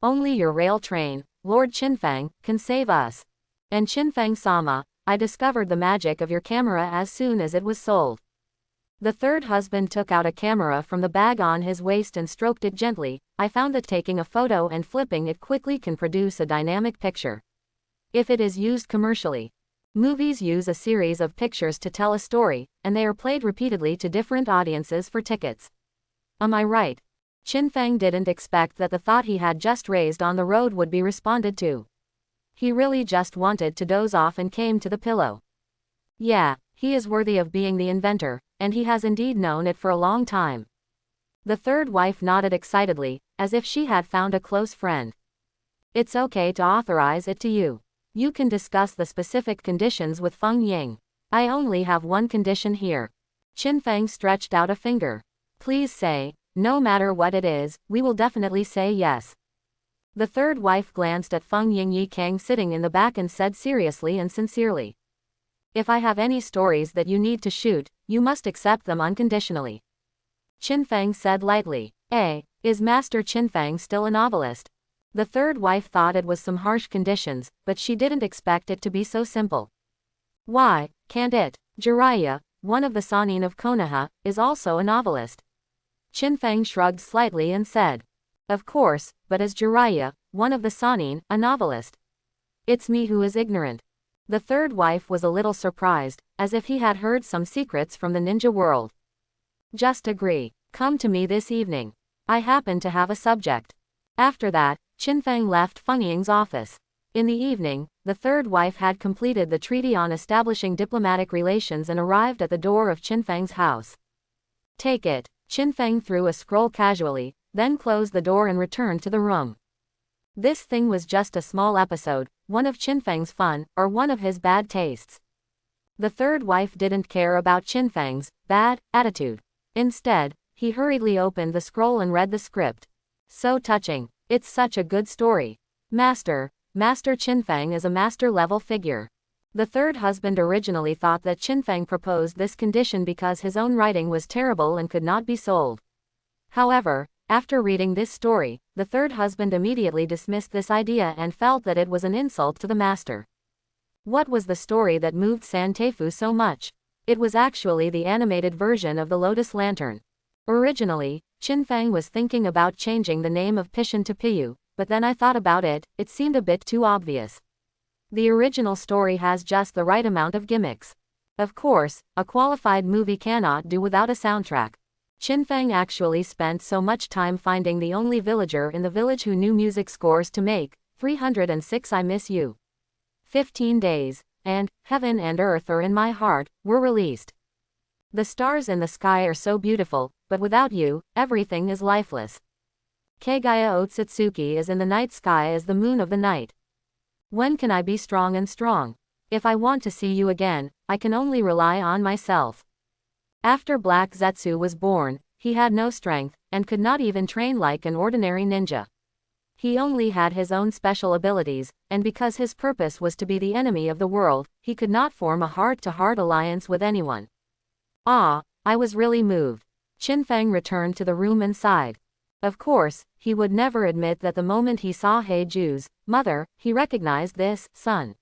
Only your rail train, Lord Qinfeng, can save us. And Qinfeng-sama, I discovered the magic of your camera as soon as it was sold. The third husband took out a camera from the bag on his waist and stroked it gently. I found that taking a photo and flipping it quickly can produce a dynamic picture. If it is used commercially. Movies use a series of pictures to tell a story, and they are played repeatedly to different audiences for tickets. Am I right? Qinfeng didn't expect that the thought he had just raised on the road would be responded to. He really just wanted to doze off and came to the pillow. Yeah, he is worthy of being the inventor, and he has indeed known it for a long time. The third wife nodded excitedly, as if she had found a close friend. It's okay to authorize it to you. You can discuss the specific conditions with Feng Ying. I only have one condition here. Qinfeng stretched out a finger. Please say, no matter what it is, we will definitely say yes. The third wife glanced at Feng Ying Yi Kang sitting in the back and said seriously and sincerely. If I have any stories that you need to shoot, you must accept them unconditionally. Qinfeng said lightly. Is Master Qinfeng still a novelist? The third wife thought it was some harsh conditions, but she didn't expect it to be so simple. Why, can't it? Jiraiya, one of the Sannin of Konaha, is also a novelist. Qinfeng shrugged slightly and said. Of course, but is Jiraiya, one of the Sannin, a novelist? It's me who is ignorant. The third wife was a little surprised, as if he had heard some secrets from the ninja world. Just agree. Come to me this evening. I happen to have a subject. After that, Qinfeng left Feng Ying's office. In the evening, the third wife had completed the treaty on establishing diplomatic relations and arrived at the door of Qinfeng's house. Take it. Qinfeng threw a scroll casually, then closed the door and returned to the room. This thing was just a small episode, one of Qinfeng's fun, or one of his bad tastes. The third wife didn't care about Qinfang's bad attitude. Instead, he hurriedly opened the scroll and read the script. So touching. It's such a good story. Master Qinfang is a master-level figure. The third husband originally thought that Qinfang proposed this condition because his own writing was terrible and could not be sold. However, after reading this story, the third husband immediately dismissed this idea and felt that it was an insult to the master. What was the story that moved Santeifu so much? It was actually the animated version of the Lotus Lantern. Originally, Qinfang was thinking about changing the name of Pishin to Piyu, but then I thought about it, it seemed a bit too obvious. The original story has just the right amount of gimmicks. Of course, a qualified movie cannot do without a soundtrack. Qinfang actually spent so much time finding the only villager in the village who knew music scores to make 306 I Miss You, 15 Days, and Heaven and Earth Are in My Heart were released. The stars in the sky are so beautiful, but without you, everything is lifeless. Kagaya Otsutsuki is in the night sky as the moon of the night. When can I be strong and strong? If I want to see you again, I can only rely on myself. After Black Zetsu was born, he had no strength, and could not even train like an ordinary ninja. He only had his own special abilities, and because his purpose was to be the enemy of the world, he could not form a heart-to-heart alliance with anyone. Ah, I was really moved. Qinfang returned to the room and sighed. Of course, he would never admit that the moment he saw Heiju's mother, he recognized this son.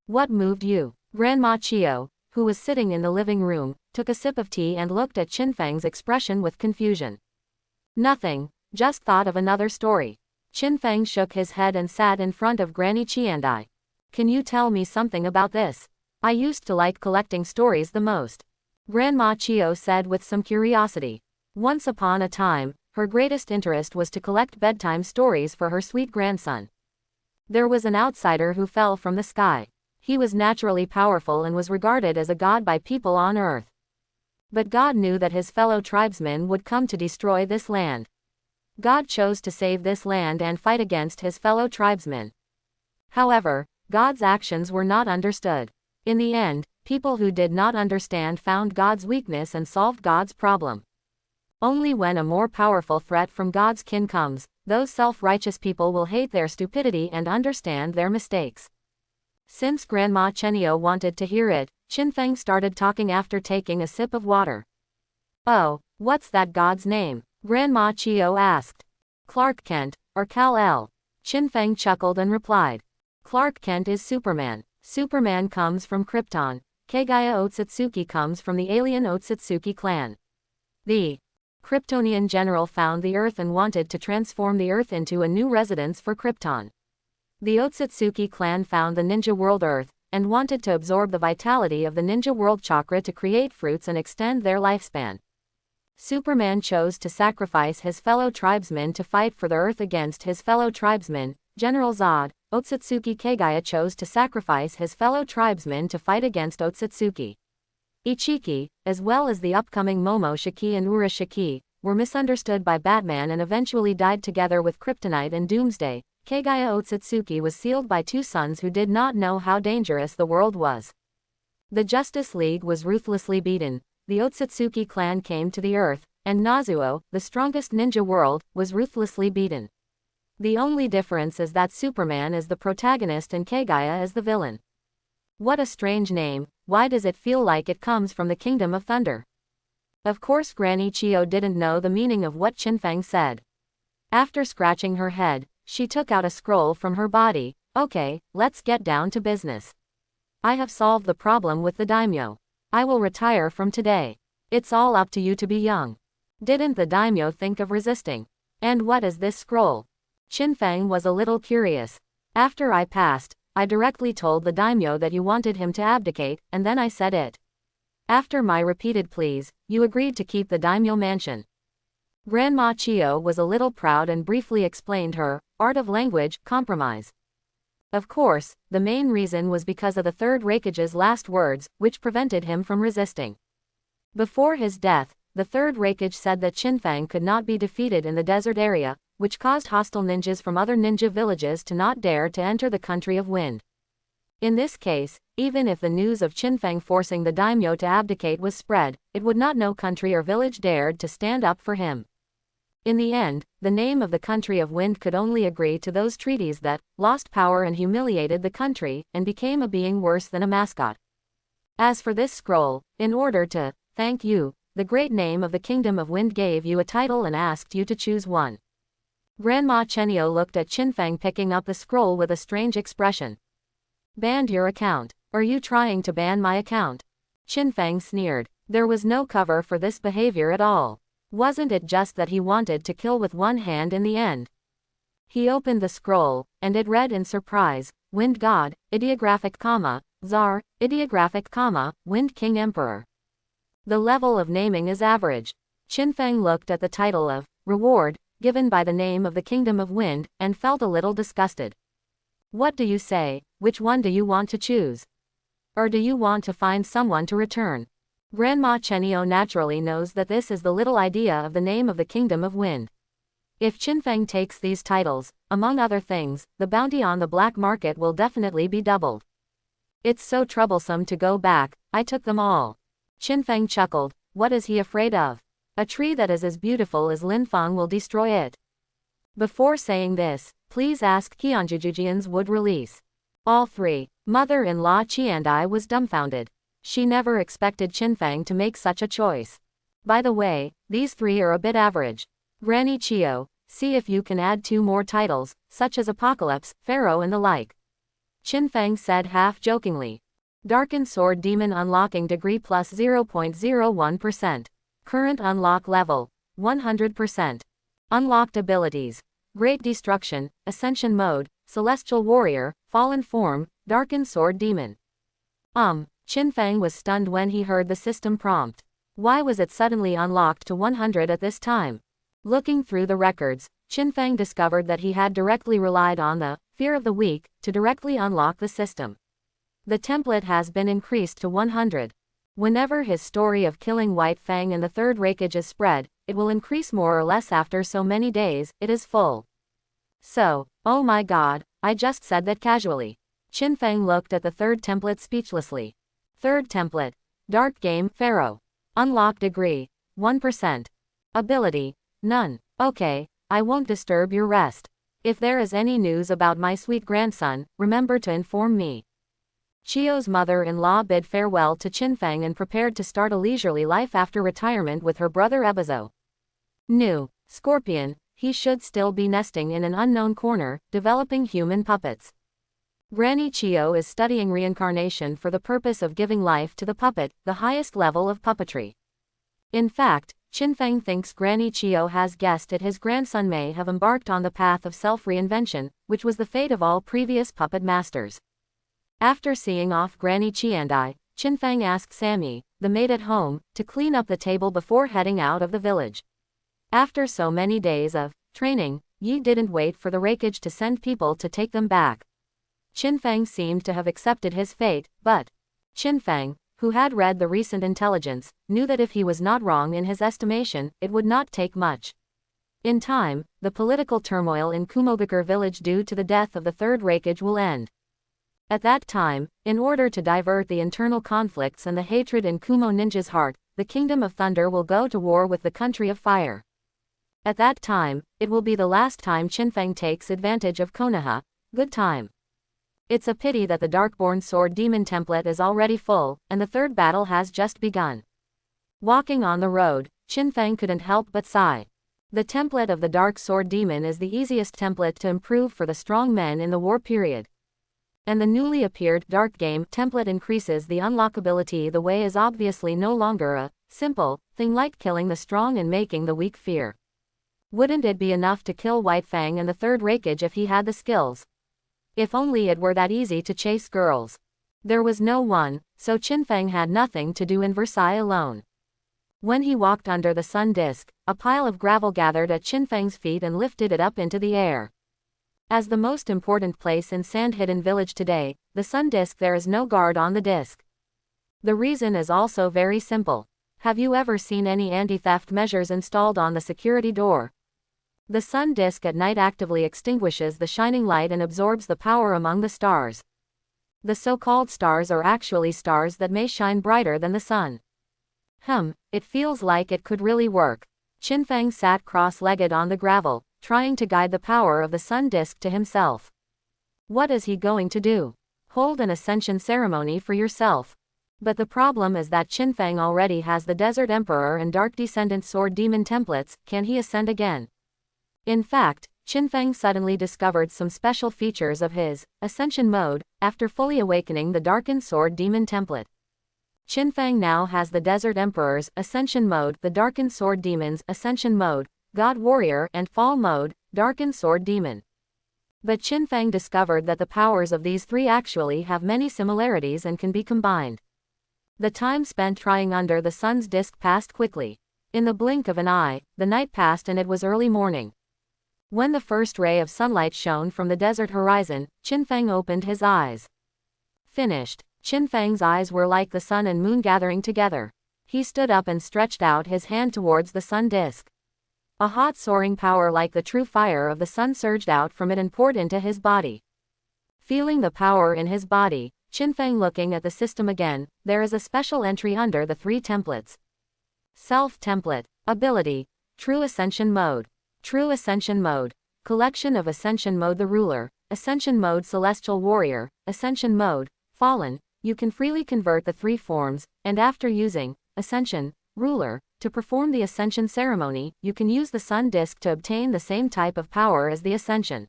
What moved you? Grandma Chio, who was sitting in the living room, took a sip of tea and looked at Qinfang's expression with confusion. Nothing, just thought of another story. Qinfang shook his head and sat in front of Granny Qiandai. Can you tell me something about this? I used to like collecting stories the most. Grandma Chio said with some curiosity. Once upon a time, her greatest interest was to collect bedtime stories for her sweet grandson. There was an outsider who fell from the sky. He was naturally powerful and was regarded as a god by people on earth. But God knew that his fellow tribesmen would come to destroy this land. God chose to save this land and fight against his fellow tribesmen. However, God's actions were not understood. In the end, people who did not understand found God's weakness and solved God's problem. Only when a more powerful threat from God's kin comes, those self-righteous people will hate their stupidity and understand their mistakes. Since Grandma Chenio wanted to hear it, Qinfang started talking after taking a sip of water. Oh, what's that god's name? Grandma Chio asked. Clark Kent, or Kal-El. Qinfang chuckled and replied. Clark Kent is Superman. Superman comes from Krypton. Kagaya Otsutsuki comes from the alien Otsutsuki clan. The Kryptonian general found the Earth and wanted to transform the Earth into a new residence for Krypton. The Otsutsuki clan found the Ninja World Earth, and wanted to absorb the vitality of the Ninja World Chakra to create fruits and extend their lifespan. Superman chose to sacrifice his fellow tribesmen to fight for the Earth against his fellow tribesmen. General Zod, Otsutsuki Kagaya chose to sacrifice his fellow tribesmen to fight against Otsutsuki. Ichiki, as well as the upcoming Momo Shiki and Ura Shiki, were misunderstood by Batman and eventually died together with Kryptonite and Doomsday. Kagaya Otsutsuki was sealed by two sons who did not know how dangerous the world was. The Justice League was ruthlessly beaten, the Otsutsuki clan came to the Earth, and Nazuo, the strongest ninja world, was ruthlessly beaten. The only difference is that Superman is the protagonist and Kagaya is the villain. What a strange name, why does it feel like it comes from the Kingdom of Thunder? Of course Granny Chio didn't know the meaning of what Qinfang said. After scratching her head, she took out a scroll from her body. Okay, let's get down to business. I have solved the problem with the daimyo. I will retire from today. It's all up to you to be young. Didn't the daimyo think of resisting? And what is this scroll? Qinfang was a little curious. After I passed, I directly told the daimyo that you wanted him to abdicate, and then I said it. After my repeated pleas, you agreed to keep the daimyo mansion. Grandma Chio was a little proud and briefly explained her art of language compromise. Of course, the main reason was because of the third Raikage's last words, which prevented him from resisting. Before his death, the third Raikage said that Qinfang could not be defeated in the desert area, which caused hostile ninjas from other ninja villages to not dare to enter the country of wind. In this case, even if the news of Qinfeng forcing the daimyo to abdicate was spread, it would not no country or village dared to stand up for him. In the end, the name of the country of wind could only agree to those treaties that lost power and humiliated the country, and became a being worse than a mascot. As for this scroll, in order to thank you, the great name of the Kingdom of Wind gave you a title and asked you to choose one. Grandma Chenio looked at Qinfeng picking up the scroll with a strange expression. Banned your account. Are you trying to ban my account? Qinfeng sneered. There was no cover for this behavior at all. Wasn't it just that he wanted to kill with one hand in the end? He opened the scroll, and it read in surprise, Wind God, ideographic comma, Tsar, ideographic comma, Wind King Emperor. The level of naming is average. Qinfeng looked at the title of reward, given by the name of the Kingdom of Wind, and felt a little disgusted. What do you say? Which one do you want to choose? Or do you want to find someone to return? Grandma Chenio naturally knows that this is the little idea of the name of the Kingdom of Wind. If Qinfeng takes these titles, among other things, the bounty on the black market will definitely be doubled. It's so troublesome to go back, I took them all. Qinfeng chuckled. What is he afraid of? A tree that is as beautiful as Linfang will destroy it. Before saying this, please ask Qianjujujian's wood release. All three. Mother-in-law Qiandai was dumbfounded. She never expected Qinfeng to make such a choice. By the way, these three are a bit average. Granny Chio, see if you can add 2 more titles, such as Apocalypse, Pharaoh and the like. Qinfeng said half-jokingly. Darkened Sword Demon unlocking degree plus 0.01%. Current unlock level, 100%. Unlocked abilities. Great Destruction, Ascension Mode, Celestial Warrior, Fallen Form, Darkened Sword Demon. Qinfeng was stunned when he heard the system prompt. Why was it suddenly unlocked to 100 at this time? Looking through the records, Qinfeng discovered that he had directly relied on the Fear of the Weak to directly unlock the system. The template has been increased to 100. Whenever his story of killing White Fang in the third Raikage is spread, it will increase more or less after so many days, it is full. So, oh my god, I just said that casually. Qinfeng looked at the third template speechlessly. Third template. Dark Game, Pharaoh. Unlock degree, 1%. Ability, none. Okay, I won't disturb your rest. If there is any news about my sweet grandson, remember to inform me. Chio's mother-in-law bid farewell to Qinfeng and prepared to start a leisurely life after retirement with her brother Ebizo. New Scorpion, he should still be nesting in an unknown corner, developing human puppets. Granny Chio is studying reincarnation for the purpose of giving life to the puppet, the highest level of puppetry. In fact, Qinfeng thinks Granny Chio has guessed that his grandson may have embarked on the path of self-reinvention, which was the fate of all previous puppet masters. After seeing off Granny Qiandai, Qinfeng asked Sammy, the maid at home, to clean up the table before heading out of the village. After so many days of training, Yi didn't wait for the Raikage to send people to take them back. Qinfeng seemed to have accepted his fate, but Qinfeng, who had read the recent intelligence, knew that if he was not wrong in his estimation, it would not take much. In time, the political turmoil in Kumobakure village due to the death of the third Raikage will end. At that time, in order to divert the internal conflicts and the hatred in Kumo Ninja's heart, the Kingdom of Thunder will go to war with the Country of Fire. At that time, it will be the last time Qinfeng takes advantage of Konaha. Good time. It's a pity that the Darkborn Sword Demon template is already full, and the third battle has just begun. Walking on the road, Qinfeng couldn't help but sigh. The template of the Dark Sword Demon is the easiest template to improve for the strong men in the war period. And the newly appeared Dark Game template increases the unlockability. The way is obviously no longer a simple thing like killing the strong and making the weak fear. Wouldn't it be enough to kill White Fang and the third Raikage if he had the skills? If only it were that easy to chase girls. There was no one, so Qinfeng had nothing to do in Versailles alone. When he walked under the sun disk, a pile of gravel gathered at Qinfeng's feet and lifted it up into the air. As the most important place in Sand-Hidden Village today, the sun disk, there is no guard on the disk. The reason is also very simple. Have you ever seen any anti-theft measures installed on the security door? The sun disk at night actively extinguishes the shining light and absorbs the power among the stars. The so-called stars are actually stars that may shine brighter than the sun. It feels like it could really work. Fang sat cross-legged on the gravel, trying to guide the power of the sun disk to himself. What is he going to do? Hold an ascension ceremony for yourself. But the problem is that Fang already has the Desert Emperor and Dark Descendant Sword Demon templates. Can he ascend again? In fact, Fang suddenly discovered some special features of his ascension mode after fully awakening the Darkened Sword Demon template. Fang now has the Desert Emperor's ascension mode, the Darkened Sword Demon's ascension mode, God Warrior and Fall mode, Darkened Sword Demon. But Fang discovered that the powers of these three actually have many similarities and can be combined. The time spent trying under the sun's disk passed quickly. In the blink of an eye, the night passed and it was early morning. When the first ray of sunlight shone from the desert horizon, Fang opened his eyes. Finished. Fang's eyes were like the sun and moon gathering together. He stood up and stretched out his hand towards the sun disk. A hot soaring power like the true fire of the sun surged out from it and poured into his body. Feeling the power in his body, Fang looking at the system again, there is a special entry under the three templates. Self template, ability, true ascension mode. True ascension mode, collection of ascension mode the ruler, ascension mode celestial warrior, ascension mode, fallen. You can freely convert the three forms, and after using ascension, ruler, to perform the ascension ceremony, you can use the sun disk to obtain the same type of power as the ascension.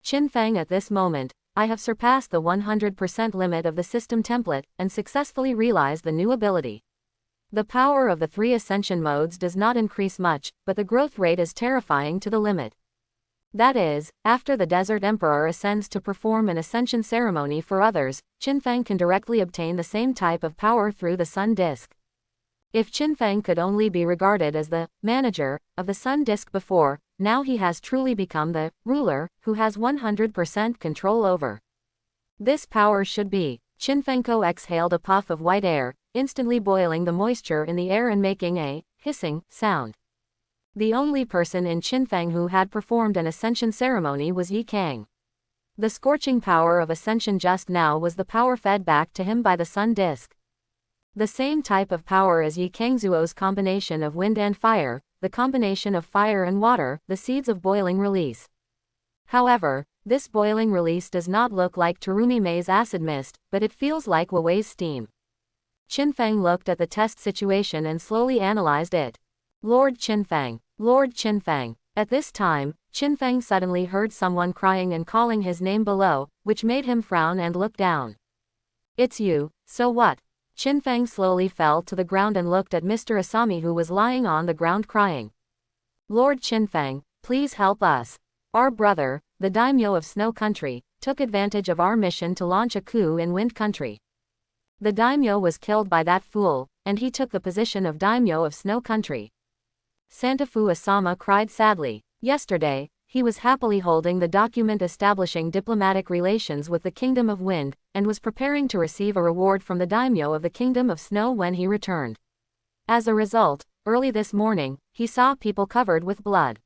Fang at this moment, I have surpassed the 100% limit of the system template, and successfully realized the new ability. The power of the three ascension modes does not increase much, but the growth rate is terrifying to the limit. That is, after the Desert Emperor ascends to perform an ascension ceremony for others, Fang can directly obtain the same type of power through the sun disk. If Fang could only be regarded as the manager of the sun disk before, now he has truly become the ruler, who has 100% control over. This power should be. Fang exhaled a puff of white air, instantly boiling the moisture in the air and making a hissing sound. The only person in Fang who had performed an ascension ceremony was Kang. The scorching power of ascension just now was the power fed back to him by the sun disk. The same type of power as Kangzuo's combination of wind and fire, the combination of fire and water, the seeds of boiling release. However, this boiling release does not look like Terumi Mei's acid mist, but it feels like Huawei's steam. Fang looked at the test situation and slowly analyzed it. Lord Fang. Lord Fang. At this time, Fang suddenly heard someone crying and calling his name below, which made him frown and look down. It's you, so what? Fang slowly fell to the ground and looked at Mr. Asami who was lying on the ground crying. Lord Fang, please help us. Our brother, the daimyo of Snow Country, took advantage of our mission to launch a coup in Wind Country. The daimyo was killed by that fool, and he took the position of daimyo of Snow Country. Santafu Asama cried sadly. Yesterday, he was happily holding the document establishing diplomatic relations with the Kingdom of Wind, and was preparing to receive a reward from the daimyo of the Kingdom of Snow when he returned. As a result, early this morning, he saw people covered with blood.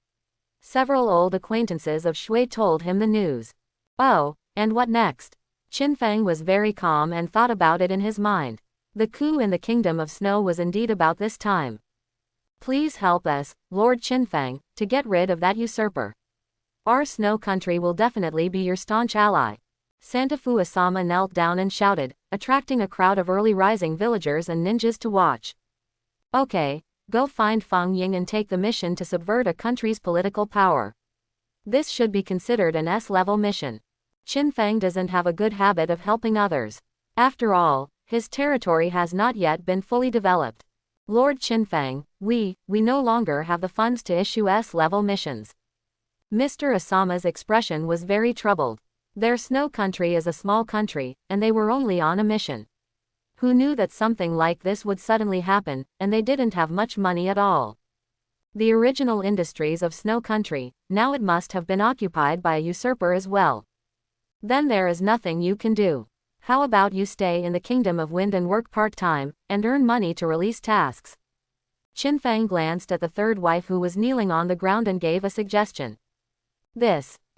Several old acquaintances of Shui told him the news. Oh, and what next? Fang was very calm and thought about it in his mind. The coup in the Kingdom of Snow was indeed about this time. Please help us, Lord Fang, to get rid of that usurper. Our Snow Country will definitely be your staunch ally. Santafu Asama knelt down and shouted, attracting a crowd of early rising villagers and ninjas to watch. Okay, go find Fang Ying and take the mission to subvert a country's political power. This should be considered an S-level mission. Fang doesn't have a good habit of helping others. After all, his territory has not yet been fully developed. Lord Fang, we no longer have the funds to issue S-level missions. Mr. Asama's expression was very troubled. Their Snow Country is a small country, and they were only on a mission. Who knew that something like this would suddenly happen, and they didn't have much money at all. The original industries of Snow Country, now it must have been occupied by a usurper as well. Then there is nothing you can do. How about you stay in the Kingdom of Wind and work part-time, and earn money to release tasks? Fang glanced at the third wife who was kneeling on the ground and gave a suggestion.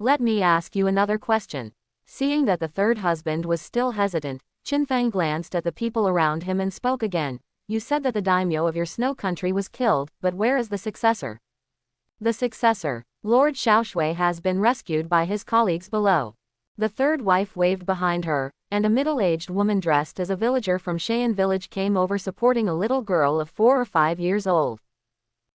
Let me ask you another question. Seeing that the third husband was still hesitant, Fang glanced at the people around him and spoke again. You said that the daimyo of your snow country was killed, but where is the successor? The successor, Lord Xiaoshui, has been rescued by his colleagues below. The third wife waved behind her, and a middle-aged woman dressed as a villager from Cheyenne village came over supporting a little girl of 4 or 5 years old.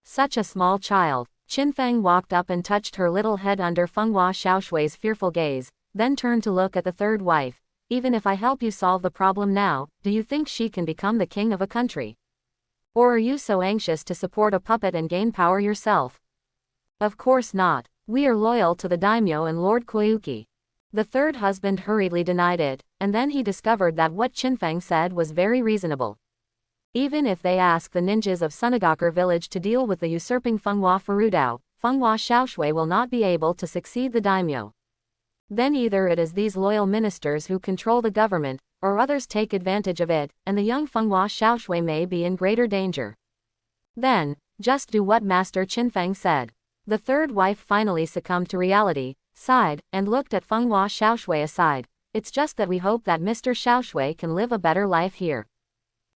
Such a small child. Fang walked up and touched her little head under Fenghua Xiaoshui's fearful gaze, then turned to look at the third wife. Even if I help you solve the problem now, do you think she can become the king of a country? Or are you so anxious to support a puppet and gain power yourself? Of course not. We are loyal to the daimyo and Lord Koyuki. The third husband hurriedly denied it, and then he discovered that what Fang said was very reasonable. Even if they ask the ninjas of Sunagaku village to deal with the usurping Fenghua Furudao, Fenghua Xiaoshui will not be able to succeed the daimyo. Then either it is these loyal ministers who control the government, or others take advantage of it, and the young Fenghua Xiaoshui may be in greater danger. Then, just do what Master Fang said. The third wife finally succumbed to reality, sighed, and looked at Fenghua Xiaoshui aside. It's just that we hope that Mr. Xiaoshui can live a better life here.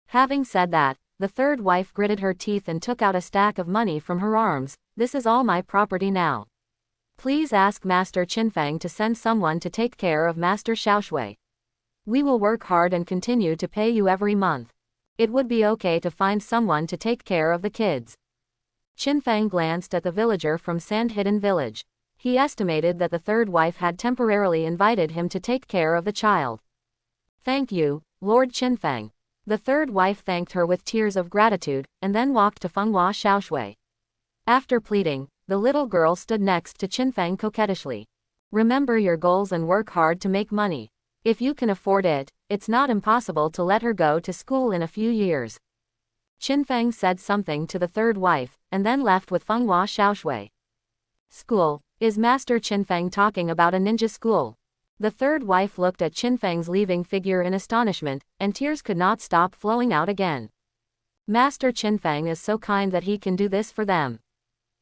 Having said that, the third wife gritted her teeth and took out a stack of money from her arms. This is all my property now. Please ask Master Fang to send someone to take care of Master Xiaoshui. We will work hard and continue to pay you every month. It would be okay to find someone to take care of the kids. Fang glanced at the villager from Sand-Hidden Village. He estimated that the third wife had temporarily invited him to take care of the child. Thank you, Lord Fang. The third wife thanked her with tears of gratitude, and then walked to Fenghua Xiaoshui. After pleading, the little girl stood next to Fang coquettishly. Remember your goals and work hard to make money. If you can afford it, it's not impossible to let her go to school in a few years. Fang said something to the third wife, and then left with Fenghua Xiaoshui. School? Is Master Fang talking about a ninja school? The third wife looked at Fang's leaving figure in astonishment, and tears could not stop flowing out again. Master Fang is so kind that he can do this for them.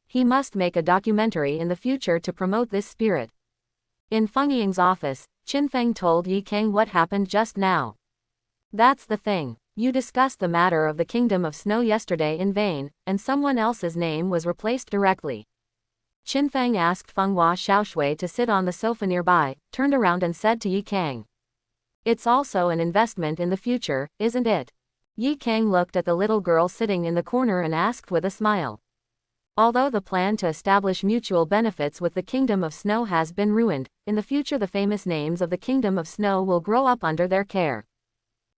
He must make a documentary in the future to promote this spirit. In Feng Ying's office, Fang told Yi Kang what happened just now. That's the thing. You discussed the matter of the Kingdom of Snow yesterday in vain, and someone else's name was replaced directly. Fang asked Fenghua Xiaoshui to sit on the sofa nearby, turned around and said to Yi Kang. It's also an investment in the future, isn't it? Yi Kang looked at the little girl sitting in the corner and asked with a smile. Although the plan to establish mutual benefits with the Kingdom of Snow has been ruined, in the future the famous names of the Kingdom of Snow will grow up under their care.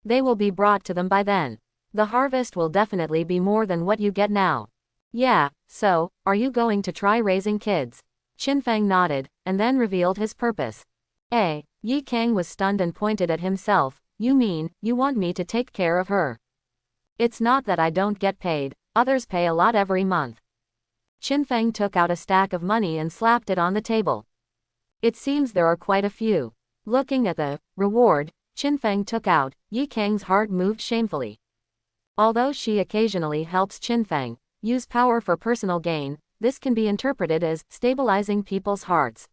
They will be brought to them by then. The harvest will definitely be more than what you get now. Yeah, so, are you going to try raising kids? Fang nodded, and then revealed his purpose. Yi Kang was stunned and pointed at himself. You mean, you want me to take care of her? It's not that I don't get paid, others pay a lot every month. Fang took out a stack of money and slapped it on the table. It seems there are quite a few. Looking at the reward Fang took out, Yi Kang's heart moved shamefully. Although she occasionally helps Fang use power for personal gain, this can be interpreted as stabilizing people's hearts.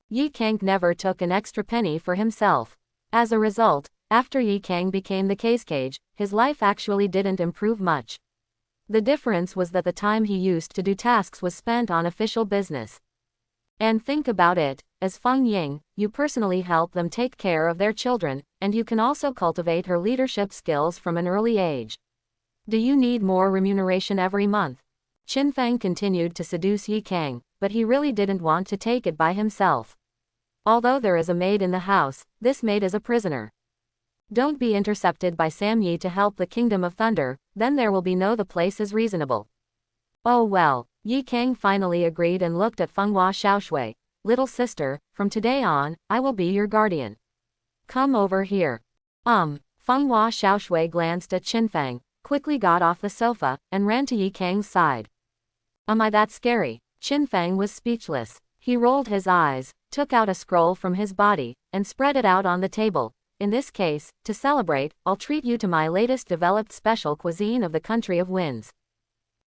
Yi Kang never took an extra penny for himself. As a result, after Yi Kang became the Kage, his life actually didn't improve much. The difference was that the time he used to do tasks was spent on official business. And think about it, as Feng Ying, you personally help them take care of their children, and you can also cultivate her leadership skills from an early age. Do you need more remuneration every month? Fang continued to seduce Yi Kang, but he really didn't want to take it by himself. Although there is a maid in the house, this maid is a prisoner. Don't be intercepted by Sammy to help the Kingdom of Thunder, then there will be no the place is reasonable. Oh well, Yi Kang finally agreed and looked at Fenghua Xiaoshui. Little sister, from today on, I will be your guardian. Come over here. Fenghua Xiaoshui glanced at Fang, quickly got off the sofa, and ran to Yi Kang's side. Am I that scary? Fang was speechless. He rolled his eyes, took out a scroll from his body, and spread it out on the table. In this case, to celebrate, I'll treat you to my latest developed special cuisine of the Country of Winds.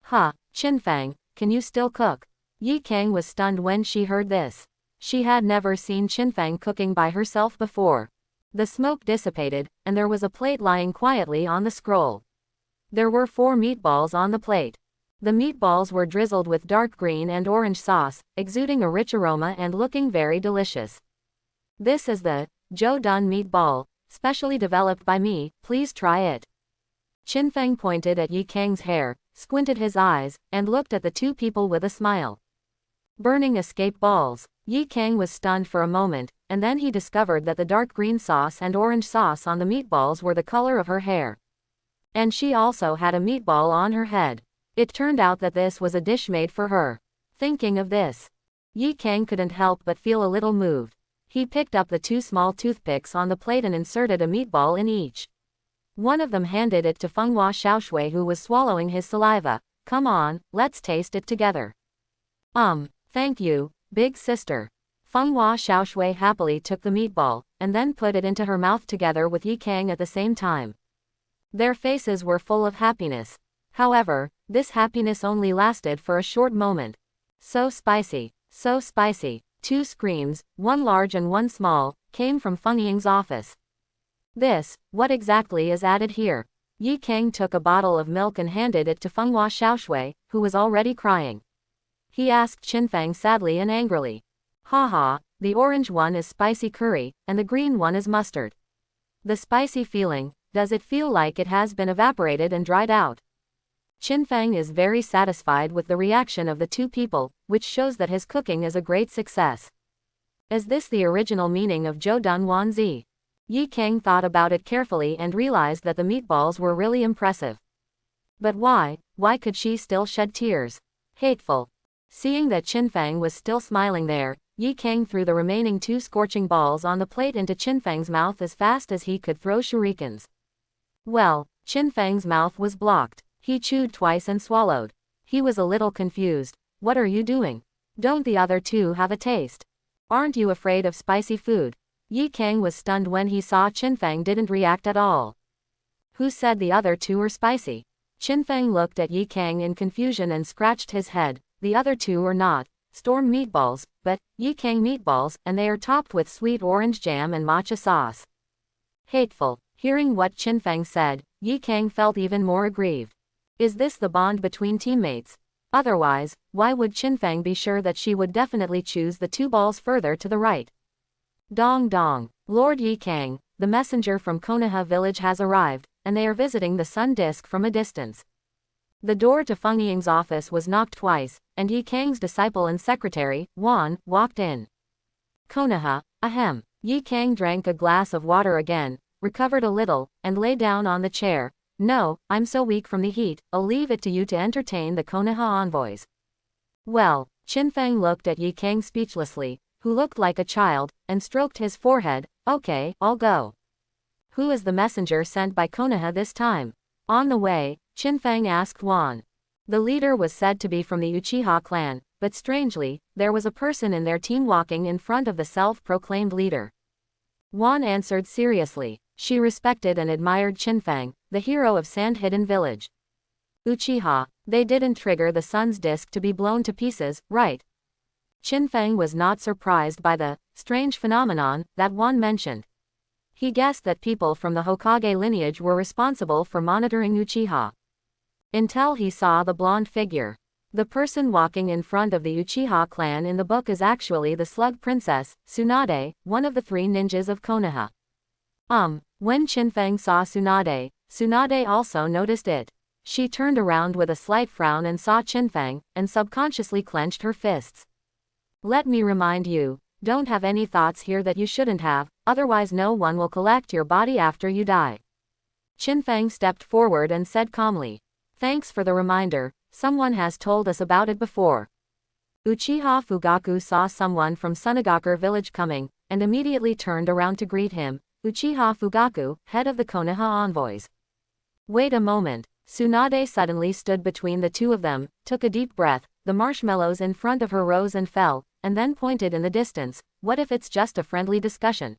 Fang, can you still cook? Yi Kang was stunned when she heard this. She had never seen Fang cooking by herself before. The smoke dissipated, and there was a plate lying quietly on the scroll. There were 4 meatballs on the plate. The meatballs were drizzled with dark green and orange sauce, exuding a rich aroma and looking very delicious. This is the showdown meatball, specially developed by me, please try it. Fang pointed at Kang's hair, squinted his eyes, and looked at the 2 people with a smile. Burning escape balls. Kang was stunned for a moment, and then he discovered that the dark green sauce and orange sauce on the meatballs were the color of her hair. And she also had a meatball on her head. It turned out that this was a dish made for her. Thinking of this, Kang couldn't help but feel a little moved. He picked up the 2 small toothpicks on the plate and inserted a meatball in each. One of them handed it to Fenghua Xiaoshui, who was swallowing his saliva. Come on, let's taste it together. Thank you, big sister. Fenghua Xiaoshui happily took the meatball, and then put it into her mouth together with Kang at the same time. Their faces were full of happiness. However, this happiness only lasted for a short moment. So spicy, so spicy. 2 screams, one large and one small, came from Feng Ying's office. This, what exactly is added here? Kang took a bottle of milk and handed it to Fenghua Xiaoshui, who was already crying. He asked Fang sadly and angrily. Haha, the orange one is spicy curry, and the green one is mustard. The spicy feeling, does it feel like it has been evaporated and dried out? Fang is very satisfied with the reaction of the 2 people, which shows that his cooking is a great success. Is this the original meaning of showdown Wanzi? Kang thought about it carefully and realized that the meatballs were really impressive. But why could she still shed tears? Hateful. Seeing that Fang was still smiling there, Kang threw the remaining 2 scorching balls on the plate into Fang's mouth as fast as he could throw shurikens. Well, Fang's mouth was blocked. He chewed twice and swallowed. He was a little confused. What are you doing? Don't the other 2 have a taste? Aren't you afraid of spicy food? Kang was stunned when he saw Fang didn't react at all. Who said the other 2 were spicy? Fang looked at Kang in confusion and scratched his head. The other 2 are not storm meatballs, but Kang meatballs, and they are topped with sweet orange jam and matcha sauce. Hateful. Hearing what Fang said, Kang felt even more aggrieved. Is this the bond between teammates? Otherwise, why would Fang be sure that she would definitely choose the 2 balls further to the right? Dong dong. Lord Kang, the messenger from Konaha village has arrived, and they are visiting the sun disk from a distance. The door to Feng Ying's office was knocked twice, and Kang's disciple and secretary, Wan, walked in. Konaha, ahem. Kang drank a glass of water again, recovered a little, and lay down on the chair. No, I'm so weak from the heat, I'll leave it to you to entertain the Konaha envoys. Well, Fang looked at Kang speechlessly, who looked like a child, and stroked his forehead. Okay, I'll go. Who is the messenger sent by Konaha this time? On the way, Fang asked Wan. The leader was said to be from the Uchiha clan, but strangely, there was a person in their team walking in front of the self-proclaimed leader. Wan answered seriously. She respected and admired Fang, the hero of Sand Hidden Village. Uchiha, they didn't trigger the sun's disk to be blown to pieces, right? Fang was not surprised by the strange phenomenon that Wan mentioned. He guessed that people from the Hokage lineage were responsible for monitoring Uchiha. Until he saw the blonde figure. The person walking in front of the Uchiha clan in the book is actually the slug princess, Tsunade, one of the 3 ninjas of Konaha. When Fang saw Tsunade, Tsunade also noticed it. She turned around with a slight frown and saw Fang, and subconsciously clenched her fists. Let me remind you, don't have any thoughts here that you shouldn't have, otherwise no one will collect your body after you die. Fang stepped forward and said calmly. Thanks for the reminder, someone has told us about it before. Uchiha Fugaku saw someone from Sunagaku village coming, and immediately turned around to greet him. Uchiha Fugaku, head of the Konaha envoys. Wait a moment. Tsunade suddenly stood between the 2 of them, took a deep breath, the marshmallows in front of her rose and fell, and then pointed in the distance. What if it's just a friendly discussion?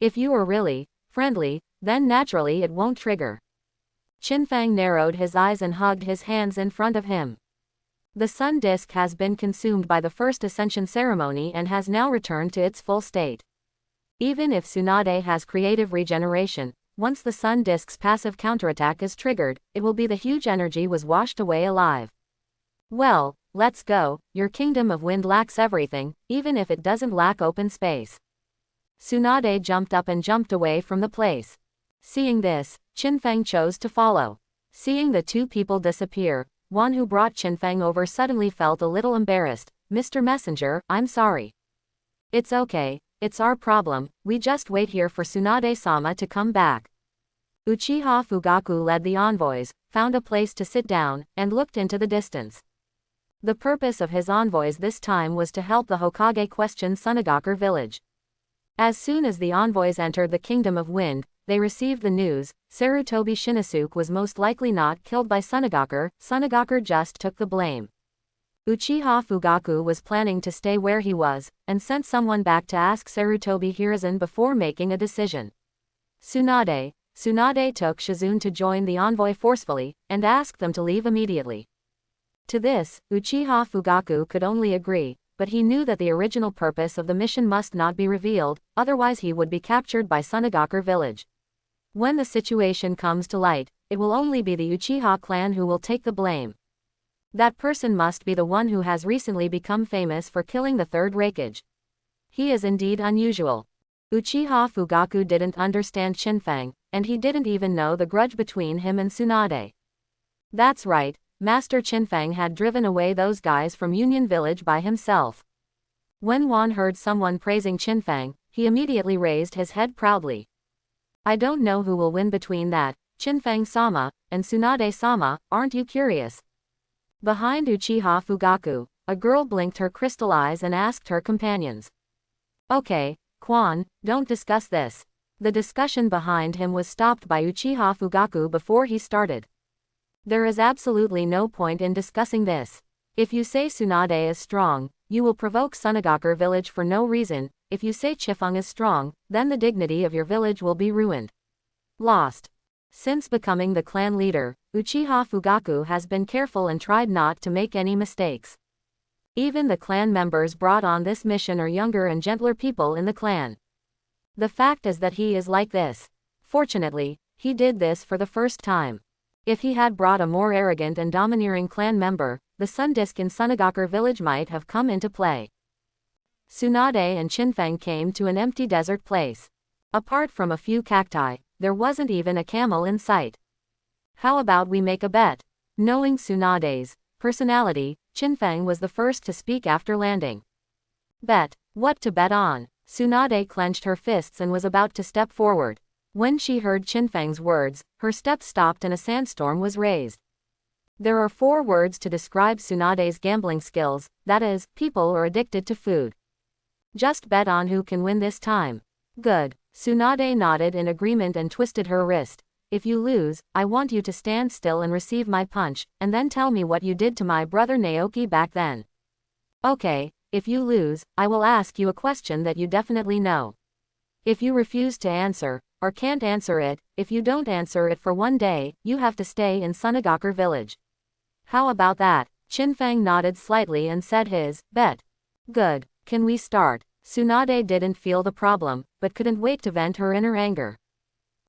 If you are really friendly, then naturally it won't trigger. Fang narrowed his eyes and hugged his hands in front of him. The sun disk has been consumed by the first ascension ceremony and has now returned to its full state. Even if Tsunade has creative regeneration, once the sun disk's passive counterattack is triggered, it will be the huge energy was washed away alive. Well, let's go, your kingdom of wind lacks everything, even if it doesn't lack open space. Tsunade jumped up and jumped away from the place. Seeing this, Fang chose to follow. Seeing the two people disappear, one who brought Fang over suddenly felt a little embarrassed. Mr. Messenger, I'm sorry. It's okay, it's our problem, we just wait here for Tsunade-sama to come back. Uchiha Fugaku led the envoys, found a place to sit down, and looked into the distance. The purpose of his envoys this time was to help the Hokage question Sunagaku village. As soon as the envoys entered the Kingdom of Wind, they received the news, Sarutobi Shinosuke was most likely not killed by Sunagaku, Sunagaku just took the blame. Uchiha Fugaku was planning to stay where he was, and sent someone back to ask Sarutobi Hiruzen before making a decision. Tsunade took Shizune to join the envoy forcefully, and asked them to leave immediately. To this, Uchiha Fugaku could only agree, but he knew that the original purpose of the mission must not be revealed, otherwise he would be captured by Sunagaku village. When the situation comes to light, it will only be the Uchiha clan who will take the blame. That person must be the one who has recently become famous for killing the third Raikage. He is indeed unusual. Uchiha Fugaku didn't understand Fang, and he didn't even know the grudge between him and Tsunade. That's right, Master Fang had driven away those guys from Union Village by himself. When Wan heard someone praising Fang, he immediately raised his head proudly. I don't know who will win between that, Fang-sama, and Tsunade-sama, aren't you curious? Behind Uchiha Fugaku, a girl blinked her crystal eyes and asked her companions. Okay, Quan, don't discuss this. The discussion behind him was stopped by Uchiha Fugaku before he started. There is absolutely no point in discussing this. If you say Tsunade is strong, you will provoke Sunagaku village for no reason. If you say Fang is strong, then the dignity of your village will be ruined. Lost. Since becoming the clan leader, Uchiha Fugaku has been careful and tried not to make any mistakes. Even the clan members brought on this mission are younger and gentler people in the clan. The fact is that he is like this. Fortunately, he did this for the first time. If he had brought a more arrogant and domineering clan member, the sun disk in Sunagaku village might have come into play. Tsunade and Fang came to an empty desert place. Apart from a few cacti, there wasn't even a camel in sight. How about we make a bet? Knowing Tsunade's personality, Fang was the first to speak after landing. Bet? What to bet on? Tsunade clenched her fists and was about to step forward. When she heard Fang's words, her steps stopped and a sandstorm was raised. There are 4 words to describe Tsunade's gambling skills, that is, people are addicted to food. Just bet on who can win this time. Good. Tsunade nodded in agreement and twisted her wrist. If you lose, I want you to stand still and receive my punch, and then tell me what you did to my brother Naoki back then. Okay, if you lose, I will ask you a question that you definitely know. If you refuse to answer, or can't answer it, if you don't answer it for one day, you have to stay in Sunagaku village. How about that? Fang nodded slightly and said his bet. Good. Can we start? Tsunade didn't feel the problem, but couldn't wait to vent her inner anger.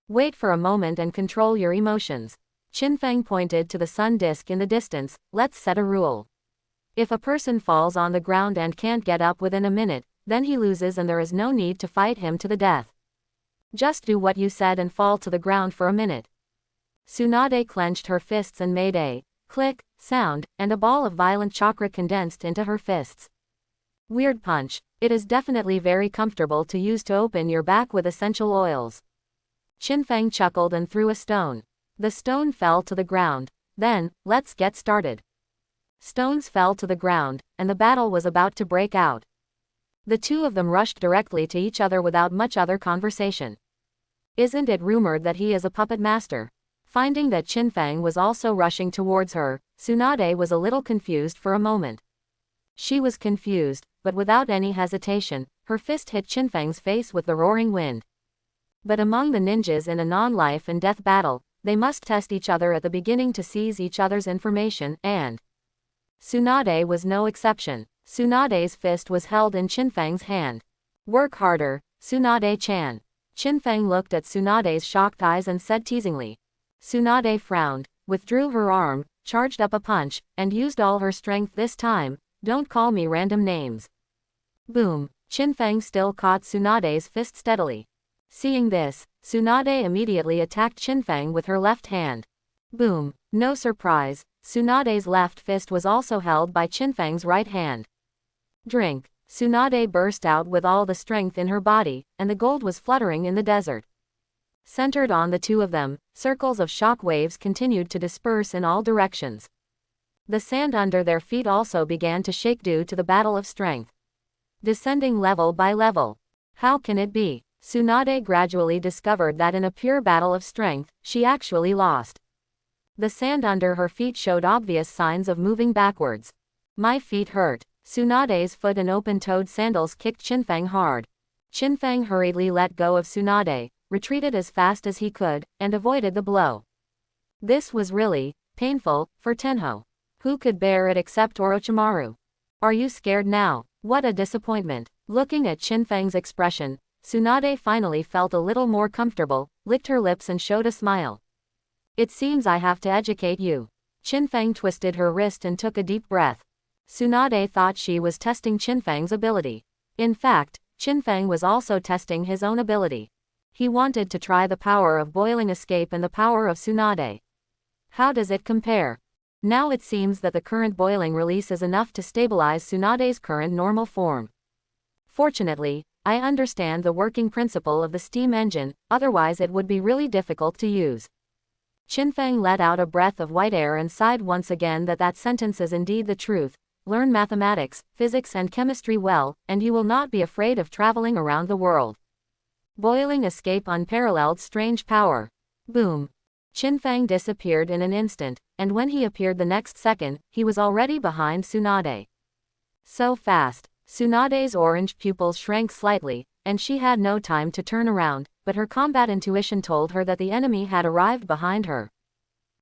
Wait for a moment and control your emotions. Fang pointed to the sun disk in the distance. Let's set a rule. If a person falls on the ground and can't get up within a minute, then he loses and there is no need to fight him to the death. Just do what you said and fall to the ground for a minute. Tsunade clenched her fists and made a click sound, and a ball of violent chakra condensed into her fists. Weird punch. It is definitely very comfortable to use to open your back with essential oils. Fang chuckled and threw a stone. The stone fell to the ground. Then, let's get started. Stones fell to the ground, and the battle was about to break out. The two of them rushed directly to each other without much other conversation. Isn't it rumored that he is a puppet master? Finding that Fang was also rushing towards her, Tsunade was a little confused for a moment. She was confused, but without any hesitation, her fist hit Fang's face with the roaring wind. But among the ninjas in a non-life and death battle, they must test each other at the beginning to seize each other's information, and Tsunade was no exception. Tsunade's fist was held in Qinfeng's hand. Work harder, Tsunade-chan. Qinfeng looked at Tsunade's shocked eyes and said teasingly. Tsunade frowned, withdrew her arm, charged up a punch, and used all her strength this time. Don't call me random names. Boom. Qinfeng still caught Tsunade's fist steadily. Seeing this, Tsunade immediately attacked Qinfeng with her left hand. Boom. No surprise, Tsunade's left fist was also held by Qinfeng's right hand. Drink. Tsunade burst out with all the strength in her body, and the gold was fluttering in the desert. Centered on the two of them, circles of shock waves continued to disperse in all directions. The sand under their feet also began to shake due to the battle of strength. Descending level by level. How can it be? Tsunade gradually discovered that in a pure battle of strength, she actually lost. The sand under her feet showed obvious signs of moving backwards. My feet hurt. Tsunade's foot and open-toed sandals kicked Qinfeng hard. Qinfeng hurriedly let go of Tsunade, retreated as fast as he could, and avoided the blow. This was really painful for Tenho. Who could bear it except Orochimaru? Are you scared now? What a disappointment. Looking at Qinfeng's expression, Tsunade finally felt a little more comfortable, licked her lips and showed a smile. It seems I have to educate you. Qinfeng twisted her wrist and took a deep breath. Tsunade thought she was testing Qinfeng's ability. In fact, Qinfeng was also testing his own ability. He wanted to try the power of boiling escape and the power of Tsunade. How does it compare? Now it seems that the current boiling release is enough to stabilize Tsunade's current normal form. Fortunately, I understand the working principle of the steam engine, otherwise it would be really difficult to use. Qinfeng let out a breath of white air and sighed once again that sentence is indeed the truth. Learn mathematics, physics and chemistry well, and you will not be afraid of traveling around the world. Boiling escape unparalleled strange power. Boom. Qinfeng disappeared in an instant, and when he appeared the next second, he was already behind Tsunade. So fast. Tsunade's orange pupils shrank slightly, and she had no time to turn around, but her combat intuition told her that the enemy had arrived behind her.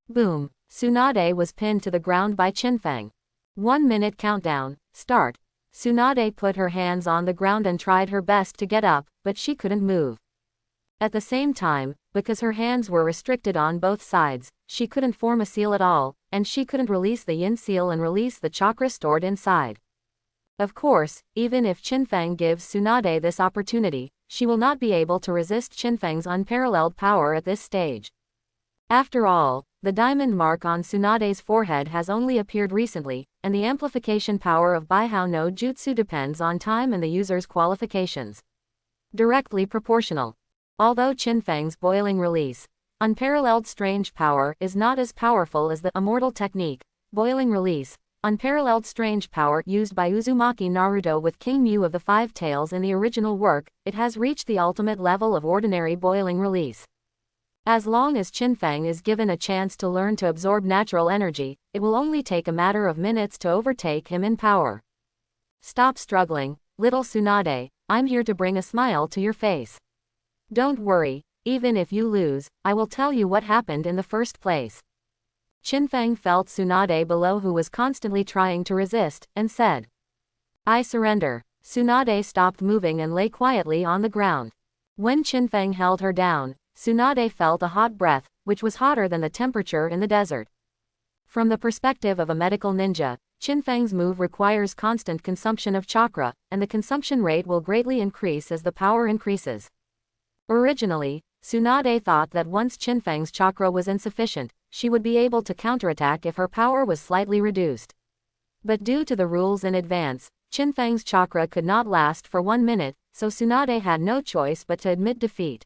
Boom. Tsunade was pinned to the ground by Qinfeng. 1 minute countdown, start. Tsunade put her hands on the ground and tried her best to get up, but she couldn't move. At the same time, because her hands were restricted on both sides, she couldn't form a seal at all, and she couldn't release the yin seal and release the chakra stored inside. Of course, even if Qinfeng gives Tsunade this opportunity, she will not be able to resist Qinfeng's unparalleled power at this stage. After all, the diamond mark on Tsunade's forehead has only appeared recently, and the amplification power of Baihao no Jutsu depends on time and the user's qualifications. Directly proportional. Although Qinfeng's boiling release, unparalleled strange power, is not as powerful as the immortal technique, boiling release, unparalleled strange power used by Uzumaki Naruto with King Mew of the Five Tails in the original work, it has reached the ultimate level of ordinary boiling release. As long as Qinfeng is given a chance to learn to absorb natural energy, it will only take a matter of minutes to overtake him in power. Stop struggling, little Tsunade, I'm here to bring a smile to your face. Don't worry, even if you lose, I will tell you what happened in the first place. Qinfeng felt Tsunade below who was constantly trying to resist, and said, I surrender. Tsunade stopped moving and lay quietly on the ground. When Qinfeng held her down, Tsunade felt a hot breath, which was hotter than the temperature in the desert. From the perspective of a medical ninja, Qinfeng's move requires constant consumption of chakra, and the consumption rate will greatly increase as the power increases. Originally, Tsunade thought that once Qinfeng's chakra was insufficient, she would be able to counterattack if her power was slightly reduced. But due to the rules in advance, Qinfeng's chakra could not last for 1 minute, so Tsunade had no choice but to admit defeat.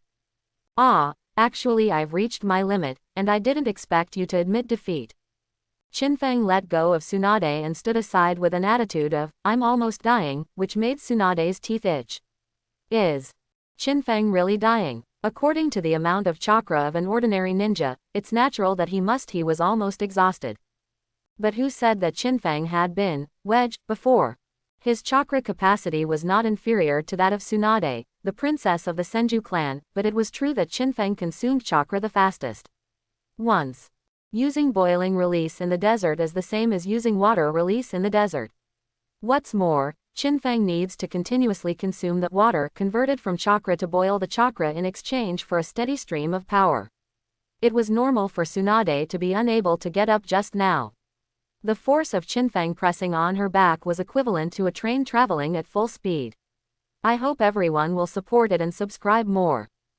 Actually I've reached my limit, and I didn't expect you to admit defeat. Qinfeng let go of Tsunade and stood aside with an attitude of, I'm almost dying, which made Tsunade's teeth itch. Is Qinfeng really dying? According to the amount of chakra of an ordinary ninja, it's natural that he was almost exhausted. But who said that Qinfeng had been wedged before? His chakra capacity was not inferior to that of Tsunade, the princess of the Senju clan, but it was true that Qinfeng consumed chakra the fastest. Once Using boiling release in the desert is the same as using water release in the desert. What's more, Fang needs to continuously consume that water converted from chakra to boil the chakra in exchange for a steady stream of power. It was normal for Tsunade to be unable to get up just now. The force of Fang pressing on her back was equivalent to a train traveling at full speed. I hope everyone will support it and subscribe more.